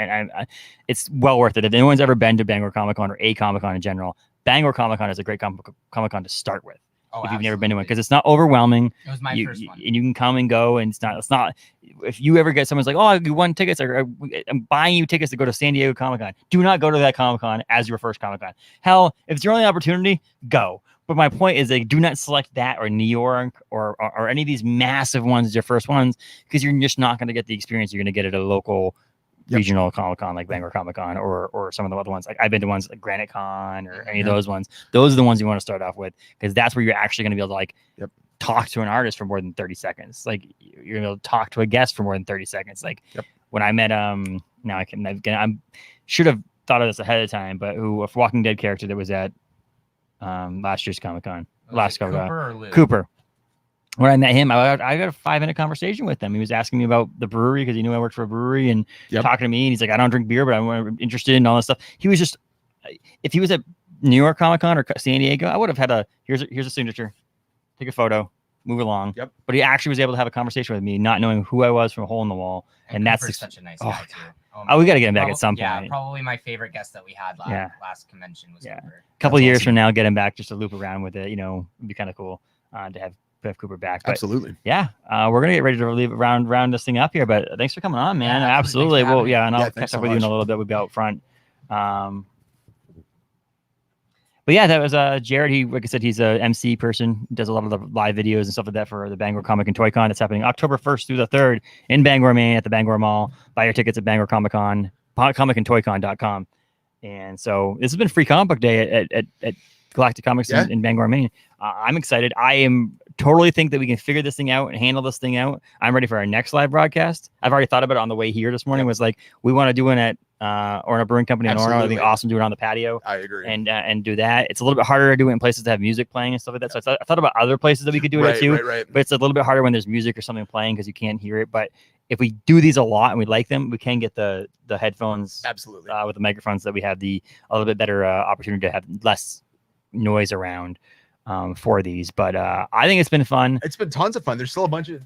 it's well worth it. If anyone's ever been to Bangor Comic-Con or a Comic-Con in general, Bangor Comic-Con is a great Comic-Con to start with. Oh, if you've never been to one, because it's not overwhelming. It was my first one. And you can come and go, and it's not. If you ever get someone's like, "Oh, you won tickets," or "I'm buying you tickets to go to San Diego Comic-Con," do not go to that Comic-Con as your first Comic-Con. Hell, if it's your only opportunity, go. But my point is, do not select that or New York or any of these massive ones as your first ones, because you're just not going to get the experience you're going to get at a local regional Comic-Con like Bangor Comic-Con or some of the other ones. Like I've been to ones like Granite Con or any of those ones. Those are the ones you want to start off with, because that's where you're actually going to be able to like talk to an artist for more than 30 seconds. Like you're going to be able to talk to a guest for more than 30 seconds. Like when I met now I should have thought of this ahead of time, but a Walking Dead character that was at last year's Comic-Con. Cooper. When I met him, I got a 5-minute conversation with him. He was asking me about the brewery because he knew I worked for a brewery, and talking to me. And he's like, "I don't drink beer, but I'm interested in all this stuff." He was just, if he was at New York Comic-Con or San Diego, I would have had here's a signature, take a photo, move along. But he actually was able to have a conversation with me, not knowing who I was from a hole in the wall. And that's such a nice guy too. We got to get him back at some point. Yeah, probably my favorite guest that we had last convention was Cooper. A couple of years from now, get him back just to loop around with it. It'd be kind of cool to have Cooper back. But absolutely. We're gonna get ready to round this thing up here. But thanks for coming on, man. Absolutely. Well, and I'll catch up with you in a little bit. We'll be out front. But that was Jared. He, like I said, he's a MC person. Does a lot of the live videos and stuff like that for the Bangor Comic and Toy Con. It's happening October 1st through the 3rd in Bangor, Maine, at the Bangor Mall. Buy your tickets at Bangor Comic Con, comicandtoycon.com. And so this has been Free Comic Book Day at Galactic Comics in Bangor, Maine. I'm excited. I am totally think that we can figure this thing out and handle this thing out. I'm ready for our next live broadcast. I've already thought about it on the way here this morning. Was like, we want to do it at Orno Brewing Company in Orno. I think awesome doing it on the patio. I agree. And do that. It's a little bit harder to do it in places that have music playing and stuff like that. So I thought about other places that we could do it too. Right. But it's a little bit harder when there's music or something playing because you can't hear it. But if we do these a lot and we like them, we can get the headphones absolutely with the microphones that we have a little bit better opportunity to have less noise around for these. But I think it's been fun. It's been tons of fun. There's still a bunch of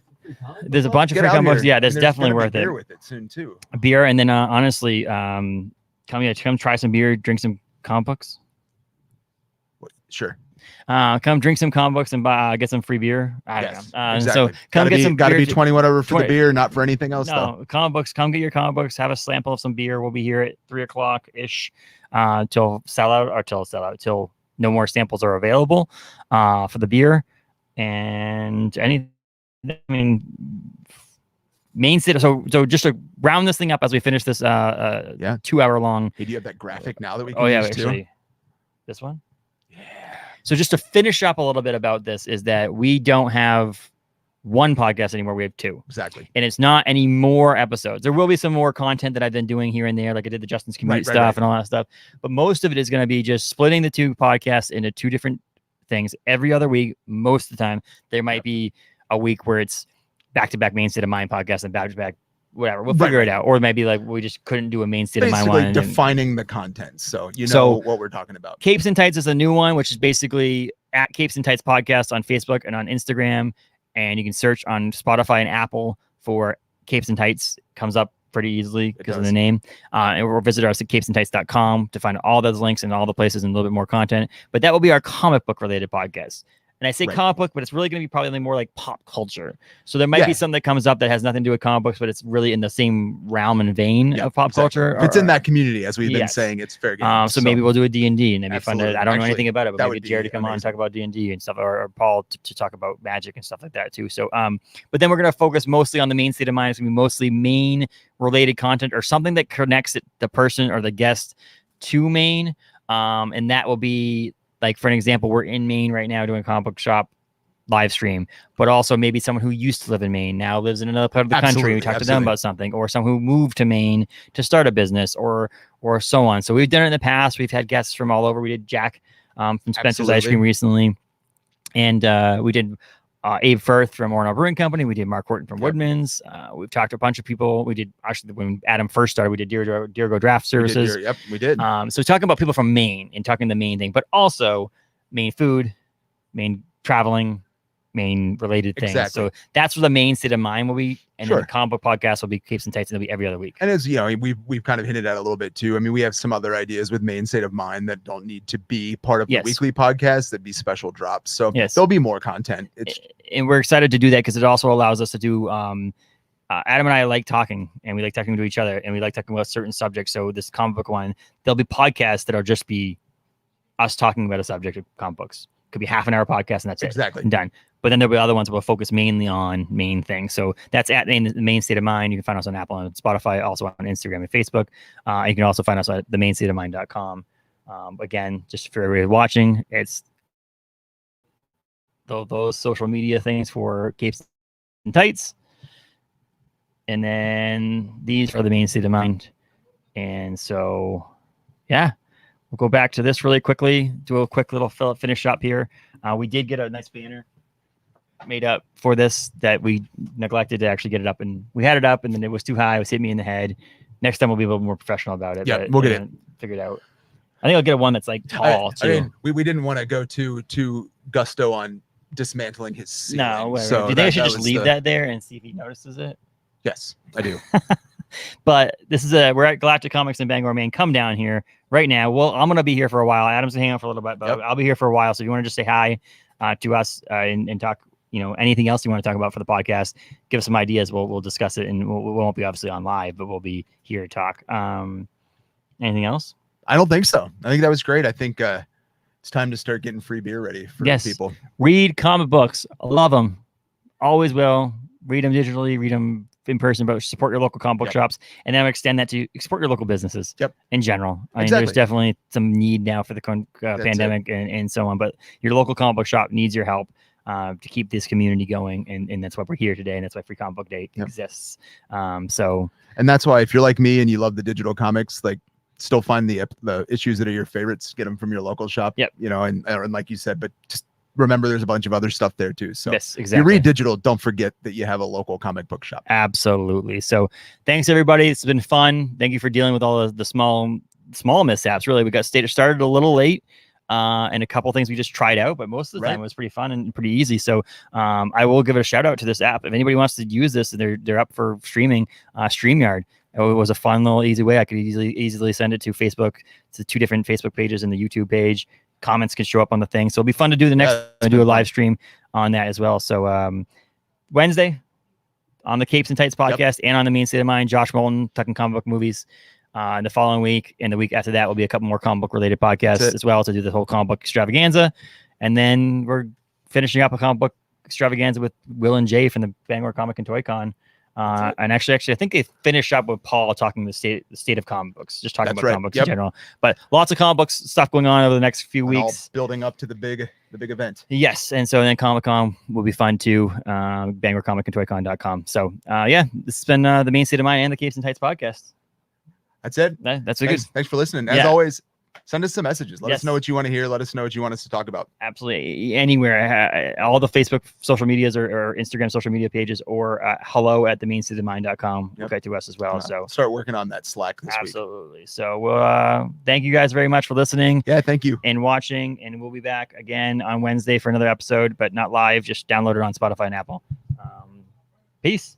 there's a bunch of free comic books. Yeah, that's definitely worth it. Beer with it soon too. Beer, and then honestly, come try some beer, drink some comic books. Sure. Come drink some comic books and get some free beer. I don't know. Exactly. So come get some. Got to be 21 over for the beer, not for anything else. No, comic books. Come get your comic books. Have a sample of some beer. We'll be here at 3:00 ish till no more samples are available for the beer and anything. I mean, Maine City. So just to round this thing up as we finish this 2 hour long. Hey, do you have that graphic now that we can use actually, too? This one? Yeah. So just to finish up a little bit about this is that we don't have one podcast anymore. We have two. Exactly. And it's not any more episodes. There will be some more content that I've been doing here and there, like I did the Justin's Commute stuff and all that stuff. But most of it is going to be just splitting the two podcasts into two different things every other week. Most of the time, there might be a week where it's back-to-back Maine State of Mind podcast and back-to-back whatever. We'll figure it out. Or maybe like we just couldn't do a Maine State of Mind one. Defining the content. So you know what we're talking about. Capes and Tights is a new one, which is basically at Capes and Tights podcast on Facebook and on Instagram. And you can search on Spotify and Apple for Capes and Tights. It comes up pretty easily because of the name. Or visit us at capesandtights.com to find all those links and all the places and a little bit more content. But that will be our comic book related podcast. And I say comic book, but it's really going to be probably more like pop culture. So there might be something that comes up that has nothing to do with comic books, but it's really in the same realm and vein of pop culture. It's in that community, as we've been saying. It's fair game. So maybe we'll do a D&D, and it'd be fun to, I don't know anything about it, but maybe Jared to come on and talk about D&D and stuff, or Paul to talk about magic and stuff like that too. So, but then we're going to focus mostly on the Maine State of Mind. It's going to be mostly Maine related content or something that connects the person or the guest to Maine. And that will be, like, for an example, we're in Maine right now doing a comic book shop live stream, but also maybe someone who used to live in Maine now lives in another part of the country. We talk to them about something, or someone who moved to Maine to start a business, or so on. So we've done it in the past. We've had guests from all over. We did Jack from Spencer's Ice Cream recently, and we did Abe Firth from Orno Brewing Company. We did Mark Horton from Woodman's. We've talked to a bunch of people. We did actually when Adam first started. We did Deergo Draft Services. We did. So talking about people from Maine and talking the Maine thing, but also Maine food, Maine traveling, Maine related things. So that's where the Maine State of Mind will be, and then the comic book podcast will be Capes and Tights, and it'll be every other week. And as you know, we've kind of hinted at a little bit too. I mean, we have some other ideas with Maine State of Mind that don't need to be part of the weekly podcast. That'd be special drops. So there'll be more content. And we're excited to do that because it also allows us to do. Adam and I like talking, and we like talking to each other, and we like talking about certain subjects. So this comic book one, there'll be podcasts that'll just be us talking about a subject of comic books. Could be half an hour podcast, and that's it. And done. But then there'll be other ones that will focus mainly on Maine things. So that's at the Maine State of Mind. You can find us on Apple and Spotify, also on Instagram and Facebook. You can also find us at themainstateofmind.com. Again, just for everybody watching, it's those social media things for Capes and Tights. And then these are the Maine State of Mind. And so, we'll go back to this really quickly, do a quick little finish up here. We did get a nice banner made up for this that we neglected to actually get it up, and we had it up and then it was too high. It was hitting me in the head. Next time we'll be a little more professional about it. Yeah, we'll get it figured out. I think I'll get one that's like tall too. I mean, we didn't want to go too gusto on dismantling his ceiling. No, so do you think I should just leave that there and see if he notices it? Yes, I do. But this is we're at Galactic Comics in Bangor, Maine. Come down here right now. Well, I'm going to be here for a while. Adam's going to hang out for a little bit, but I'll be here for a while. So if you want to just say hi to us and talk, anything else you want to talk about for the podcast, give us some ideas. We'll discuss it, and we won't be obviously on live, but we'll be here to talk. Anything else? I don't think so. I think that was great. I think it's time to start getting free beer ready for people. Read comic books. I love them. Always will. Read them digitally, read them in person, but support your local comic book shops, and then extend that to support your local businesses in general. I mean, there's definitely some need now for the pandemic and so on, but your local comic book shop needs your help. to keep this community going, and that's why we're here today, and that's why Free Comic Book Day exists. So, and that's why if you're like me and you love the digital comics, like still find the issues that are your favorites, get them from your local shop. Yep. You know, and like you said, but just remember there's a bunch of other stuff there too. So yes, if exactly. you read digital, don't forget that you have a local comic book shop. Absolutely. So thanks everybody. It's been fun. Thank you for dealing with all the small mishaps. Really, we got started a little late, and a couple things we just tried out, but most of the time it was pretty fun and pretty easy. So I will give a shout out to this app. If anybody wants to use this, they're up for streaming. StreamYard. It was a fun little easy way. I could easily send it to Facebook, to 2 different Facebook pages and the YouTube page. Comments can show up on the thing, so it'll be fun to do the next do a live stream on that as well. So Wednesday on the Capes and Tights podcast and on the Maine State of Mind, Josh Moulton talking comic book movies. And the following week and the week after that will be a couple more comic book related podcasts as well to do the whole comic book extravaganza. And then we're finishing up a comic book extravaganza with Will and Jay from the Bangor Comic and Toy Con. And actually, I think they finished up with Paul talking the state of comic books, just talking about comic books in general. But lots of comic books stuff going on over the next few weeks, all building up to the big event. Yes, and so then Comic-Con will be fun too. BangorComicandToyCon.com. So this has been the Maine State of Mind and the Capes and Tights podcast. That's it. That's Thanks for listening. As always, send us some messages. Let us know what you want to hear. Let us know what you want us to talk about. Absolutely. Anywhere. All the Facebook social medias or Instagram social media pages, or hello@themainstateofmind.com. We'll get to us as well. So start working on that Slack this week. Absolutely. So thank you guys very much for listening. Yeah, thank you. And watching. And we'll be back again on Wednesday for another episode, but not live. Just download it on Spotify and Apple. Peace.